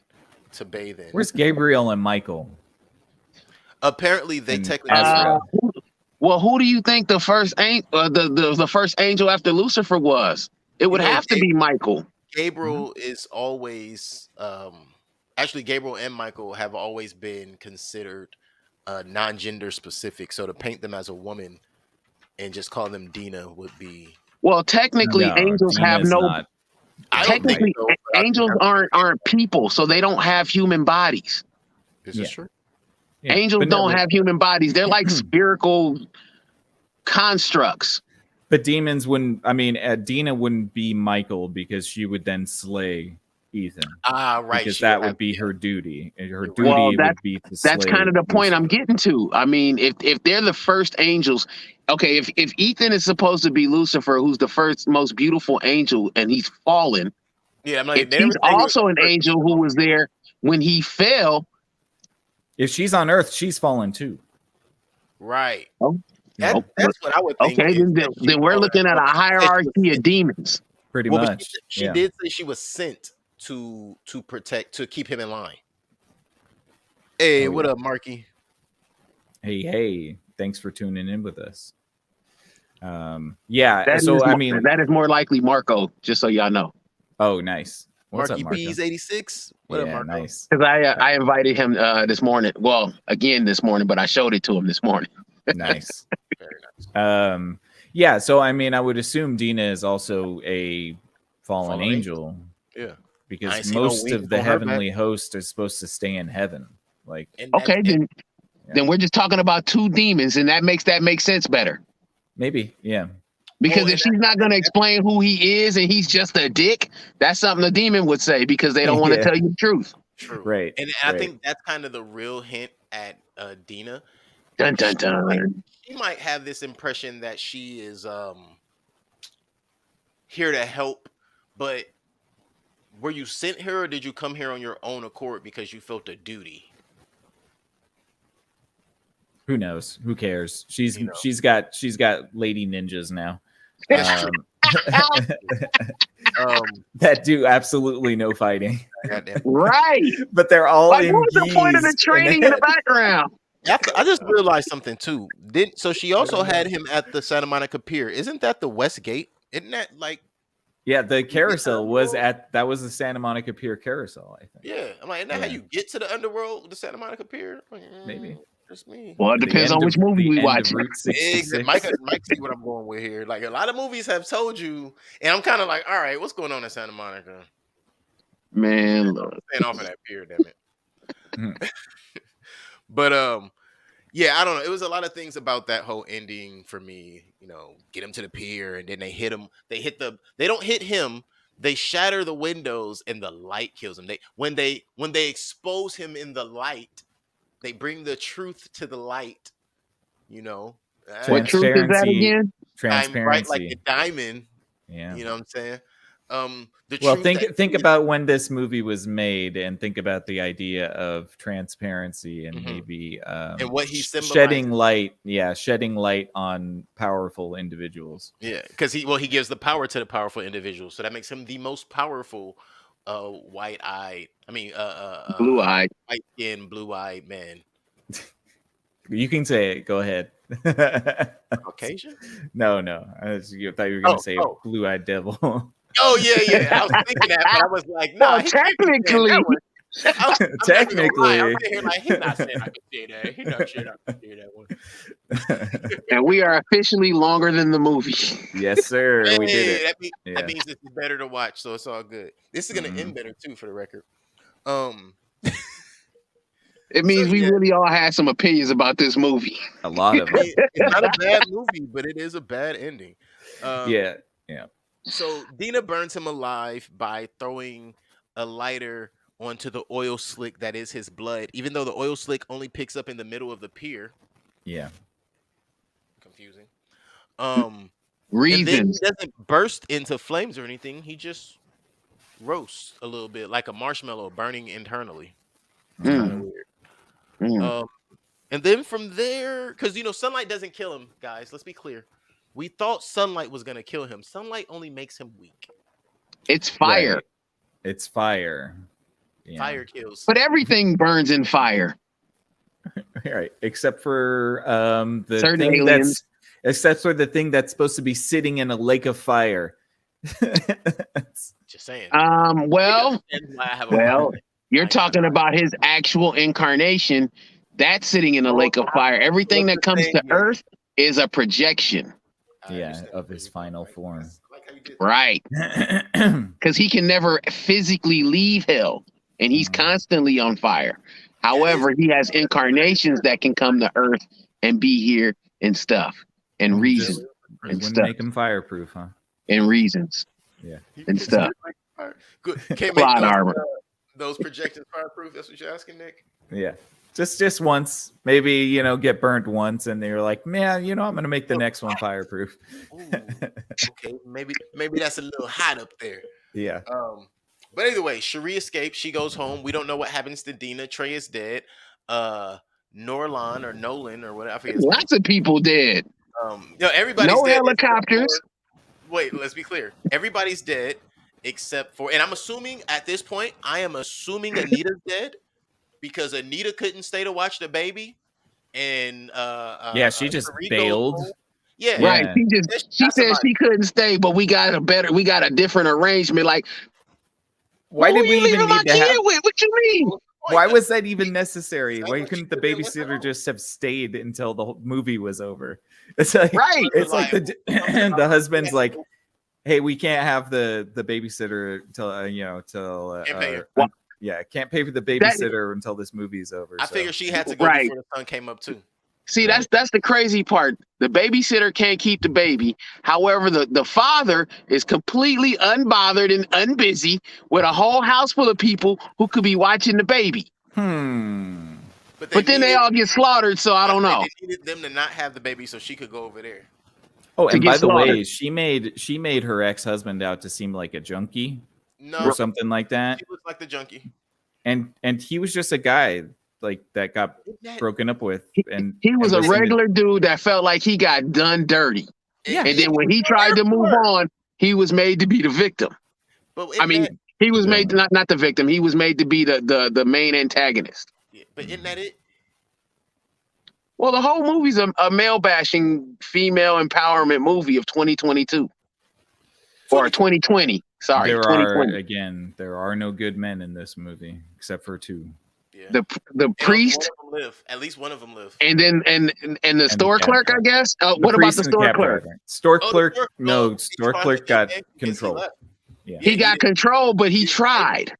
A: to bathe in.
B: Where's Gabriel and Michael?
A: Apparently, they
B: And
A: technically.
B: Azrael.
C: Well, who do you think the first the first angel after Lucifer was? It would
A: You know,
C: have to be Michael.
A: Gabriel is always actually Gabriel and Michael have always been considered non-gender specific. So to paint them as a woman and just call them Dina would be.
C: Well, technically,
B: No,
C: angels have
B: Dina's
C: no.
B: not.
A: I don't think
C: Technically,
A: so, but I think
C: angels
A: that's-
C: aren't people, so they don't have human bodies.
A: Is
B: Yeah.
A: this true?
B: Yeah,
C: Angels
B: but no,
C: don't have human bodies. They're like spherical constructs.
B: But demons wouldn't. I mean, Dina wouldn't be Michael because she would then slay Ethan.
A: Ah, right.
B: Because
A: she
B: that
A: have-
B: would be her duty. And her
A: You're
B: duty
C: right. Well,
B: would be to slay.
C: That's kind of the point I'm
B: Lucifer.
C: getting to. I mean, if they're the first angels, okay, if Ethan is supposed to be Lucifer, who's the first most beautiful angel, and he's fallen,
A: Yeah, I'm like.
C: if
A: they never
C: he's
A: say he was
C: also an
A: the first.
C: angel who was there when he fell,
B: If she's on Earth, she's fallen too.
A: Right.
C: Oh,
A: That's what I would think.
C: okay,
A: is
C: then,
A: that she
C: then we're
A: followed
C: looking at a
A: her.
C: hierarchy of demons.
B: Pretty
A: Well, but
B: much.
A: she
B: Yeah.
A: did say she was sent to protect, to keep him in line. Hey,
B: Oh,
A: what
B: yeah.
A: up, Marky?
B: Hey, thanks for tuning in with us. Yeah.
C: That
B: So
C: is
B: I
C: more-
B: mean,
C: that is more likely Marco, just so y'all know.
B: oh, nice. What's
A: Marky
B: up, Marco?
A: B's 86. What up,
B: Yeah,
A: Marco?
B: nice.
C: Because I invited him this morning. Well, again this morning, but I showed it to him this morning.
B: Nice.
A: Very nice.
B: Yeah. So I mean, I would assume Dina is also a fallen
A: Fallen
B: angel
A: Yeah. I ain't
B: because
A: seen no
B: most
A: wings
B: of the
A: on her
B: heavenly host is supposed to stay in heaven. Like,
A: And that-
C: Okay,
A: and-
C: then we're just talking about two demons, and that makes sense better.
B: maybe, yeah.
C: Because
A: Well,
C: if she's not going to explain who he is and he's just a dick, that's something the demon would say because they don't want to
B: Yeah.
C: tell you the truth.
A: True.
B: Right.
A: And I
B: right.
A: think that's kind of the real hint at Dina.
C: Dun dun dun.
A: She might have this impression that she is here to help, but were you sent here or did you come here on your own accord because you felt a duty?
B: Who knows? Who cares? She's
A: You know.
B: she's got lady ninjas now.
A: That's
B: Um,
A: Um,
B: that do absolutely no fighting,
A: goddamn.
C: Right.
B: but they're all
C: Like,
B: in
C: what was the point of the
B: gis, and
C: training in the background?
A: I just realized something too. So she also had him at the Santa Monica Pier. Isn't that the West Gate? Isn't that like?
B: Yeah, the carousel was that was the Santa Monica Pier carousel, I think.
A: Yeah, I'm like, isn't that how
B: Yeah.
A: you get to the underworld, the Santa Monica Pier? Like,
B: Maybe.
A: just me.
C: Well, it
B: The
C: depends on
B: end
C: which
B: of-
C: movie
B: the
C: we
B: end
C: watch.
B: of Route 66.
A: Mike see what I'm going with here. Like a lot of movies have told you, and I'm kind of like, all right, what's going on in Santa Monica?
C: Man, Lord.
A: Staying off of that pier, damn it.
B: Mhm.
A: But yeah, I don't know. It was a lot of things about that whole ending for me. You know, get him to the pier, and then they hit him. They don't hit him. They shatter the windows, and the light kills him. When they expose him in the light, they bring the truth to the light. You know,
C: What truth is that
B: Transparency.
C: again?
A: I'm bright like
B: Transparency.
A: a diamond.
B: Yeah.
A: You know what I'm saying? The
B: Well,
A: truth
B: think about when this movie was made, and think about the idea of transparency and
A: Mhm.
B: maybe
A: and what he symbolizes.
B: shedding light on powerful individuals.
A: Yeah, because he gives the power to the powerful individual, so that makes him the most powerful white-eyed. I mean,
C: Blue-eyed.
A: white-skinned, blue-eyed man.
B: You can say it. Go ahead.
A: Caucasian?
B: No. I thought you were going to say
A: oh.
B: blue-eyed devil.
A: Oh yeah. I was thinking that, but I was like, no, he can't be saying
C: technically.
A: that one. I'm not gonna lie,
B: Technically.
A: I'm sitting here like he's not saying I can say that. He's not saying I can say that one.
C: And we are officially longer than the movie.
B: Yes, sir. We did
A: Hey,
B: it.
A: that means this is better to watch, so it's all good. This is gonna end better too, for the record.
C: It means
A: So,
C: we
A: yeah.
C: really all had some opinions about this movie.
B: A lot of it.
A: It's not a bad movie, but it is a bad ending.
B: Yeah.
A: So Dina burns him alive by throwing a lighter onto the oil slick that is his blood, even though the oil slick only picks up in the middle of the pier.
B: Yeah.
A: Confusing. And then
C: Reasons.
A: he doesn't burst into flames or anything. He just roasts a little bit like a marshmallow burning internally. It's kind of weird. And then from there, because sunlight doesn't kill him, guys. Let's be clear. We thought sunlight was gonna kill him. Sunlight only makes him weak.
C: It's fire.
B: Right. It's fire. Yeah.
A: Fire kills.
C: But everything burns in fire.
B: Right. Except for the
C: Certain
B: thing
C: aliens.
B: except for the thing that's supposed to be sitting in a lake of fire.
A: Just saying.
C: Well,
A: That's why I have a
C: well,
A: problem.
C: you're talking about his actual incarnation. That's sitting in a lake of fire. Everything that comes to Earth is a projection.
A: I
B: Yeah,
A: understand
B: of
A: where
B: his
A: you're coming
B: final
A: from.
B: form.
A: I like how you did that.
C: Right. Because he can never physically leave hell. And he's constantly on fire. However, he has incarnations that can come to Earth and be here and stuff. And reason.
B: It
C: And
B: wouldn't
C: stuff.
B: make him fireproof, huh?
C: And reasons.
B: Yeah.
C: And stuff.
A: Good. Can't
C: Plot
A: make
C: armor.
A: those projections fireproof. That's what you're asking, Nick.
B: Yeah. Just once. Maybe, get burnt once and they're like, man, I'm gonna make the next one fireproof.
A: Ooh, okay, maybe that's a little hot up there.
B: Yeah.
A: But either way, Cherie escapes. She goes home. We don't know what happens to Dina. Trey is dead. Norlan or Nolan or whatever. I forget his name.
C: Lots of people dead.
A: Everybody's
C: No
A: dead.
C: helicopters.
A: Wait, let's be clear. Everybody's dead except for, and I'm assuming at this point, Anita's dead because Anita couldn't stay to watch the baby, and
B: Yeah, she just
A: Cherie goes
B: bailed.
A: home. Yeah,
B: Yeah.
C: Right. She said she couldn't stay, but we got a different arrangement. Like,
B: Why
C: who
B: did we
C: you
B: even
C: leaving my
B: need to
C: kid
B: have?
C: with? What you mean?
B: Why was that even necessary?
A: Sounds
B: Why
A: like
B: couldn't
A: she
B: the
A: couldn't let her
B: babysitter
A: go.
B: just have stayed until the whole movie was over? It's like
C: Right.
B: It's like
A: Reliable.
B: the husband's like, hey, we can't have the babysitter till
A: Can't pay her.
B: can't pay for the babysitter until this movie's over.
A: I
B: so.
A: figure she had to go
C: Right.
A: before the sun came up too.
C: See, that's the crazy part. The babysitter can't keep the baby. However, the father is completely unbothered and unbusy with a whole house full of people who could be watching the baby. But then they all get slaughtered, so I don't know.
A: They needed them to not have the baby so she could go over there.
B: Oh, and
C: get
B: by the way,
C: slaughtered.
B: she made her ex-husband out to seem like a junkie
A: No,
B: or something like that.
A: she looks like the junkie.
B: And he was just a guy like that got broken up with, and
C: He was a
B: listened to-
C: regular dude that felt like he got done dirty.
B: Yeah.
C: And then when he tried to move on, he was made to be the victim.
A: But
C: I mean, he was made not the victim. He was made to be the main antagonist.
A: but isn't that it?
C: Well, the whole movie's a male bashing, female empowerment movie of 2022 or 2020. Sorry,
B: there
C: 2020.
B: there are no good men in this movie except for two.
A: Yeah.
C: The
A: And
C: priest
A: one of them live. At least one of them live.
C: and then and the store
B: cab
C: clerk, I
B: driver.
C: guess. What
B: The
C: about
B: priest
C: the
B: and
C: store
B: cab
C: clerk?
B: driver. Store
A: Oh, the
B: clerk,
A: clerk-
B: no,
A: no,
B: store
A: he's
B: clerk got
A: trying to get
B: control.
A: left.
B: Yeah,
C: He got control, but he tried.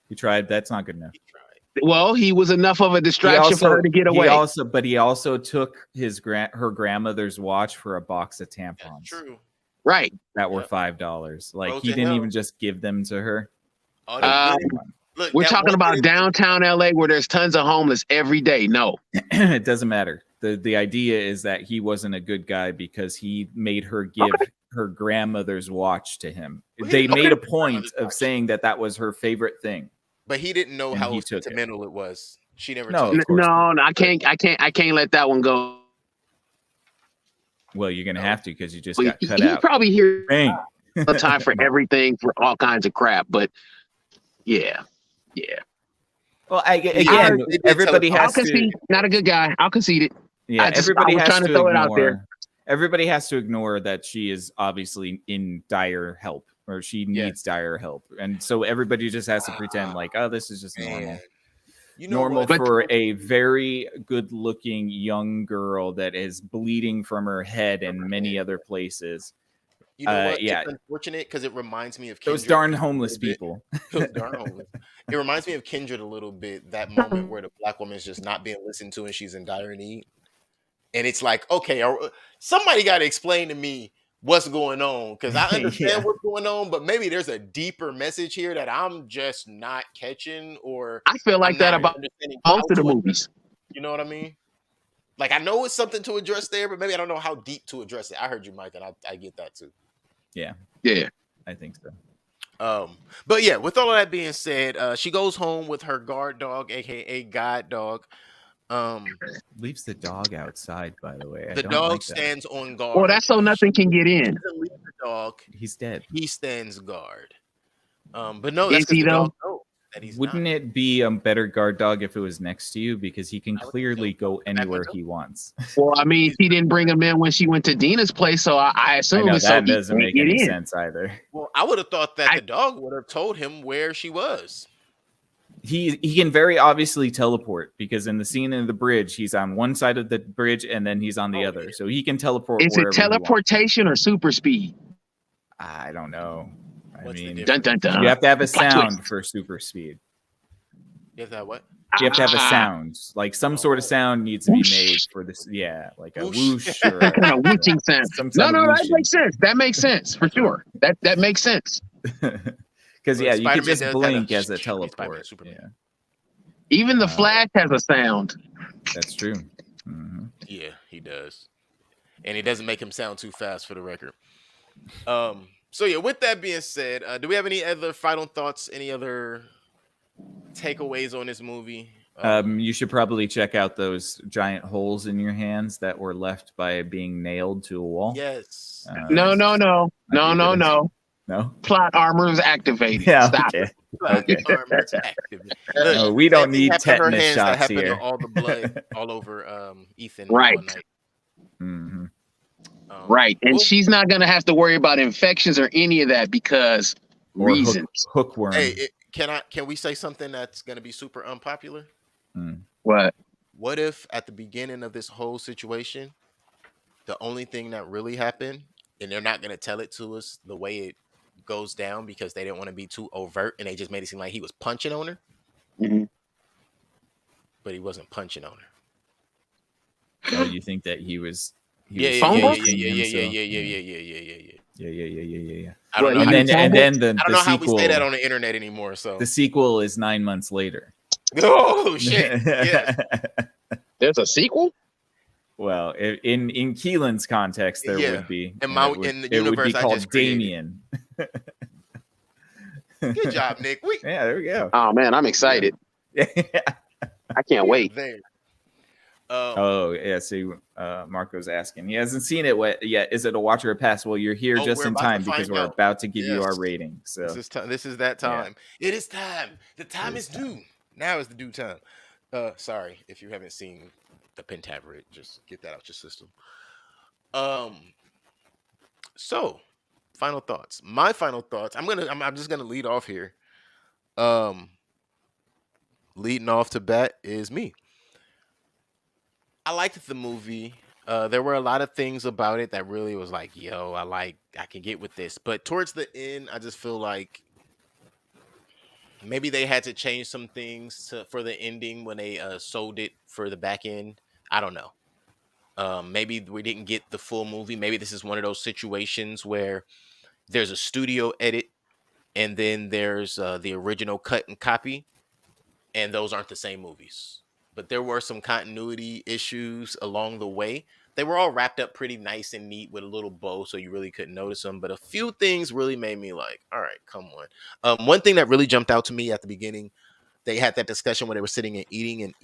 B: he tried. That's not good enough.
A: He tried.
C: Well, he was enough of a distraction for her to get away.
B: He also took her grandmother's watch for a box of tampons.
A: That's true.
C: Right.
B: That were
A: Yeah.
B: $5. Like
A: Bros
B: he
A: to
B: didn't
A: hell.
B: even just give them to her.
A: Oh,
C: Uh,
A: look,
C: We're
A: that
C: talking
A: one
C: about
A: thing-
C: downtown LA where there's tons of homeless every day. No.
B: It doesn't matter. The idea is that he wasn't a good guy because he made her give her grandmother's watch to him.
A: Well, he
B: They
A: didn't know
B: made a
A: it was
B: point
A: grandmother's
B: of
A: watch.
B: saying that was her favorite thing.
A: But he didn't know
B: And
A: how
B: he took it.
A: sentimental it was. She never
B: No,
A: told
B: of
A: him.
B: course.
C: No, I can't let that one go.
B: Well, you're gonna
A: No.
B: have to because you just
C: He,
B: got cut
C: he
B: out.
C: probably hears
B: Bang.
C: all the time for everything, for all kinds of crap. But yeah.
B: Well,
A: They
B: again,
A: did
B: everybody
A: tell us
C: I'll
B: has to.
C: concede. Not a good guy. I'll concede it.
B: Yeah,
C: I
B: everybody
C: was
B: has
C: trying to
B: to
C: throw it out there.
B: ignore. Everybody has to ignore that she is obviously in dire help, or she needs dire help, and so everybody just has to pretend like, oh, this is just normal.
A: Man. You know
B: Normal
A: what?
B: for a very good-looking young girl that is bleeding from her head and many other places.
A: You know what?
B: yeah.
A: It's unfortunate because it reminds me of
B: Those
A: Kindred
B: darn
A: a
B: homeless
A: little bit.
B: people.
A: Those darn homeless. It reminds me of Kindred a little bit. That moment where the black woman is just not being listened to and she's in dire need. And it's like, okay, somebody got to explain to me what's going on because I understand
B: Yeah.
A: what's going on, but maybe there's a deeper message here that I'm just not catching, or
C: I feel like
A: I'm
C: that
A: not
C: about
A: understanding how
C: most of the
A: to address
C: movies.
A: it. You know what I mean? Like I know it's something to address there, but maybe I don't know how deep to address it. I heard you, Mike, and I get that too.
C: Yeah.
B: I think so.
A: But yeah, with all of that being said, she goes home with her guard dog, aka God Dog.
B: Leaves the dog outside, by the way. I
A: The
B: don't
A: dog
B: like that.
A: stands on guard.
C: Well, that's so nothing can get
A: She
C: in.
A: doesn't leave the dog.
B: He's dead.
A: He stands guard. But no, that's
C: Is he
A: because the
C: though?
A: dog knows that he's
B: Wouldn't
A: not.
B: it be a better guard dog if it was next to you because he can
A: I would think
B: clearly
A: so.
B: go anywhere
A: so.
B: he wants?
C: Well, I mean, she didn't bring him in when she went to Dina's place, so I
B: I
C: assume
B: know
C: it's so
B: that
C: he
B: doesn't
C: can't
B: make
C: get
B: any
C: in.
B: sense either.
A: Well, I would have thought that
C: I-
A: the dog would have told him where she was.
B: He can very obviously teleport because in the scene in the bridge, he's on one side of the bridge and then he's on the
A: Oh,
B: other.
A: yeah.
B: So he can teleport
C: Is it
B: wherever he wants.
C: teleportation or super speed?
B: I don't know. I
A: What's the
B: mean,
A: difference?
C: Dun dun dun.
B: you have to have a
C: Plot
B: sound
C: twist.
B: for super speed.
A: You have that what?
B: You have to have a
C: Ah,
B: sound. Like some sort of sound needs to be made for this. Yeah, like a
A: Whoosh.
B: whoosh or
C: kind of whooshing sound.
B: some
C: No,
B: kind of
C: that
B: whooshing.
C: makes sense. That makes sense for sure. That makes sense.
B: Because
A: But
B: yeah, you
A: Spider-Man
B: could just
A: does have
B: blink
A: a
B: as a
A: Spider-Man,
B: teleport.
A: Superman.
B: Yeah,
C: Even the Flash has a sound.
B: that's true. Mhm.
A: Yeah, he does. And he doesn't make him sound too fast for the record. So yeah, with that being said, do we have any other final thoughts, any other takeaways on this movie?
B: You should probably check out those giant holes in your hands that were left by being nailed to a wall.
A: Yes.
C: No.
B: Okay, No.
C: Plot armor is activated.
B: Yeah.
C: Stop
B: Okay.
C: it.
B: Okay.
A: Armor's active.
B: No, we don't
A: same thing
B: need
A: happened to her
B: tetanus
A: hands that
B: shots
A: happened to
B: here.
A: all the blood all over Ethan
C: Right.
A: all night.
B: hmm
C: Right. And
A: well,
C: she's not going to have to worry about infections or any of that because
B: Or
C: reasons.
B: hookworm.
A: hey, can we say something that's going to be super unpopular?
C: What?
A: What if at the beginning of this whole situation, the only thing that really happened, and they're not going to tell it to us the way it goes down because they didn't want to be too overt, and they just made it seem like he was punching on her,
C: Mhm.
A: but he wasn't punching on her.
B: Oh, you think that he was?
A: Yeah.
C: phone book?
B: Yeah.
A: I don't know.
C: What,
A: How
C: you
A: you
C: mean
A: say-
B: And then the
A: I don't know how
B: sequel.
A: we say that on the internet anymore. So,
B: The sequel is 9 months later.
A: oh shit! Yes.
C: There's a sequel?
B: Well, in Keelan's context, there
A: Yeah.
B: would be.
A: In
B: and
A: my-
B: it would,
A: in the
B: it would be
A: universe I
B: called
A: just created.
B: Damien.
A: Good job, Nick. We
B: Yeah, there we go.
C: Oh, man, I'm excited. I can't wait.
A: there.
B: Oh yeah. See, Marco's asking. He hasn't seen it yet. Is it a watch or a pass? Well, you're here
A: Oh,
B: just
A: we're
B: in
A: about to
B: time because
A: find
B: we're
A: out.
B: about to give you our
A: Yes.
B: rating. So
A: This is that
B: Yeah.
A: time. It is time. The time
B: It
A: is
B: is time.
A: due. Now is the due time. Sorry if you haven't seen the Pentaveret, just get that out your system. So final thoughts. My final thoughts. I'm just gonna lead off here. Leading off to bat is me. I liked the movie. There were a lot of things about it that really was like, yo, I can get with this. But towards the end, I just feel like maybe they had to change some things for the ending when they sold it for the back end. I don't know. Maybe we didn't get the full movie. Maybe this is one of those situations where there's a studio edit and then there's the original cut and copy, and those aren't the same movies. But there were some continuity issues along the way they were all wrapped up pretty nice and neat with a little bow, so you really couldn't notice them. But a few things really made me like, all right, come on. One thing that really jumped out to me at the beginning, they had that discussion where they were sitting and eating, and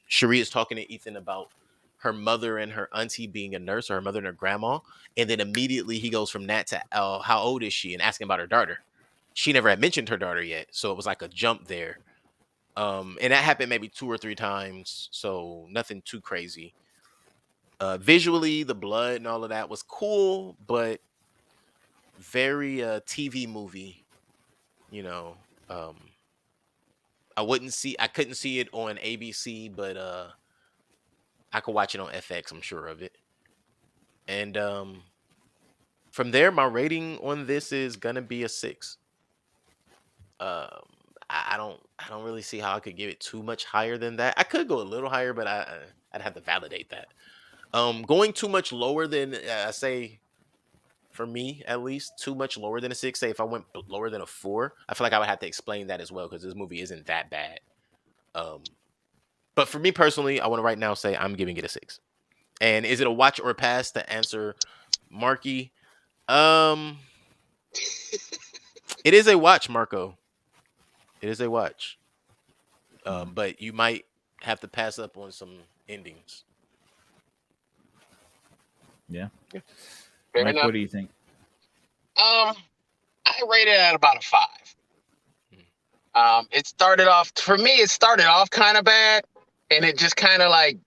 A: Cherie is talking to Ethan about her mother and her auntie being a nurse, or her mother and her grandma, and then immediately he goes from that to how old is she, and asking about her daughter. She never had mentioned her daughter yet, so it was like a jump there. And that happened maybe 2 or 3 times, so nothing too crazy. Visually, the blood and all of that was cool, but very TV movie. You know, um, I couldn't see it on ABC, but I could watch it on FX. I'm sure of it. And from there, my rating on this is gonna be a 6. Um, I don't really see how I could give it too much higher than that. I could go a little higher, but I'd have to validate that. Going too much lower than I say, for me at least, too much lower than a 6. Say if I went lower than a 4, I feel like I would have to explain that as well, because this movie isn't that bad. Um, but for me personally, I want to right now say I'm giving it a 6. And is it a watch or a pass to answer Marky? Um, it is a watch, Marco. It is a watch. But you might have to pass up on some endings.
B: Yeah.
C: Fair
B: Mike,
C: enough.
B: what do you think?
C: I rated it at about a 5. It started off kind of bad, and it just kind of like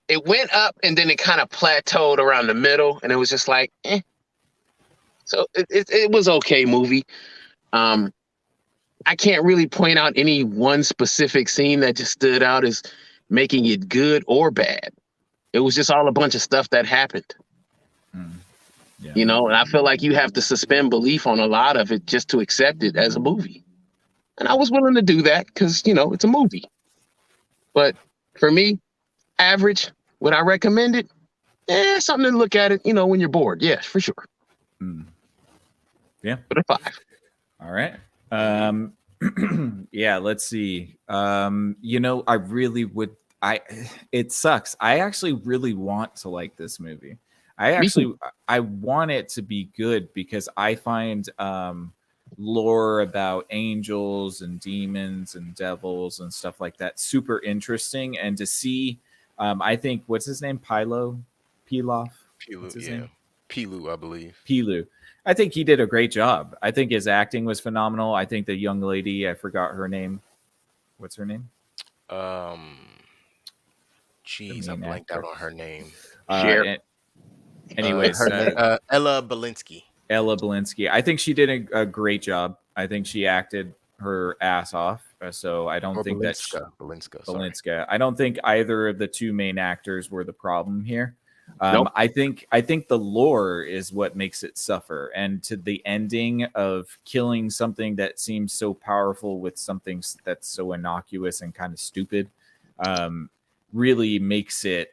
C: it went up, and then it kind of plateaued around the middle, and it was just like, eh. So it was okay movie. I can't really point out any one specific scene that just stood out as making it good or bad. It was just all a bunch of stuff that happened.
B: Yeah.
C: You know, and I feel like you have to suspend belief on a lot of it just to accept it as a movie. And I was willing to do that because, you know, it's a movie. But for me, average, would I recommend it? Something to look at it, you know, when you're bored. Yes, for sure.
B: Yeah.
C: But a 5.
B: All right. Yeah, let's see. You know, I really would it sucks. I actually really want to like this movie. I want it to be good because I find lore about angels and demons and devils and stuff like that super interesting. And to see, I think, what's his name? Pilu, what's his name?
A: Pilu, I believe.
B: Pilu. I think he did a great job. I think his acting was phenomenal. I think the young lady, I forgot her name. What's her name?
A: Jeez, I blanked out on her name.
B: Anyways,
A: her name, Ella Balinski.
B: Ella Balinski. I think she did a great job. I think she acted her ass off. So I don't think Balinska. I don't think either of the two main actors were the problem here.
C: Nope.
B: I think the lore is what makes it suffer, and to the ending of killing something that seems so powerful with something that's so innocuous and kind of stupid, really makes it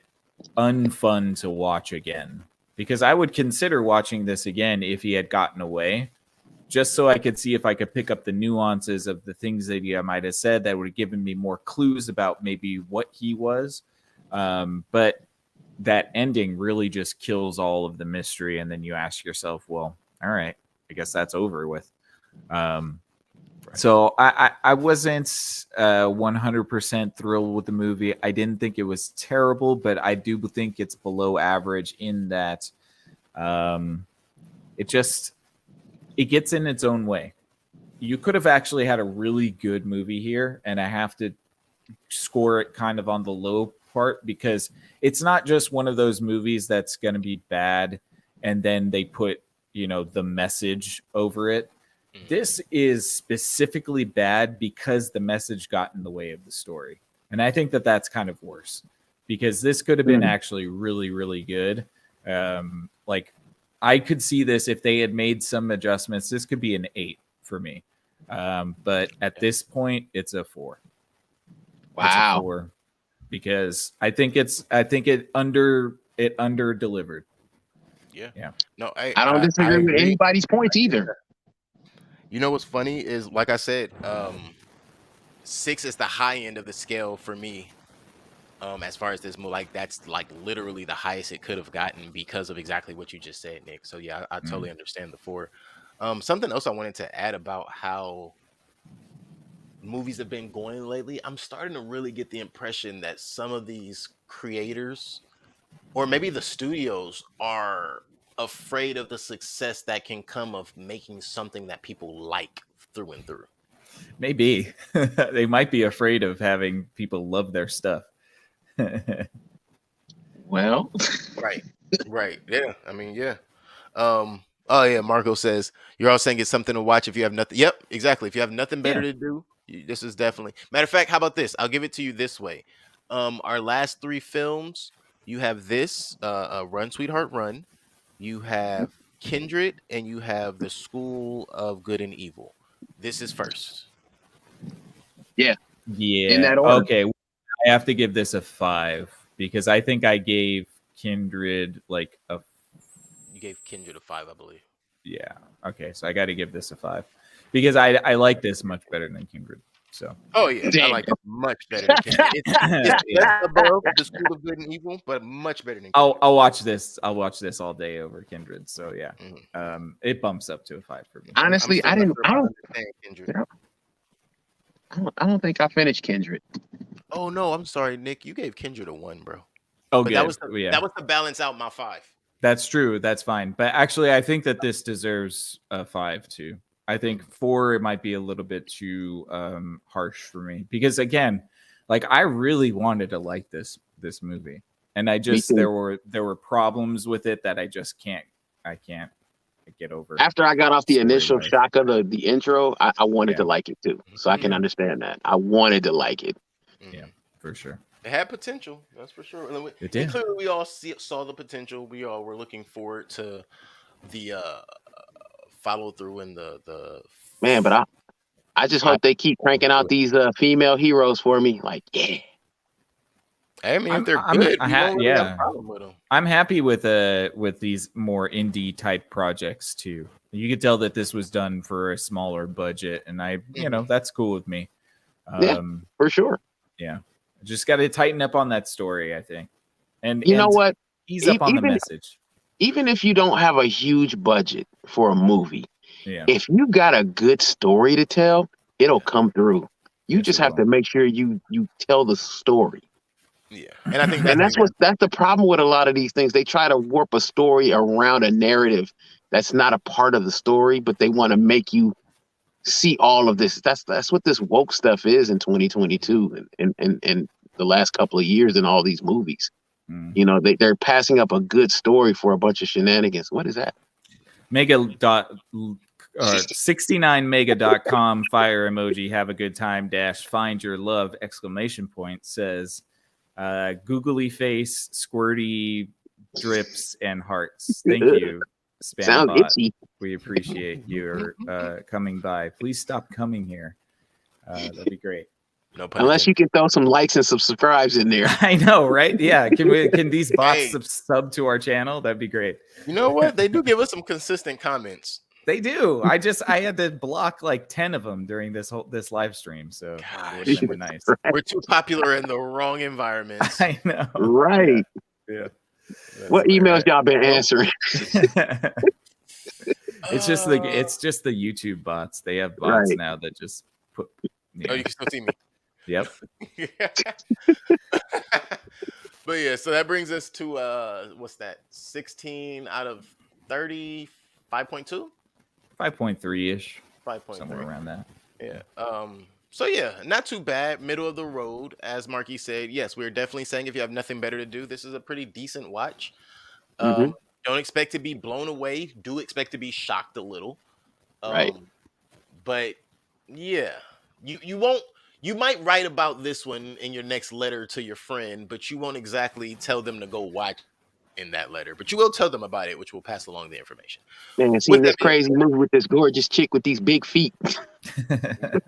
B: unfun to watch again. Because I would consider watching this again if he had gotten away, just so I could see if I could pick up the nuances of the things that he might have said that would have given me more clues about maybe what he was. But that ending really just kills all of the mystery, and then you ask yourself, well, all right, I guess that's over with. So I wasn't 100% thrilled with the movie. I didn't think it was terrible, but I do think it's below average in that it gets in its own way. You could have actually had a really good movie here, and I have to score it kind of on the low part because it's not just one of those movies that's going to be bad and then they put, you know, the message over it. This is specifically bad because the message got in the way of the story. And I think that that's kind of worse because this could have been actually really, really good. Like I could see this if they had made some adjustments. This could be an 8 for me. But at this point, it's a 4.
C: Wow.
B: It's a 4 because I think it under delivered.
A: Yeah. No,
C: I don't disagree with anybody's points either.
A: You know what's funny is, like I said, 6 is the high end of the scale for me. As far as this movie, like that's like literally the highest it could have gotten because of exactly what you just said, Nick. So yeah, I totally understand the 4. Something else I wanted to add about how movies have been going lately. I'm starting to really get the impression that some of these creators, or maybe the studios, are afraid of the success that can come of making something that people like through and through.
B: Maybe they might be afraid of having people love their stuff.
C: Well,
A: Right. Right. Yeah. I mean, yeah. Oh yeah, Marco says you're all saying it's something to watch if you have nothing. Yep, exactly. If you have nothing better
B: Yeah.
A: to do, this is definitely. Matter of fact, how about this? I'll give it to you this way. Our last 3 films, you have this Run Sweetheart Run, you have Kindred, and you have The School of Good and Evil. This is first.
C: in
B: Yeah.
C: that order.
B: Okay. I have to give this a 5 because I think I gave Kindred like a.
A: You gave Kindred a 5, I believe.
B: Yeah. Okay. So I got to give this a 5 because I like this much better than Kindred. So.
A: Oh yeah, I
C: Damn.
A: like it much better than Kindred. It's
B: Yeah.
A: just above The School of Good and Evil, but much better than Kindred.
B: I'll watch this. I'll watch this all day over Kindred. So yeah,
A: Mhm.
B: it bumps up to a 5 for me.
C: Honestly,
A: I'm
C: I
A: still
C: didn't.
A: not sure if I understand Kindred.
C: I don't think I finished Kindred.
A: Oh no, I'm sorry, Nick. You gave Kindred a 1, bro.
B: Oh,
A: But
B: good.
A: that was
B: Yeah,
A: that was to balance out my 5.
B: that's true. That's fine. But actually, I think that this deserves a 5 too. I think 4 it might be a little bit too harsh for me because again, like I really wanted to like this movie, and I just
C: too.
B: there were problems with it that I can't get over.
C: After I got off the initial
B: Story-wise.
C: shock of the intro, I wanted
B: Yeah.
C: to like it too. So I can
A: Yeah.
C: understand that. I wanted to like it.
B: Yeah, for sure.
A: It had potential, that's for sure. And
B: It did.
A: clearly, we all saw the potential. We all were looking forward to the follow through and the
C: Man, but I just hope they keep cranking out these female heroes for me. Like, yeah.
A: I mean, if they're
B: I'm-
A: good,
B: I
A: we
B: ha-
A: don't really have
B: yeah.
A: a problem with them.
B: I'm happy with these more indie type projects too. You could tell that this was done for a smaller budget, and that's cool with me.
C: Yeah. For sure.
B: Just got to tighten up on that story, I think. And
C: You know what?
B: Ease up on the
C: Even-
B: message.
C: Even if you don't have a huge budget for a movie,
B: Yeah,
C: if you got a good story to tell, it'll come through. You
B: Yes,
C: just
B: it
C: have
B: will.
C: to make sure you tell the story.
A: Yeah, and I think
C: And that's the problem with a lot of these things. They try to warp a story around a narrative that's not a part of the story, but they want to make you see all of this. That's what this woke stuff is in 2022 and the last couple of years in all these movies.
B: Mm.
C: You know, they're passing up a good story for a bunch of shenanigans. What is that?
B: 69mega.com fire emoji. Have a good time. Find your love exclamation point says googly face, squirty drips, and hearts. Thank you,
C: Sounds
B: Spambot.
C: itchy.
B: We appreciate your coming by. Please stop coming here. That'd be great.
A: no pun
C: Unless you can throw some likes and some subscribes in there.
B: I know, right? Yeah. Can these bots
A: Hey.
B: sub to our channel? That'd be great.
A: You know what? They do give us some consistent comments.
B: They do. I had to block like 10 of them during this live stream. So it
A: Gosh.
B: would've been nice.
A: We're too popular in the wrong environments.
B: I know.
C: Right.
B: Yeah.
C: What emails y'all been answering?
B: It's just the YouTube bots. They have bots
C: Right.
B: now that just put.
A: Oh, you can still see me.
B: Yep.
A: But yeah, so that brings us to what's that? 16 out of 30, 5.2?
B: 5.3 ish,
A: 5.3.
B: somewhere around that.
A: Yeah. So yeah, not too bad. Middle of the road, as Marky said. Yes, we're definitely saying if you have nothing better to do, this is a pretty decent watch.
C: Mhm.
A: Don't expect to be blown away. Do expect to be shocked a little.
C: Right.
A: But yeah, you won't. You might write about this one in your next letter to your friend, but you won't exactly tell them to go watch in that letter. But you will tell them about it, which will pass along the information.
C: Man,
A: With
C: seeing
A: that
C: this crazy movie with this gorgeous chick with these big feet.
A: I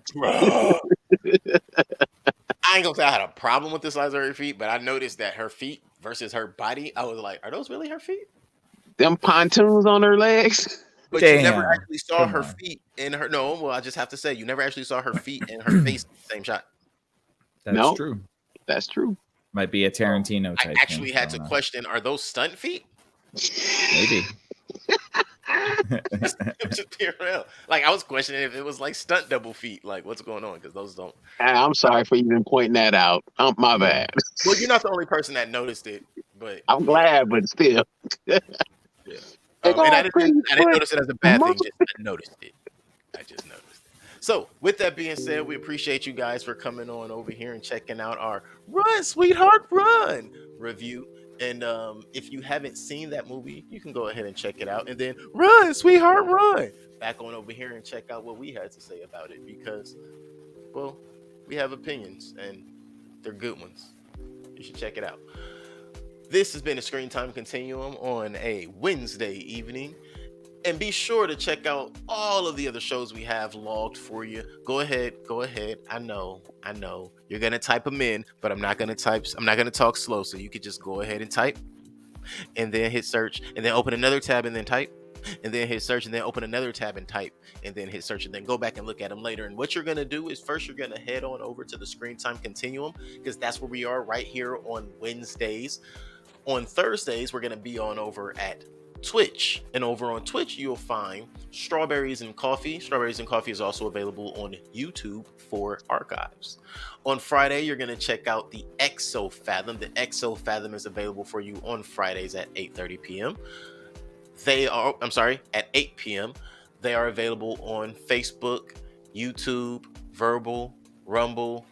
A: ain't gonna say I had a problem with the size of her feet, but I noticed that her feet versus her body, I was like, are those really her feet?
C: Them pontoons on her legs.
A: But you never
B: Damn.
A: actually saw
B: Come
A: her
B: on.
A: feet in her. No, well, I just have to say, you never actually saw her feet and her face in the same shot.
B: That's
C: No.
B: true.
C: That's true.
B: Might be a Tarantino
A: I
B: type.
A: actually
B: thing
A: had to
B: going on.
A: question: are those stunt feet?
B: Maybe.
A: I'm just being real. Like, I was questioning if it was like stunt double feet. Like, what's going on? Because those don't.
C: I'm sorry for even pointing that out. My bad.
A: Well, you're not the only person that noticed it, but
C: I'm glad, but still.
A: yeah.
C: Big
A: And
C: old pretty
A: I didn't
C: foot,
A: notice it as a bad thing.
C: mother-
A: Just I noticed it. I just noticed it. So, with that being said, we appreciate you guys for coming on over here and checking out our Run, Sweetheart, Run review. And if you haven't seen that movie, you can go ahead and check it out. And then Run, Sweetheart, Run back on over here and check out what we had to say about it because, well, we have opinions and they're good ones. You should check it out. This has been a Screen Time Continuum on a Wednesday evening. And be sure to check out all of the other shows we have logged for you. Go ahead. I know. You're gonna type them in, but I'm not gonna talk slow, so you could just go ahead and type and then hit search and then open another tab and then type and then hit search and then open another tab and type and then hit search and then go back and look at them later. And what you're gonna do is first you're gonna head on over to the Screen Time Continuum because that's where we are right here on Wednesdays. On Thursdays, we're gonna be on over at Twitch, and over on Twitch you'll find Strawberries and Coffee. Strawberries and Coffee is also available on YouTube for archives. On Friday, you're going to check out the Exo Fathom. The Exo Fathom is available for you on Fridays at 8:30 p.m. At 8 p.m. They are available on Facebook, YouTube, Verbal, Rumble.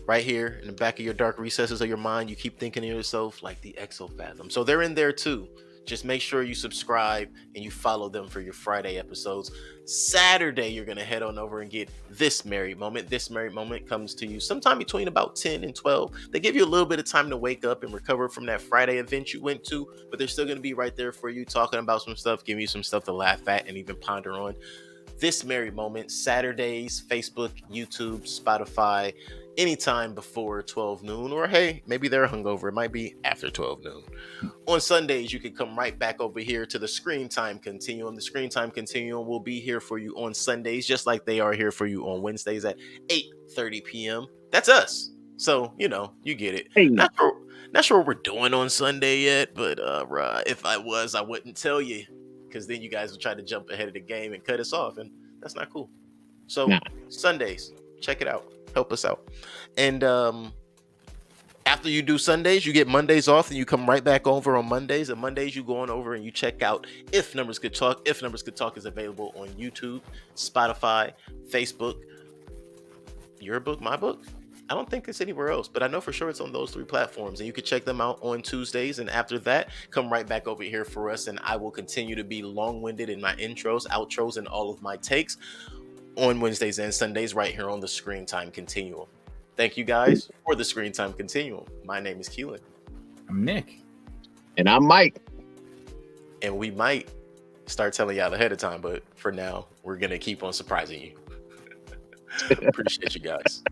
A: Right here in the back of your dark recesses of your mind, you keep thinking to yourself like the Exo Fathom. So they're in there too. Just make sure you subscribe and you follow them for your Friday episodes. Saturday, you're going to head on over and get This Married Moment. This Married Moment comes to you sometime between about 10 and 12. They give you a little bit of time to wake up and recover from that Friday event you went to, but they're still going to be right there for you, talking about some stuff, giving you some stuff to laugh at and even ponder on. This Married Moment, Saturdays, Facebook, YouTube, Spotify, anytime before 12 noon, or hey, maybe they're hungover. It might be after 12 noon. On Sundays, you can come right back over here to the Screen Time Continuum. The Screen Time Continuum will be here for you on Sundays, just like they are here for you on Wednesdays at 8:30 p.m. That's us. So, you get it.
C: Hey.
A: Not sure what we're doing on Sunday yet, but if I was, I wouldn't tell you, because then you guys would try to jump ahead of the game and cut us off, and that's not cool. So, Sundays, check it out. Help us out. And after you do Sundays, you get Mondays off and you come right back over on Mondays. And Mondays, you go on over and you check out If Numbers Could Talk. If Numbers Could Talk is available on YouTube, Spotify, Facebook, your book, my book. I don't think it's anywhere else, but I know for sure it's on those 3 platforms. And you can check them out on Tuesdays. And after that, come right back over here for us. And I will continue to be long-winded in my intros, outros, and all of my takes on Wednesdays and Sundays right here on the Screen Time Continuum. Thank you guys for the Screen Time Continuum. My name is Keelan.
B: I'm Nick.
C: And I'm Mike.
A: And we might start telling y'all ahead of time, but for now, we're going to keep on surprising you. Appreciate you guys.